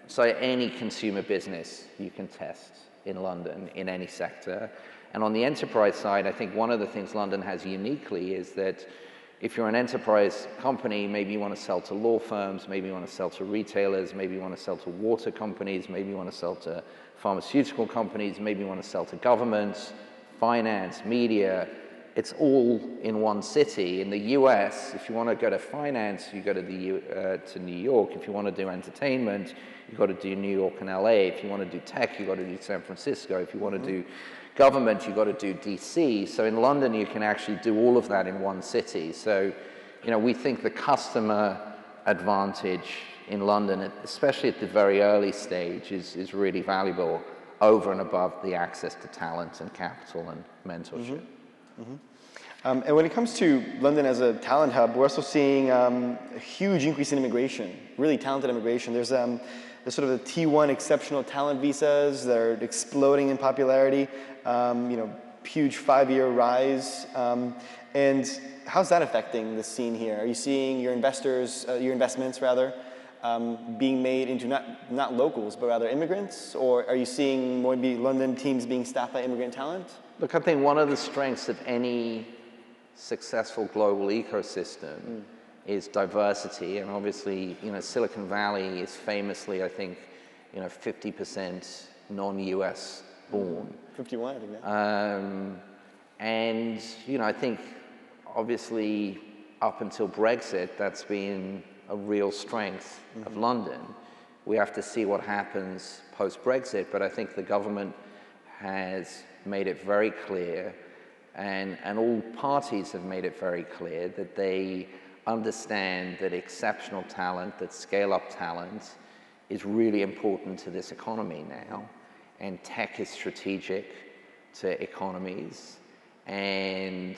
So any consumer business you can test in London, in any sector. And on the enterprise side, I think one of the things London has uniquely is that if you're an enterprise company, maybe you want to sell to law firms, maybe you want to sell to retailers, maybe you want to sell to water companies, maybe you want to sell to pharmaceutical companies, maybe you want to sell to governments, finance, media. It's all in one city. In the US, if you want to go to finance, you go to New York. If you want to do entertainment, you've got to do New York and LA. If you want to do tech, you've got to do San Francisco. If you want to do government, you've got to do DC. So in London, you can actually do all of that in one city. So, you know, we think the customer advantage in London, especially at the very early stage, is really valuable over and above the access to talent and capital and mentorship. And when it comes to London as a talent hub, we're also seeing a huge increase in immigration, really talented immigration. There's sort of the T1 exceptional talent visas that are exploding in popularity, huge 5-year rise. And how's that affecting the scene here? Are you seeing your investments rather, being made into not locals, but rather immigrants? Or are you seeing more maybe London teams being staffed by immigrant talent? Look, I think one of the strengths of any successful global ecosystem is diversity, and obviously, Silicon Valley is famously, I think, 50% non-US born. 51, I think. And I think obviously up until Brexit, that's been a real strength of London. We have to see what happens post-Brexit, but I think the government has made it very clear, and all parties have made it very clear that they understand that exceptional talent, that scale-up talent is really important to this economy now, and tech is strategic to economies, and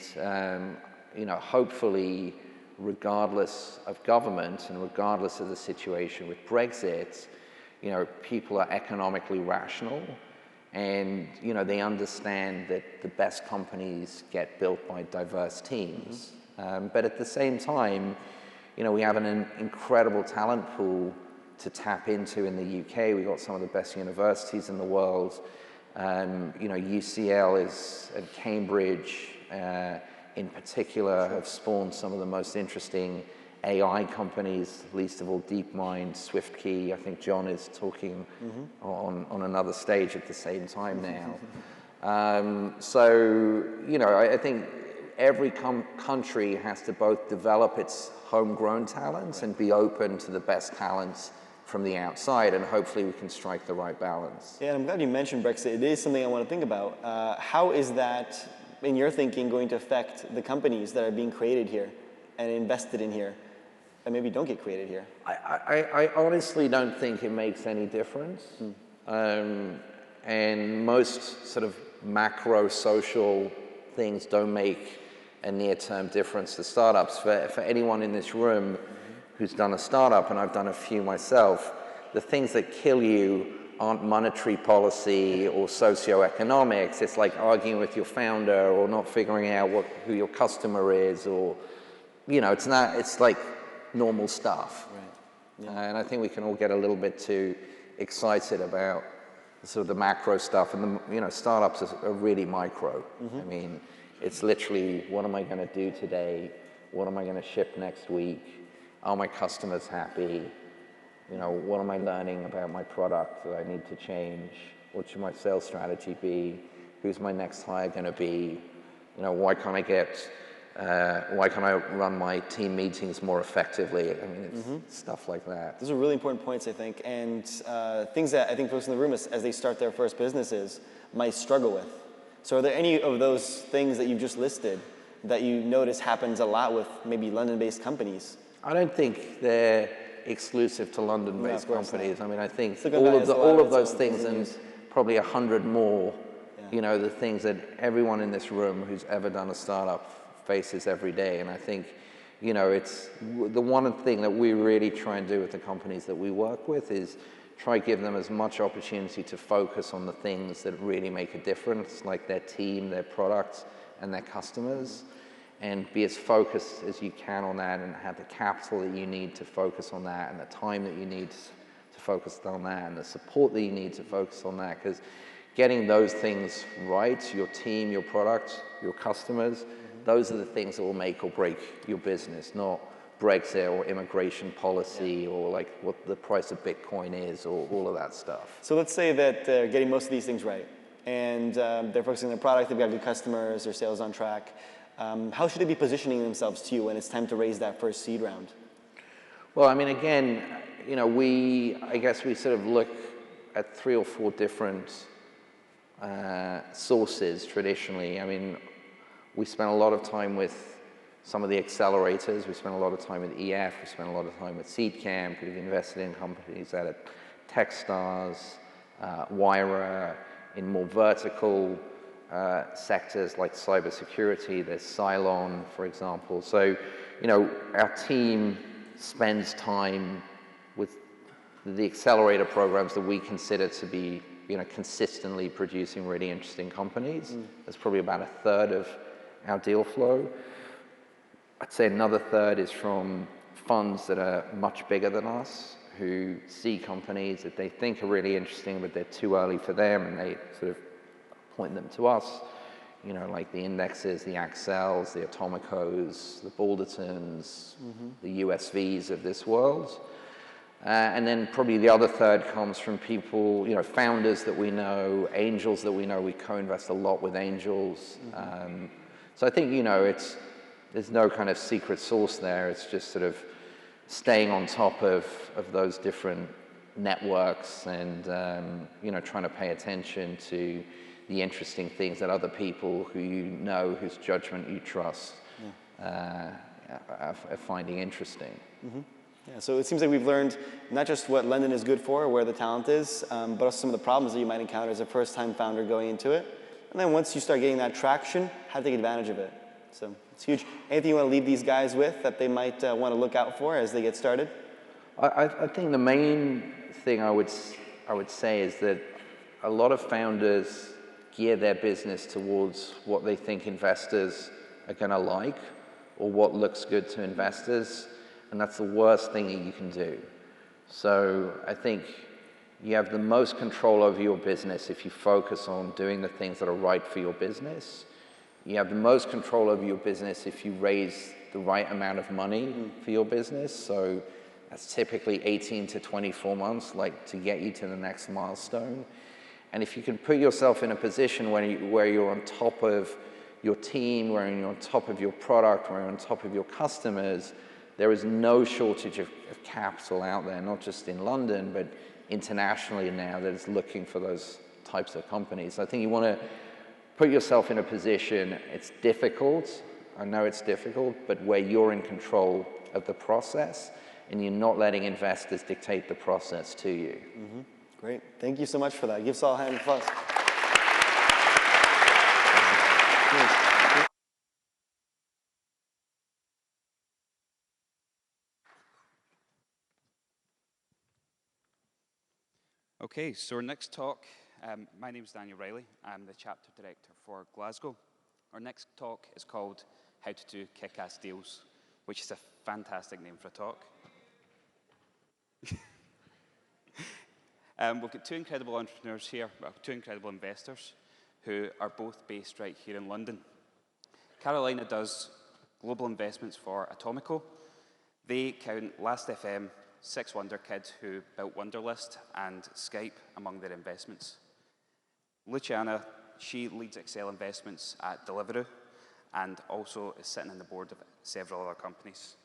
hopefully, regardless of government and regardless of the situation with Brexit, people are economically rational, and they understand that the best companies get built by diverse teams. But at the same time, we have an incredible talent pool to tap into in the UK. We've got some of the best universities in the world. UCL and Cambridge in particular have spawned some of the most interesting AI companies, least of all DeepMind, SwiftKey. I think John is talking on another stage at the same time now. I think every country has to both develop its homegrown talents and be open to the best talents from the outside, and hopefully we can strike the right balance. Yeah, and I'm glad you mentioned Brexit. It is something I want to think about. How is that, in your thinking, going to affect the companies that are being created here and invested in here, and maybe don't get created here? I honestly don't think it makes any difference. And most sort of macro social things don't make a near-term difference to startups. For anyone in this room who's done a startup, and I've done a few myself, the things that kill you aren't monetary policy or socioeconomics. It's like arguing with your founder or not figuring out who your customer is, or, it's like normal stuff. Right. Yeah. And I think we can all get a little bit too excited about sort of the macro stuff, and startups are really micro. I mean, it's literally, what am I going to do today? What am I going to ship next week? Are my customers happy? What am I learning about my product that I need to change? What should my sales strategy be? Who's my next hire going to be? Why can't I run my team meetings more effectively? I mean, it's stuff like that. Those are really important points, I think, and things that I think folks in the room, as they start their first businesses, might struggle with. So are there any of those things that you've just listed that you notice happens a lot with maybe London-based companies? I don't think they're exclusive to London-based companies. I mean, I think all of those things and probably 100 more, the things that everyone in this room who's ever done a startup faces every day. And I think, it's the one thing that we really try and do with the companies that we work with is try to give them as much opportunity to focus on the things that really make a difference, like their team, their products, and their customers, and be as focused as you can on that, and have the capital that you need to focus on that, and the time that you need to focus on that, and the support that you need to focus on that, because getting those things right, your team, your product, your customers, those are the things that will make or break your business, not Brexit or immigration policy or like what the price of Bitcoin is or all of that stuff. So let's say that they're getting most of these things right, and they're focusing on their product, they've got good customers, their sales on track. How should they be positioning themselves to you when it's time to raise that first seed round? Well, I mean, again, I guess we sort of look at 3 or 4 different sources traditionally. I mean, we spend a lot of time with some of the accelerators. We spend a lot of time with EF. We spend a lot of time with Seed Camp. We've invested in companies that are Techstars, Wyra, in more vertical sectors like cybersecurity. There's Cylon, for example. So, you know, our team spends time with the accelerator programs that we consider to be, you know, consistently producing really interesting companies. That's probably about a third of our deal flow. I'd say another third is from funds that are much bigger than us, who see companies that they think are really interesting, but they're too early for them, and they sort of point them to us. You know, like the Indexes, the Accels, the Atomicos, the Baldertons, the USVs of this world. And then probably the other third comes from people, you know, founders that we know, angels that we know. We co-invest a lot with angels. So I think, you know, there's no kind of secret sauce there. It's just sort of staying on top of those different networks and, you know, trying to pay attention to the interesting things that other people who you know, whose judgment you trust, are finding interesting. Yeah, so it seems like we've learned not just what London is good for, where the talent is, but also some of the problems that you might encounter as a first-time founder going into it. And then once you start getting that traction, how to take advantage of it. So it's huge. Anything you want to leave these guys with that they might want to look out for as they get started? I think the main thing I would say is that a lot of founders gear their business towards what they think investors are going to like or what looks good to investors. And that's the worst thing that you can do. So I think you have the most control over your business if you focus on doing the things that are right for your business. You have the most control over your business if you raise the right amount of money for your business. So that's typically 18 to 24 months, like, to get you to the next milestone. And if you can put yourself in a position where you're on top of your team, where you're on top of your product, where you're on top of your customers, there is no shortage of capital out there, not just in London, but internationally now, that is looking for those types of companies. I think you want to put yourself in a position, it's difficult, I know it's difficult, but where you're in control of the process and you're not letting investors dictate the process to you. Great. Thank you so much for that. Give us all a hand of applause. Okay, so our next talk, my name is Daniel Riley. I'm the chapter director for Glasgow. Our next talk is called How to Do Kick-Ass Deals, which is a fantastic name for a talk. We've got two incredible entrepreneurs here, well, two incredible investors who are both based right here in London. Carolina does global investments for Atomico. They count Last.fm, Six Wonder Kids who built Wunderlist and Skype among their investments. Luciana, she leads Excel investments at Deliveroo and also is sitting on the board of several other companies.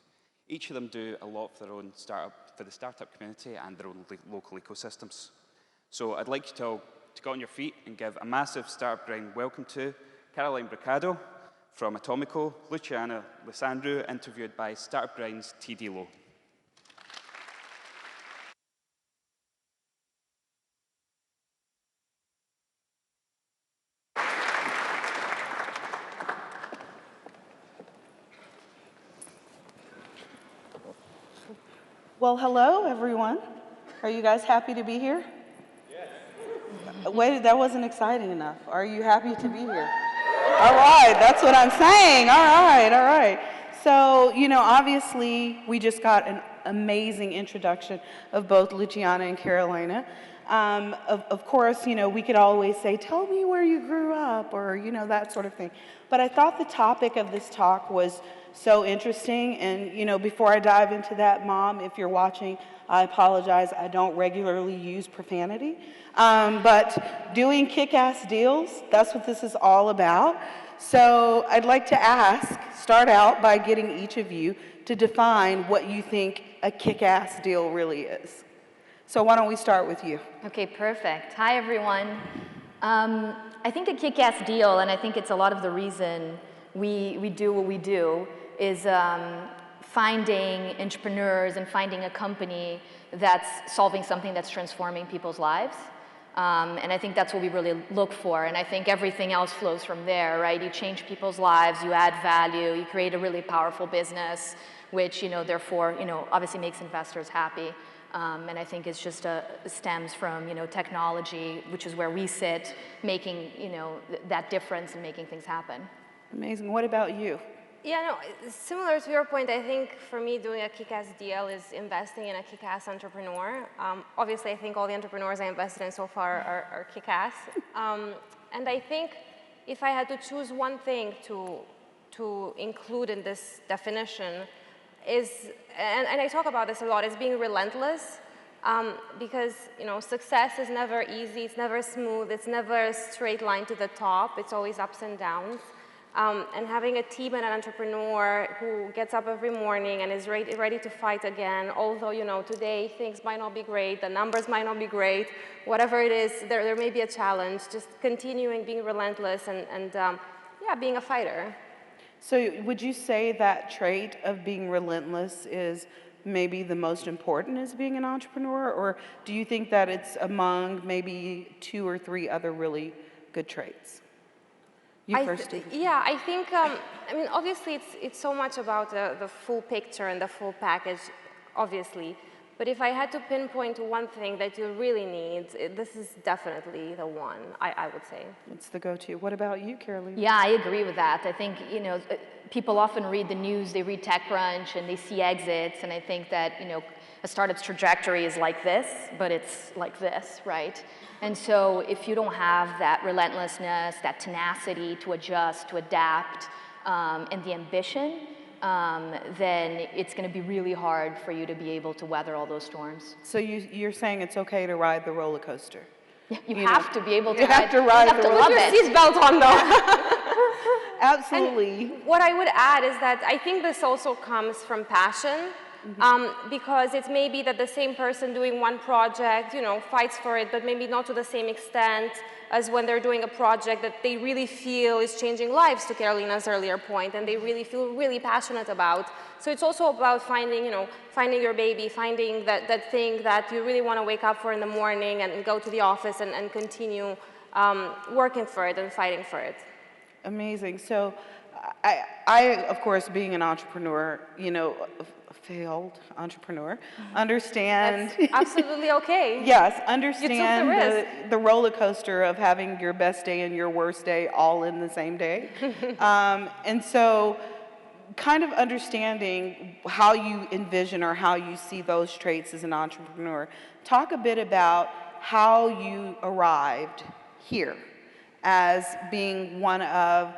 Each of them do a lot for their own startup, for the startup community and their own local ecosystems. So I'd like you to get on your feet and give a massive Startup Grind welcome to Caroline Bricado from Atomico, Luciana Lissandro, interviewed by Startup Grind's TD Lowe. Well, hello, everyone. Are you guys happy to be here? Yes. Wait, that wasn't exciting enough. Are you happy to be here? All right, that's what I'm saying. All right, all right. So, you know, obviously, we just got an amazing introduction of both Luciana and Carolina. Of course, you know, we could always say, tell me where you grew up, or, you know, that sort of thing. But I thought the topic of this talk was so interesting. And, you know, before I dive into that, Mom, if you're watching, I apologize. I don't regularly use profanity. But doing kick-ass deals, that's what this is all about. So I'd like to start out by getting each of you to define what you think a kick-ass deal really is. So why don't we start with you? Okay, perfect. Hi, everyone. I think a kick-ass deal, and I think it's a lot of the reason we do what we do, is finding entrepreneurs and finding a company that's solving something that's transforming people's lives. And I think that's what we really look for. And I think everything else flows from there, right? You change people's lives, you add value, you create a really powerful business, which, therefore, obviously makes investors happy. And I think it's just stems from, technology, which is where we sit, making, that difference and making things happen. Amazing. What about you? Yeah, no, similar to your point, I think for me doing a kick-ass deal is investing in a kick-ass entrepreneur. Obviously, I think all the entrepreneurs I invested in so far are kick-ass. And I think if I had to choose one thing to include in this definition is, and I talk about this a lot, is being relentless. Because, success is never easy, it's never smooth, it's never a straight line to the top, it's always ups and downs. And having a team and an entrepreneur who gets up every morning and is ready to fight again, although, today things might not be great, the numbers might not be great, whatever it is, there may be a challenge, just continuing being relentless and being a fighter. So would you say that trait of being relentless is maybe the most important as being an entrepreneur, or do you think that it's among maybe 2 or 3 other really good traits? I think, obviously it's so much about the full picture and the full package, obviously. But if I had to pinpoint one thing that you really need, this is definitely the one, I would say. It's the go-to. What about you, Carolina? Yeah, I agree with that. I think, people often read the news, they read TechCrunch, and they see exits, and I think that, a startup's trajectory is like this, but it's like this, right? And so if you don't have that relentlessness, that tenacity to adjust, to adapt, and the ambition, then it's going to be really hard for you to be able to weather all those storms. So you're saying it's okay to ride the roller coaster? You have to be able to ride the roller coaster. You have to put your seatbelt on, though. Absolutely. And what I would add is that I think this also comes from passion. Because it's maybe that the same person doing one project, fights for it, but maybe not to the same extent as when they're doing a project that they really feel is changing lives, to Carolina's earlier point, and they really feel really passionate about. So it's also about finding, finding your baby, finding that thing that you really want to wake up for in the morning and go to the office and continue working for it and fighting for it. Amazing. So I, of course, being an entrepreneur, failed entrepreneur, understand. That's absolutely okay. Yes, understand you took the risk. The roller coaster of having your best day and your worst day all in the same day. And so kind of understanding how you envision or how you see those traits as an entrepreneur. Talk a bit about how you arrived here as being one of,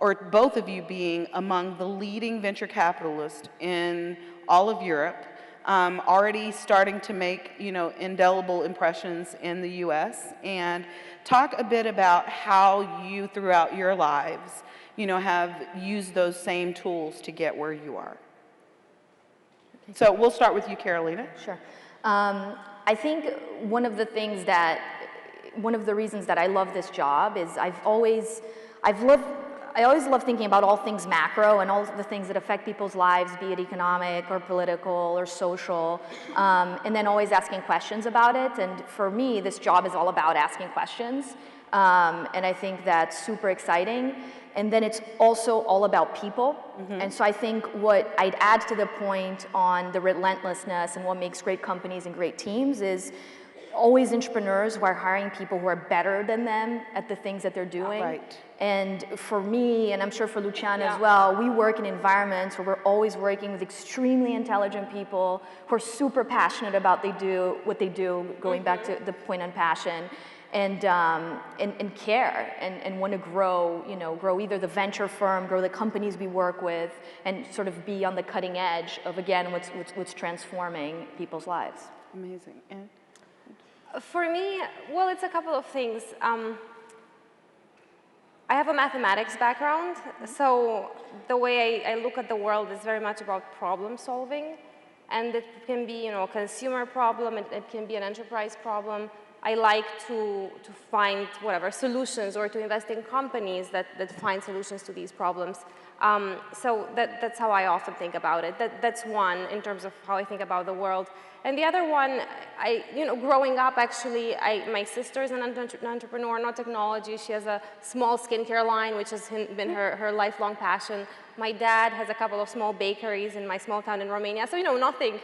or both of you being among the leading venture capitalists in all of Europe, already starting to make, indelible impressions in the US, and talk a bit about how you, throughout your lives, have used those same tools to get where you are. So we'll start with you, Carolina. Sure. I think one of the reasons that I love this job is I always love thinking about all things macro and all the things that affect people's lives, be it economic or political or social, and then always asking questions about it. And for me, this job is all about asking questions. And I think that's super exciting. And then it's also all about people. And so I think what I'd add to the point on the relentlessness and what makes great companies and great teams is always entrepreneurs who are hiring people who are better than them at the things that they're doing. Right. And for me, and I'm sure for Luciana as well, we work in environments where we're always working with extremely intelligent people who are super passionate about what they do, going back to the point on passion, and care and want to grow either the venture firm, grow the companies we work with, and sort of be on the cutting edge of, again, what's transforming people's lives. Amazing. And for me, well, it's a couple of things. I have a mathematics background, so the way I look at the world is very much about problem solving, and it can be, a consumer problem, it can be an enterprise problem. I like to find solutions or to invest in companies that find solutions to these problems. So that's how I often think about it. That's one in terms of how I think about the world. And the other one, growing up, actually, my sister is an entrepreneur, not technology. She has a small skincare line, which has been her lifelong passion. My dad has a couple of small bakeries in my small town in Romania. So, nothing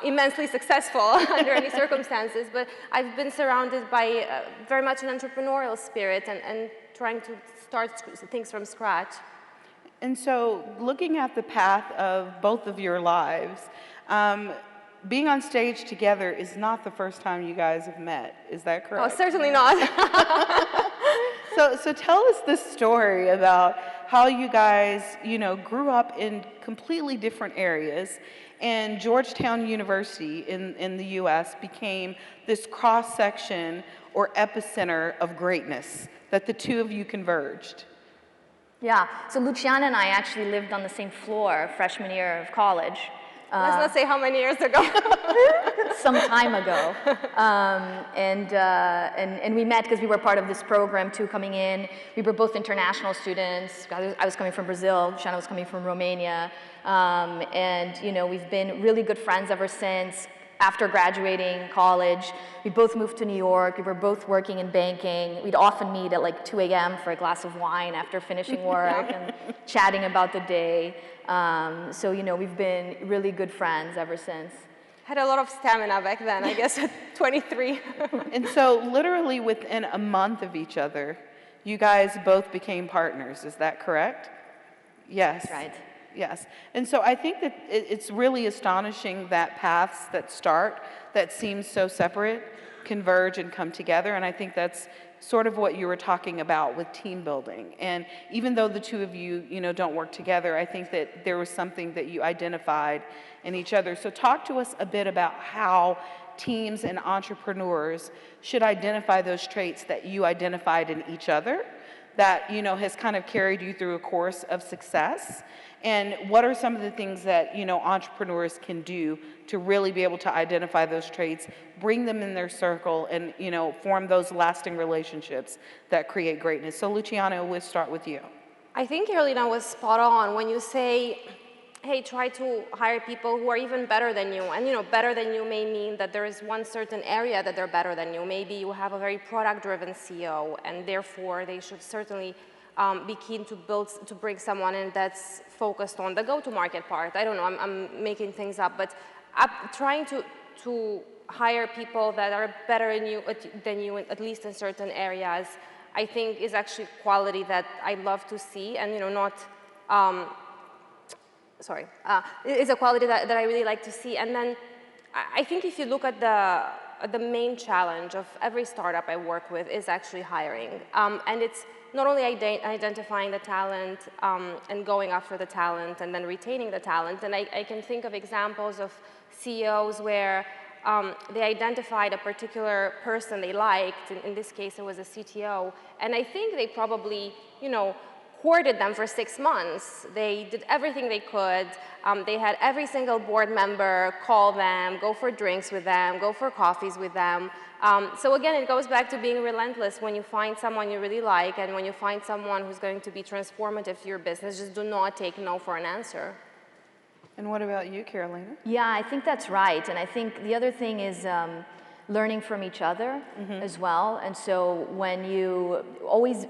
immensely successful under any circumstances. But I've been surrounded by very much an entrepreneurial spirit and trying to start things from scratch. And so, looking at the path of both of your lives, being on stage together is not the first time you guys have met. Is that correct? Oh, certainly not. So tell us this story about how you guys, grew up in completely different areas, and Georgetown University in the U.S. became this cross-section or epicenter of greatness, that the two of you converged. Yeah, so Luciana and I actually lived on the same floor freshman year of college. Let's not say how many years ago. Some time ago. And we met because we were part of this program too coming in. We were both international students. I was coming from Brazil, Luciana was coming from Romania. We've been really good friends ever since. After graduating college, we both moved to New York. We were both working in banking. We'd often meet at like 2 a.m. for a glass of wine after finishing work and chatting about the day. We've been really good friends ever since. Had a lot of stamina back then, I guess, at 23. And so literally within a month of each other, you guys both became partners. Is that correct? Yes. Right. Yes. And so I think that it's really astonishing that paths that seem so separate converge and come together. And I think that's sort of what you were talking about with team building. And even though the two of you, don't work together, I think that there was something that you identified in each other. So talk to us a bit about how teams and entrepreneurs should identify those traits that you identified in each other that, has kind of carried you through a course of success. And what are some of the things that, entrepreneurs can do to really be able to identify those traits, bring them in their circle, and, form those lasting relationships that create greatness? So, Luciana, we'll start with you. I think Carolina was spot on when you say, hey, try to hire people who are even better than you. And, better than you may mean that there is one certain area that they're better than you. Maybe you have a very product-driven CEO, and therefore they should certainly be keen to bring someone in that's focused on the go-to-market part. I don't know, I'm making things up, but trying to hire people that are better than you, at least in certain areas, I think is actually quality that I love to see, and is a quality that I really like to see. And then I think if you look at the main challenge of every startup I work with is actually hiring, and it's not only identifying the talent and going after the talent and then retaining the talent. And I can think of examples of CEOs where they identified a particular person they liked. In this case, it was a CTO. And I think they probably, courted them for 6 months. They did everything they could. They had every single board member call them, go for drinks with them, go for coffees with them. So again, it goes back to being relentless. When you find someone you really like and when you find someone who's going to be transformative to your business, just do not take no for an answer. And what about you, Carolina? Yeah, I think that's right. And I think the other thing is learning from each other as well. And so when you always,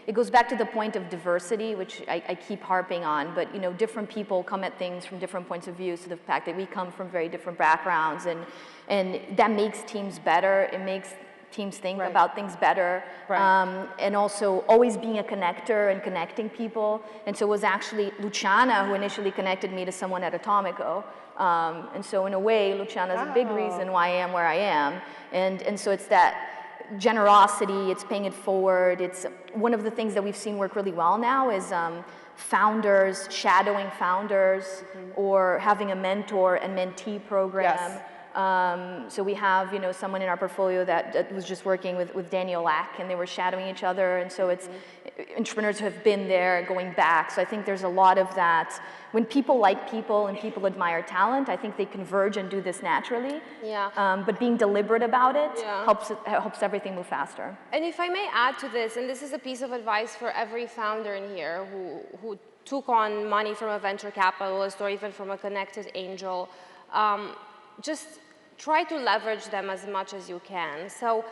it goes back to the point of diversity, which I keep harping on, but different people come at things from different points of view. So the fact that we come from very different backgrounds and that makes teams better. It makes teams think about things better. And also always being a connector and connecting people. And so it was actually Luciana who initially connected me to someone at Atomico. And so in a way, Luciana is a big reason why I am where I am. And so it's that generosity, it's paying it forward. It's one of the things that we've seen work really well now is founders, shadowing founders, or having a mentor and mentee program. Yes. So we have, someone in our portfolio that was just working with Daniel Lack, and they were shadowing each other. And so entrepreneurs who have been there going back. So I think there's a lot of that. When people like people and people admire talent, I think they converge and do this naturally. Yeah. But being deliberate about it helps everything move faster. And if I may add to this, and this is a piece of advice for every founder in here who took on money from a venture capitalist or even from a connected angel, just try to leverage them as much as you can. So,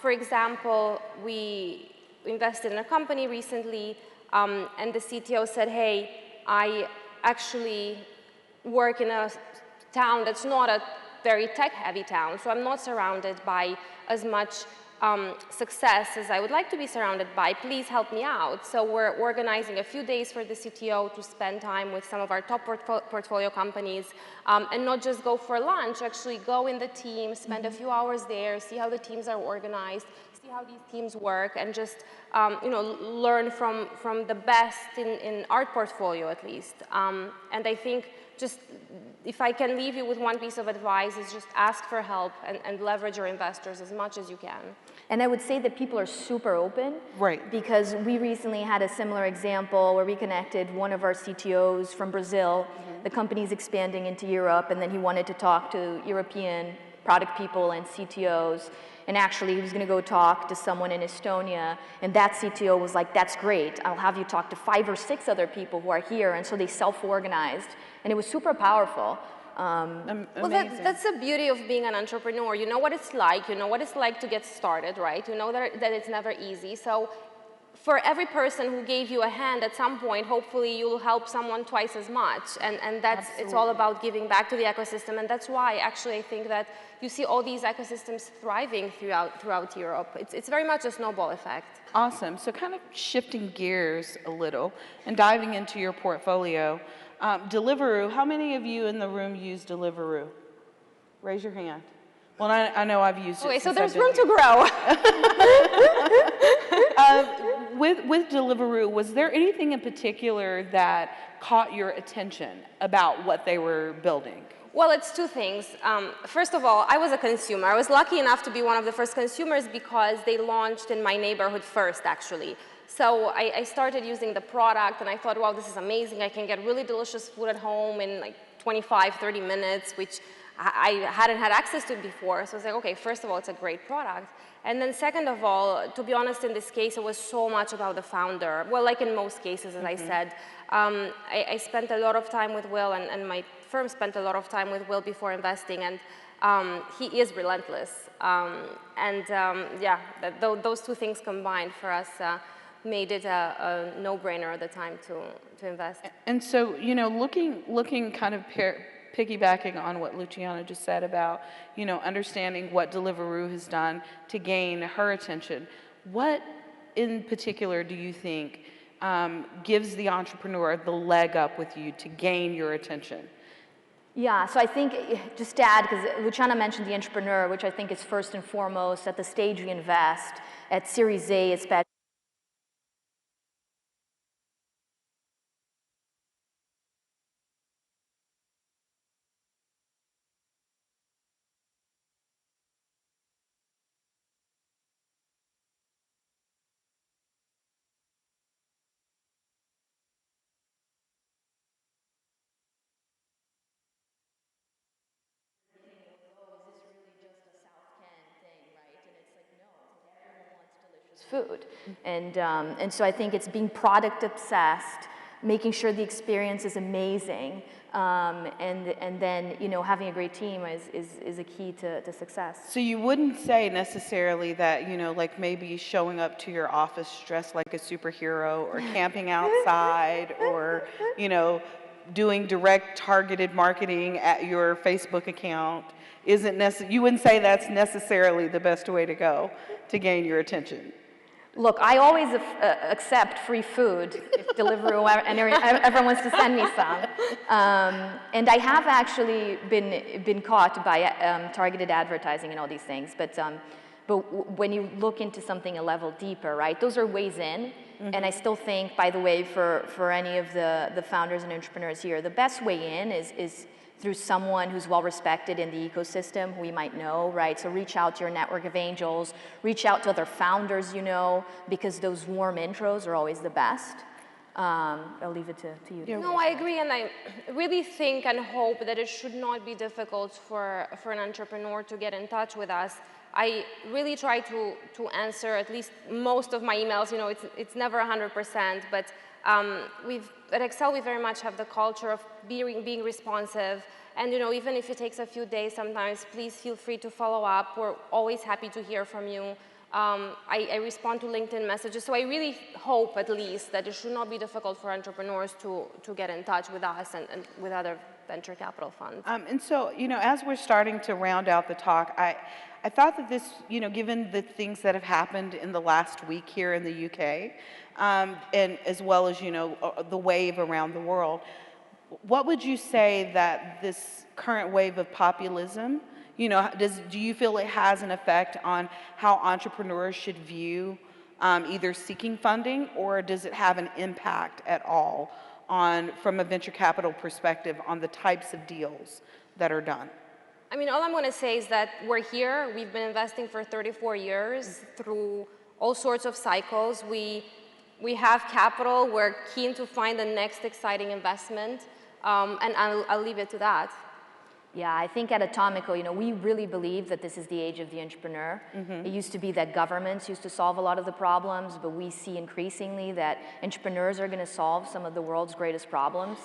for example, we invested in a company recently, and the CTO said, hey, I actually work in a town that's not a very tech-heavy town, so I'm not surrounded by as much success as I would like to be surrounded by. Please help me out. So we're organizing a few days for the CTO to spend time with some of our top portfolio companies, and not just go for lunch, actually go in the team, spend a few hours there, see how the teams are organized, see how these teams work, and just learn from the best in our portfolio at least. And I think just if I can leave you with one piece of advice is just ask for help and leverage your investors as much as you can. And I would say that people are super open. Right. Because we recently had a similar example where we connected one of our CTOs from Brazil. The company's expanding into Europe, and then he wanted to talk to European product people and CTOs. And actually, he was going to go talk to someone in Estonia, and that CTO was like, that's great. I'll have you talk to 5 or 6 other people who are here. And so they self-organized, and it was super powerful. Well, that's the beauty of being an entrepreneur. You know what it's like. You know what it's like to get started, right? You know that it's never easy. So for every person who gave you a hand at some point, hopefully you'll help someone twice as much. And that's, it's all about giving back to the ecosystem. And that's why, actually, I think that you see all these ecosystems thriving throughout Europe. It's very much a snowball effect. Awesome. So kind of shifting gears a little and diving into your portfolio. Deliveroo, how many of you in the room use Deliveroo? Raise your hand. Well, I know I've used it. Okay, so there's room to grow. With Deliveroo, was there anything in particular that caught your attention about what they were building? Well, it's 2 things. First of all, I was a consumer. I was lucky enough to be one of the first consumers because they launched in my neighborhood first, actually. So I started using the product, and I thought, wow, this is amazing. I can get really delicious food at home in like 25, 30 minutes, which I hadn't had access to before. So I was like, okay, first of all, it's a great product. And then second of all, to be honest, in this case, it was so much about the founder. Well, like in most cases, as I said. I spent a lot of time with Will, and my firm spent a lot of time with Will before investing, and he is relentless. Yeah, those 2 things combined for us made it a no-brainer at the time to invest. And so, looking kind of piggybacking on what Luciana just said about, understanding what Deliveroo has done to gain her attention, what in particular do you think gives the entrepreneur the leg up with you to gain your attention? Yeah, so I think, just to add, because Luciana mentioned the entrepreneur, which I think is first and foremost at the stage we invest, at Series A especially. Food. And so I think it's being product obsessed, making sure the experience is amazing, and then having a great team is a key to success. So you wouldn't say necessarily that like maybe showing up to your office dressed like a superhero, or camping outside, or doing direct targeted marketing at your Facebook account isn't you wouldn't say that's necessarily the best way to go to gain your attention. Look, I always accept free food if Deliveroo and everyone wants to send me some. And I have actually been caught by targeted advertising and all these things. But when you look into something a level deeper, right, those are ways in. And I still think, by the way, for any of the founders and entrepreneurs here, the best way in is through someone who's well respected in the ecosystem who you might know, right? So reach out to your network of angels, reach out to other founders you know, because those warm intros are always the best. I'll leave it to you. No, I agree, and I really think and hope that it should not be difficult for an entrepreneur to get in touch with us. I really try to answer at least most of my emails. You know, it's never 100%, but at Excel we very much have the culture of being responsive. And you know, even if it takes a few days sometimes, please feel free to follow up. We're always happy to hear from you. I respond to LinkedIn messages, so I really hope at least that it should not be difficult for entrepreneurs to get in touch with us and with other venture capital funds. And so, you know, as we're starting to round out the talk, I thought that this, you know, given the things that have happened in the last week here in the UK, and as well as, you know, the wave around the world, what would you say that this current wave of populism, you know, do you feel it has an effect on how entrepreneurs should view either seeking funding, or does it have an impact at all on, from a venture capital perspective, on the types of deals that are done? I mean, all I'm going to say is that we're here. We've been investing for 34 years through all sorts of cycles. We have capital. We're keen to find the next exciting investment, and I'll leave it to that. Yeah, I think at Atomico, you know, we really believe that this is the age of the entrepreneur. It used to be that governments used to solve a lot of the problems, but we see increasingly that entrepreneurs are going to solve some of the world's greatest problems,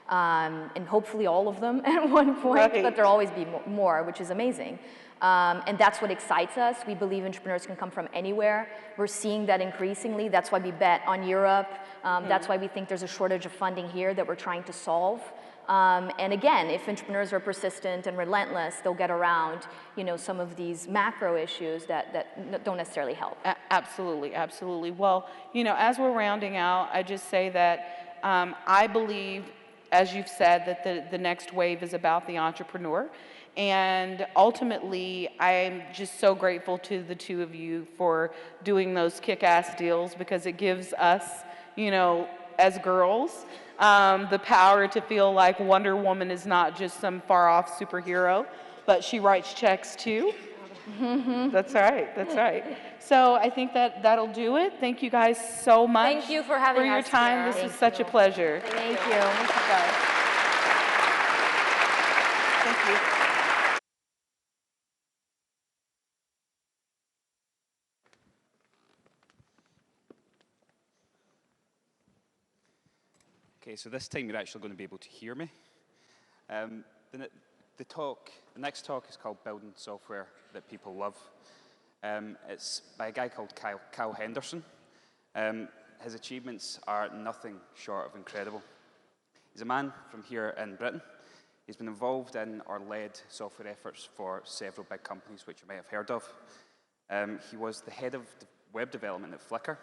and hopefully all of them at one point, but there'll always be more, which is amazing. And that's what excites us. We believe entrepreneurs can come from anywhere. We're seeing that increasingly. That's why we bet on Europe. That's why we think there's a shortage of funding here that we're trying to solve. And again, if entrepreneurs are persistent and relentless, they'll get around, you know, some of these macro issues that don't necessarily help. Absolutely, absolutely. Well, you know, as we're rounding out, I just say that I believe, as you've said, that the next wave is about the entrepreneur. And ultimately, I'm just so grateful to the two of you for doing those kick-ass deals, because it gives us, you know, as girls, the power to feel like Wonder Woman is not just some far-off superhero, but she writes checks too. That's right, that's right. So I think that'll do it. Thank you guys so much. Thank you for having us your time. here. This was such a pleasure. Thank you. Thank you guys. Thank you. Okay, so this time you're actually going to be able to hear me. The next talk is called Building Software That People Love. It's by a guy called Kyle Henderson. His achievements are nothing short of incredible. He's a man from here in Britain. He's been involved in or led software efforts for several big companies, which you may have heard of. He was the head of web development at Flickr,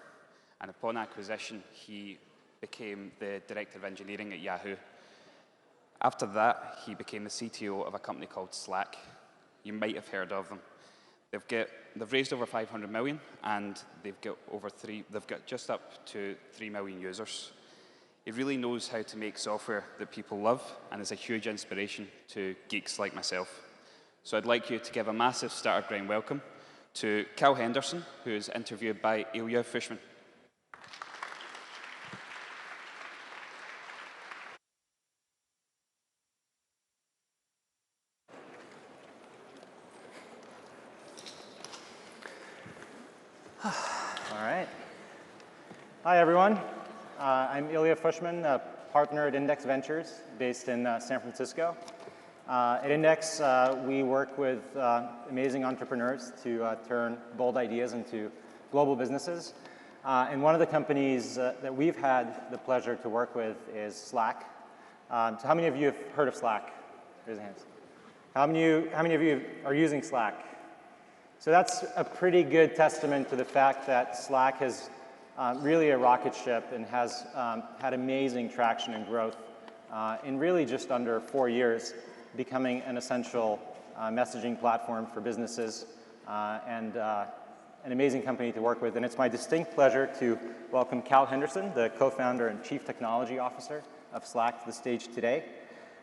and upon acquisition, he became the director of engineering at Yahoo. After that, he became the CTO of a company called Slack. You might have heard of them. They've raised over 500 million, and they've got just up to 3 million users. He really knows how to make software that people love, and is a huge inspiration to geeks like myself. So I'd like you to give a massive Startup Grind welcome to Kyle Henderson, who is interviewed by Ilya Fushman. All right. Hi, everyone. I'm Ilya Fushman, a partner at Index Ventures, based in San Francisco. At Index, we work with amazing entrepreneurs to turn bold ideas into global businesses. And one of the companies that we've had the pleasure to work with is Slack. So how many of you have heard of Slack? Raise your hands. How many of you are using Slack? So that's a pretty good testament to the fact that Slack has really a rocket ship and has had amazing traction and growth in really just under 4 years, becoming an essential messaging platform for businesses and an amazing company to work with. And it's my distinct pleasure to welcome Kyle Henderson, the co-founder and chief technology officer of Slack, to the stage today.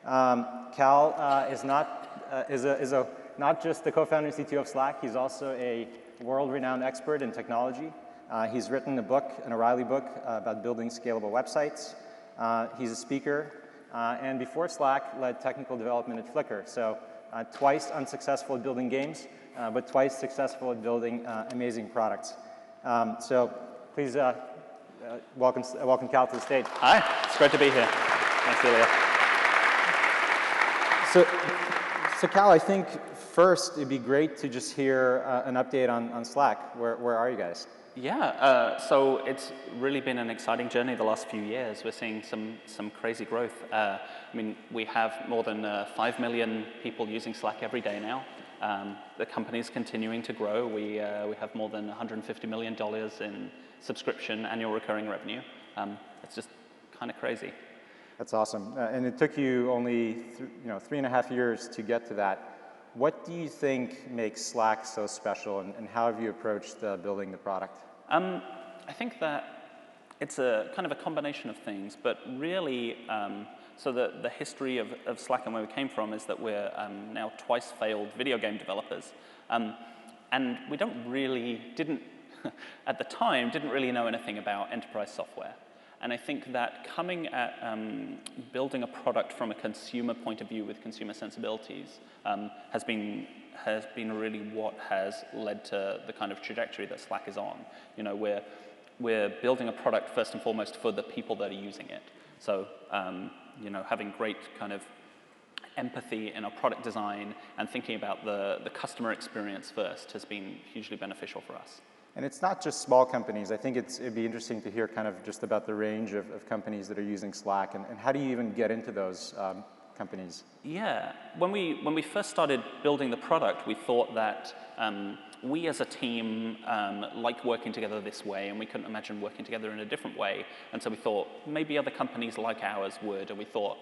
Cal is not just the co-founder and CTO of Slack, he's also a world-renowned expert in technology. He's written a book, an O'Reilly book, about building scalable websites. He's a speaker, and before Slack, led technical development at Flickr. So twice unsuccessful at building games, but twice successful at building amazing products. So please welcome Cal to the stage. Hi, it's great to be here. Thanks, Ilya. So Cal, I think first it'd be great to just hear an update on Slack. Where are you guys? Yeah, so it's really been an exciting journey the last few years. We're seeing some crazy growth. I mean, we have more than 5 million people using Slack every day now. The company's continuing to grow. We have more than $150 million in subscription annual recurring revenue. It's just kind of crazy. That's awesome. And it took you only 3.5 years to get to that. What do you think makes Slack so special, and how have you approached building the product? I think that it's a kind of a combination of things, but really, so the history of Slack and where we came from is that we're now twice failed video game developers. And we at the time, didn't really know anything about enterprise software. And I think that coming at building a product from a consumer point of view with consumer sensibilities has been really what has led to the kind of trajectory that Slack is on. You know, we're building a product first and foremost for the people that are using it. So, you know, having great kind of empathy in our product design and thinking about the customer experience first has been hugely beneficial for us. And it's not just small companies. I think it'd be interesting to hear kind of just about the range of companies that are using Slack, and how do you even get into those companies? Yeah, when we first started building the product, we thought that we as a team like working together this way, and we couldn't imagine working together in a different way. And so we thought maybe other companies like ours would, and we thought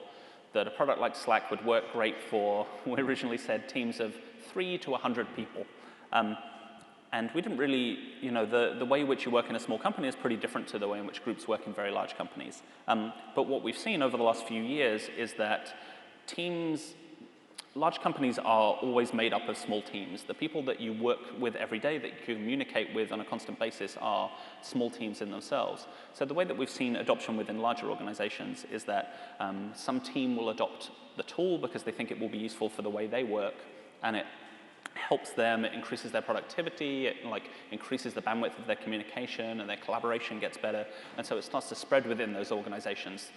that a product like Slack would work great for, we originally said, teams of 3 to 100 people. And we didn't really, you know, the way in which you work in a small company is pretty different to the way in which groups work in very large companies. But what we've seen over the last few years is that large companies are always made up of small teams. The people that you work with every day, that you communicate with on a constant basis, are small teams in themselves. So the way that we've seen adoption within larger organizations is that some team will adopt the tool because they think it will be useful for the way they work, and it helps them, it increases their productivity, it increases the bandwidth of their communication, and their collaboration gets better, and so it starts to spread within those organizations.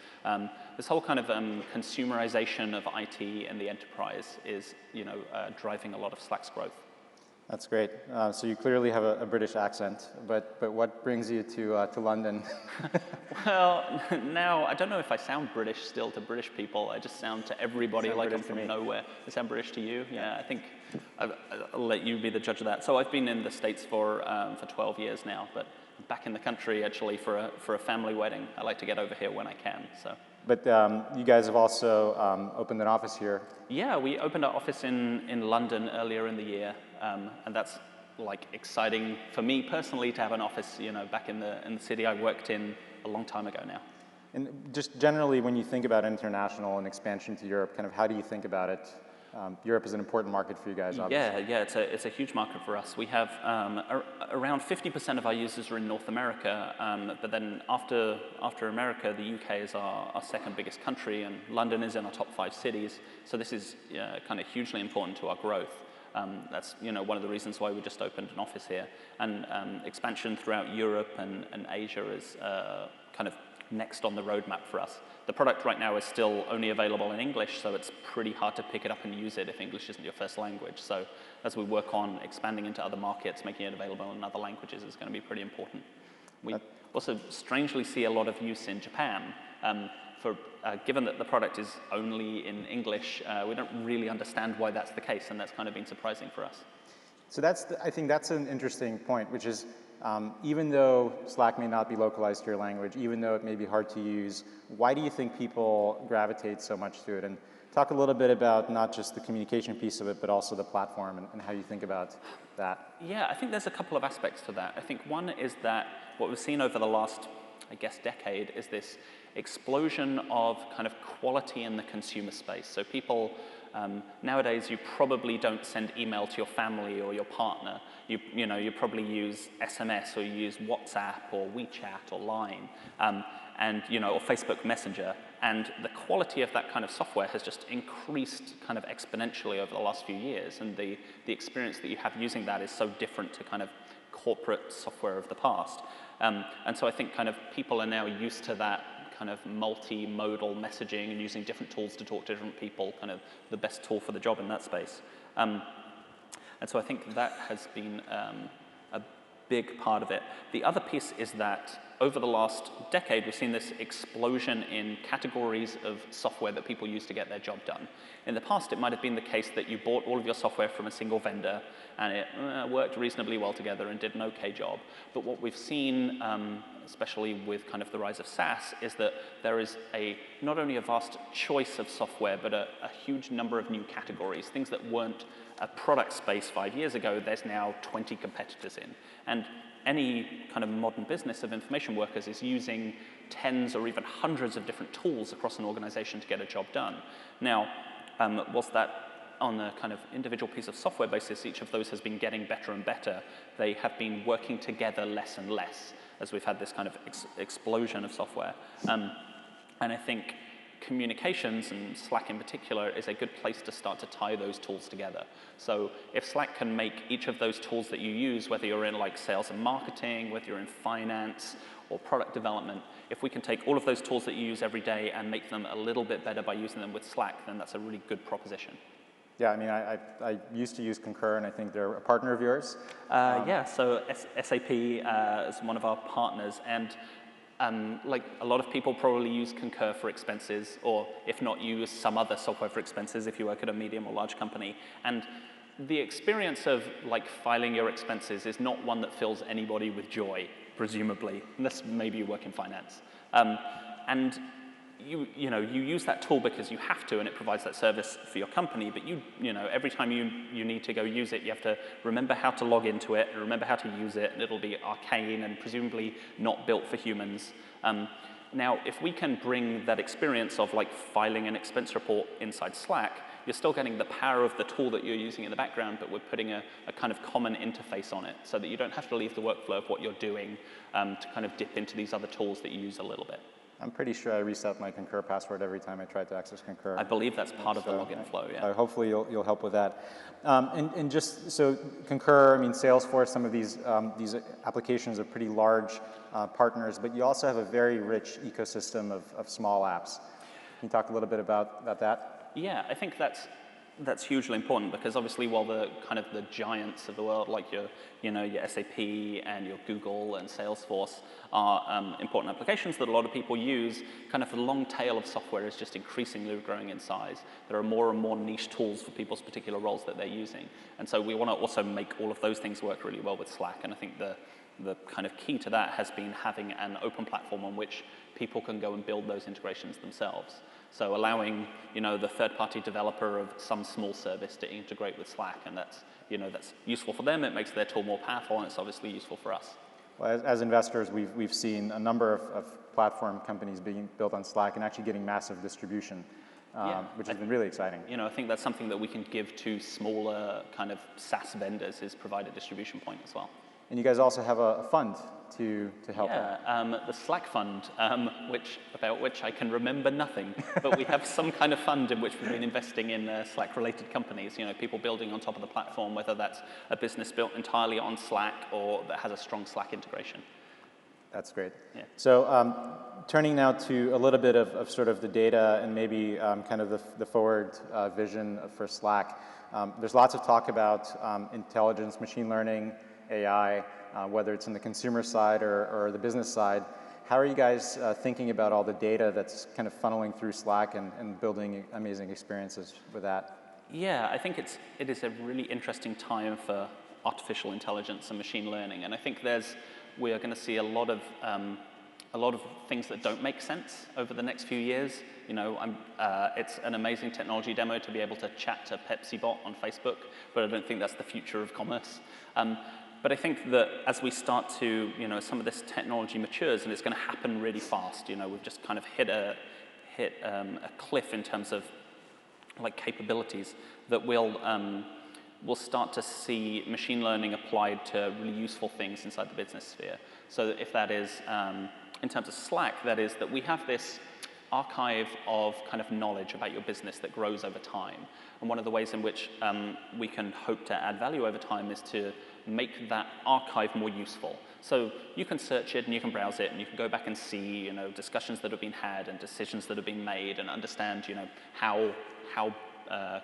This whole kind of consumerization of IT in the enterprise is, you know, driving a lot of Slack's growth. That's great. So you clearly have a British accent, but what brings you to London? Well, now, I don't know if I sound British still to British people. I just sound to everybody like I'm from nowhere. I sound British to you? Yeah, I think I'll let you be the judge of that. So I've been in the States for 12 years now, but back in the country, actually, for a family wedding. I like to get over here when I can, so. But you guys have also opened an office here. Yeah, we opened our office in London earlier in the year, and that's like exciting for me personally to have an office, you know, back in the city I worked in a long time ago now. And just generally, when you think about international and expansion to Europe, kind of how do you think about it? Europe is an important market for you guys, obviously. Yeah, it's a huge market for us. We have around 50% of our users are in North America, but then after America, the UK is our second biggest country, and London is in our top 5 cities. So this is kind of hugely important to our growth. That's, you know, one of the reasons why we just opened an office here. And expansion throughout Europe and Asia is kind of next on the roadmap for us. The product right now is still only available in English, so it's pretty hard to pick it up and use it if English isn't your first language. So as we work on expanding into other markets, making it available in other languages is going to be pretty important. We also strangely see a lot of use in Japan. Given that the product is only in English, we don't really understand why that's the case, and that's kind of been surprising for us. So I think that's an interesting point, which is even though Slack may not be localized to your language, even though it may be hard to use, why do you think people gravitate so much to it? And talk a little bit about not just the communication piece of it, but also the platform and how you think about that. Yeah, I think there's a couple of aspects to that. I think one is that what we've seen over the last, I guess, decade is this explosion of kind of quality in the consumer space. So people, nowadays, you probably don't send email to your family or your partner. You probably use SMS, or you use WhatsApp or WeChat or Line, or Facebook Messenger. And the quality of that kind of software has just increased kind of exponentially over the last few years. And the experience that you have using that is so different to kind of corporate software of the past. And so I think kind of people are now used to that kind of multimodal messaging and using different tools to talk to different people, kind of the best tool for the job in that space. And so I think that has been a big part of it. The other piece is that over the last decade, we've seen this explosion in categories of software that people use to get their job done. In the past, it might have been the case that you bought all of your software from a single vendor, and it worked reasonably well together and did an okay job. But what we've seen, especially with kind of the rise of SaaS, is that there is not only a vast choice of software, but a huge number of new categories, things that weren't a product space 5 years ago, there's now 20 competitors in. And any kind of modern business of information workers is using tens or even hundreds of different tools across an organization to get a job done. Now, whilst that on a kind of individual piece of software basis, each of those has been getting better and better, they have been working together less and less as we've had this kind of explosion of software. And I think communications, and Slack in particular, is a good place to start to tie those tools together. So if Slack can make each of those tools that you use, whether you're in like sales and marketing, whether you're in finance or product development, if we can take all of those tools that you use every day and make them a little bit better by using them with Slack, then that's a really good proposition. Yeah, I mean, I used to use Concur, and I think they're a partner of yours. Yeah, so SAP is one of our partners, and like a lot of people probably use Concur for expenses, or if not, use some other software for expenses if you work at a medium or large company. And the experience of like filing your expenses is not one that fills anybody with joy, presumably, unless maybe you work in finance. And you use that tool because you have to, and it provides that service for your company, but every time you need to go use it, you have to remember how to log into it, and remember how to use it, and it'll be arcane and presumably not built for humans. Now, if we can bring that experience of like filing an expense report inside Slack, you're still getting the power of the tool that you're using in the background, but we're putting a kind of common interface on it so that you don't have to leave the workflow of what you're doing to kind of dip into these other tools that you use a little bit. I'm pretty sure I reset my Concur password every time I tried to access Concur. I believe that's part of the login flow, yeah. Hopefully you'll help with that. And just so Concur, I mean Salesforce, some of these applications are pretty large partners, but you also have a very rich ecosystem of small apps. Can you talk a little bit about that? Yeah, I think that's hugely important, because obviously while the kind of the giants of the world, like your SAP and your Google and Salesforce are important applications that a lot of people use, kind of the long tail of software is just increasingly growing in size. There are more and more niche tools for people's particular roles that they're using. And so we want to also make all of those things work really well with Slack. And I think the kind of key to that has been having an open platform on which people can go and build those integrations themselves. So allowing, the third-party developer of some small service to integrate with Slack, and that's useful for them. It makes their tool more powerful, and it's obviously useful for us. Well, as investors, we've seen a number of platform companies being built on Slack and actually getting massive distribution, which has been really exciting. I think that's something that we can give to smaller kind of SaaS vendors, is provide a distribution point as well. And you guys also have a fund to help. Yeah, the Slack fund, about which I can remember nothing, but we have some kind of fund in which we've been investing in Slack-related companies. People building on top of the platform, whether that's a business built entirely on Slack or that has a strong Slack integration. That's great. Yeah. So turning now to a little bit of sort of the data and maybe kind of the forward vision for Slack. There's lots of talk about intelligence, machine learning, AI, whether it's in the consumer side or the business side. How are you guys thinking about all the data that's kind of funneling through Slack and building amazing experiences with that? Yeah, I think it is a really interesting time for artificial intelligence and machine learning, and I think we are going to see a lot of things that don't make sense over the next few years. It's an amazing technology demo to be able to chat to Pepsi bot on Facebook, but I don't think that's the future of commerce. But I think that as we start to, some of this technology matures, and it's going to happen really fast. We've just kind of hit a cliff in terms of like capabilities that we'll start to see machine learning applied to really useful things inside the business sphere. So if that is, in terms of Slack, that is that we have this archive of kind of knowledge about your business that grows over time. And one of the ways in which we can hope to add value over time is to make that archive more useful. So you can search it and you can browse it and you can go back and see, discussions that have been had and decisions that have been made and understand, how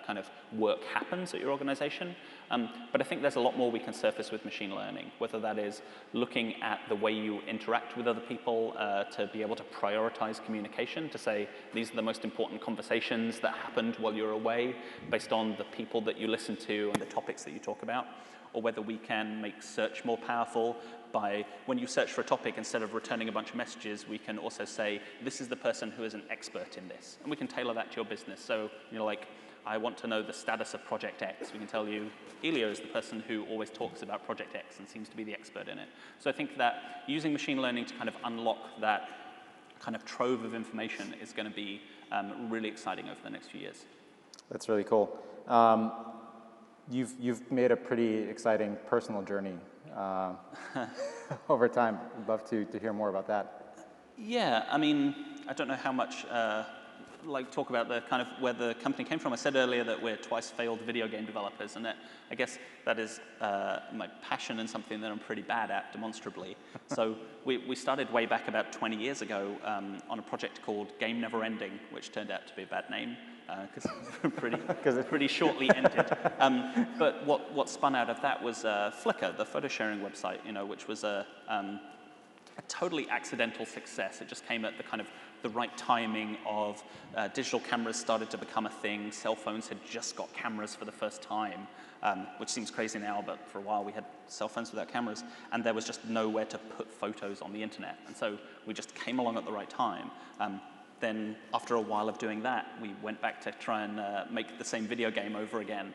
kind of work happens at your organization. But I think there's a lot more we can surface with machine learning, whether that is looking at the way you interact with other people to be able to prioritize communication, to say these are the most important conversations that happened while you're away based on the people that you listen to and the topics that you talk about, or whether we can make search more powerful by when you search for a topic, instead of returning a bunch of messages, we can also say, this is the person who is an expert in this. And we can tailor that to your business. So, like, I want to know the status of Project X. We can tell you, Elio is the person who always talks about Project X and seems to be the expert in it. So I think that using machine learning to kind of unlock that kind of trove of information is going to be really exciting over the next few years. That's really cool. You've made a pretty exciting personal journey over time. I'd love to hear more about that. Yeah, I mean, I don't know how much talk about the kind of where the company came from. I said earlier that we're twice failed video game developers, and I guess that is my passion and something that I'm pretty bad at demonstrably. So we started way back about 20 years ago on a project called Game Never Ending, which turned out to be a bad name because it pretty shortly ended. But what spun out of that was Flickr, the photo sharing website, which was a totally accidental success. It just came at the kind of the right timing of digital cameras started to become a thing. Cell phones had just got cameras for the first time, which seems crazy now, but for a while we had cell phones without cameras, and there was just nowhere to put photos on the internet. And so we just came along at the right time. Then after a while of doing that, we went back to try and make the same video game over again.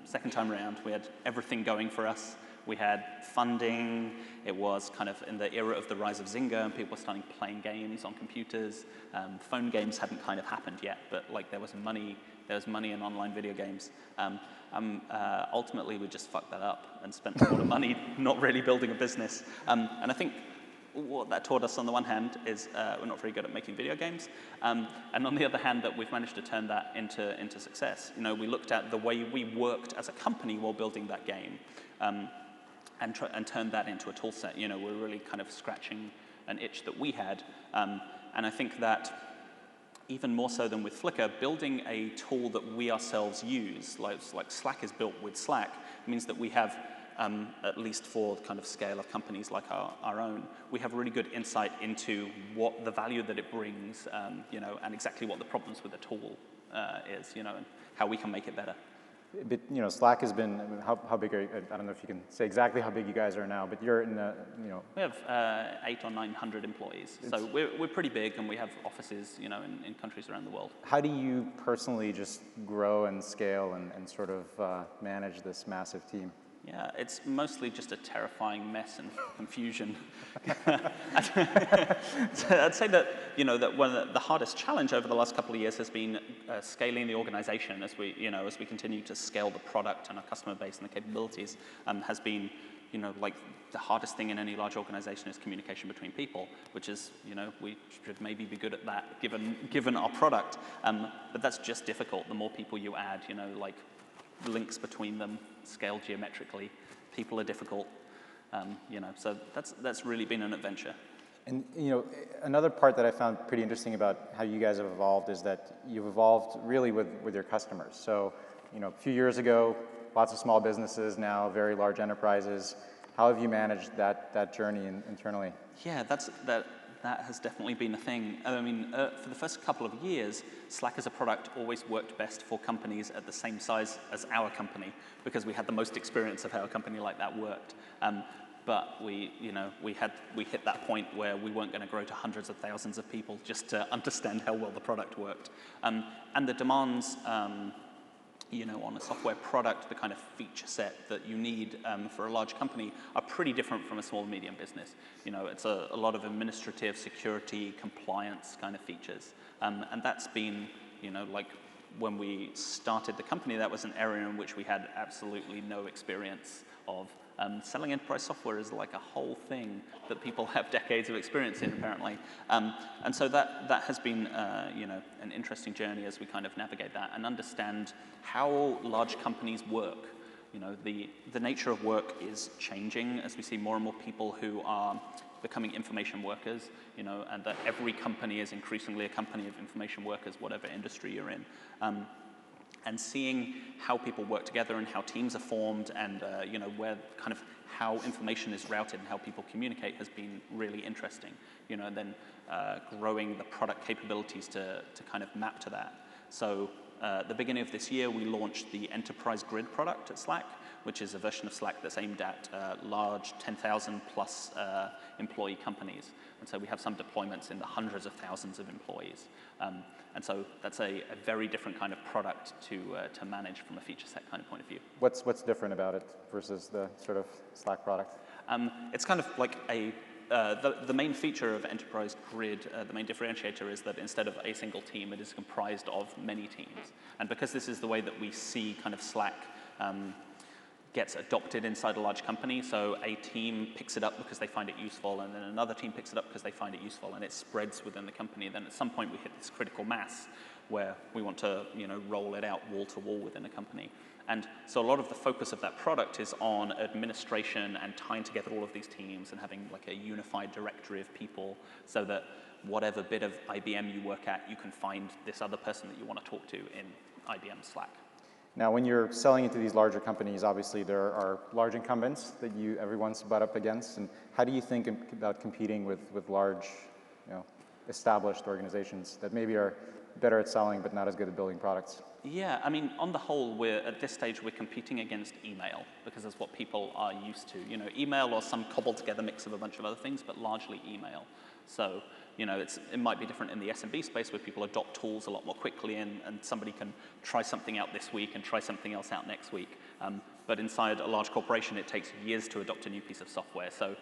Second time around, we had everything going for us. We had funding. It was kind of in the era of the rise of Zynga, and people were starting playing games on computers. Phone games hadn't kind of happened yet, but like there was money in online video games. Ultimately, we just fucked that up and spent a lot of money not really building a business. And I think what that taught us on the one hand is we're not very good at making video games, and on the other hand that we've managed to turn that into success. We looked at the way we worked as a company while building that game, and turned that into a tool set. We're really kind of scratching an itch that we had, and I think that even more so than with Flickr, building a tool that we ourselves use, like Slack is built with Slack, means that we have at least for the kind of scale of companies like our own, we have really good insight into what the value that it brings, and exactly what the problems with the tool is, and how we can make it better. But, Slack has been, how big are you? I don't know if you can say exactly how big you guys are now, but you're in the, We have 800 or 900 employees, so we're pretty big, and we have offices, in countries around the world. How do you personally just grow and scale and sort of manage this massive team? Yeah, it's mostly just a terrifying mess and confusion. I'd say that, that one of the hardest challenge over the last couple of years has been scaling the organization as we continue to scale the product and our customer base and the capabilities, has been, like the hardest thing in any large organization is communication between people, which is, we should maybe be good at that given our product. But that's just difficult. The more people you add, like links between them scale geometrically. People are difficult, so that's really been an adventure. And another part that I found pretty interesting about how you guys have evolved is that you've evolved really with your customers. So, a few years ago, lots of small businesses, now very large enterprises. How have you managed that journey internally? Yeah, that has definitely been a thing. I mean, for the first couple of years, Slack as a product always worked best for companies at the same size as our company because we had the most experience of how a company like that worked. But we hit that point where we weren't going to grow to hundreds of thousands of people just to understand how well the product worked. And the demands on a software product, the kind of feature set that you need for a large company are pretty different from a small and medium business. It's a lot of administrative, security, compliance kind of features. And that's been, like when we started the company, that was an area in which we had absolutely no experience of. Selling enterprise software is like a whole thing that people have decades of experience in, apparently. And so that has been, an interesting journey as we kind of navigate that and understand how large companies work. The nature of work is changing as we see more and more people who are becoming information workers, and that every company is increasingly a company of information workers, whatever industry you're in. And seeing how people work together and how teams are formed and where kind of how information is routed and how people communicate has been really interesting. And then growing the product capabilities to kind of map to that. So at the beginning of this year, we launched the Enterprise Grid product at Slack, which is a version of Slack that's aimed at large 10,000 plus employee companies. And so we have some deployments in the hundreds of thousands of employees. And so that's a very different kind of product to manage from a feature set kind of point of view. What's different about it versus the sort of Slack product? It's kind of like the main feature of Enterprise Grid, the main differentiator is that instead of a single team, it is comprised of many teams. And because this is the way that we see kind of Slack gets adopted inside a large company, so a team picks it up because they find it useful, and then another team picks it up because they find it useful, and it spreads within the company. Then at some point we hit this critical mass where we want to roll it out wall to wall within a company. And so a lot of the focus of that product is on administration and tying together all of these teams and having like a unified directory of people so that whatever bit of IBM you work at, you can find this other person that you want to talk to in IBM Slack. Now, when you're selling into these larger companies, obviously there are large incumbents that everyone's butt up against. And how do you think about competing with large, established organizations that maybe are better at selling but not as good at building products? Yeah, I mean, on the whole, at this stage, we're competing against email because that's what people are used to. Email or some cobbled together mix of a bunch of other things, but largely email. So, it might be different in the SMB space where people adopt tools a lot more quickly and somebody can try something out this week and try something else out next week. But inside a large corporation, it takes years to adopt a new piece of software. So,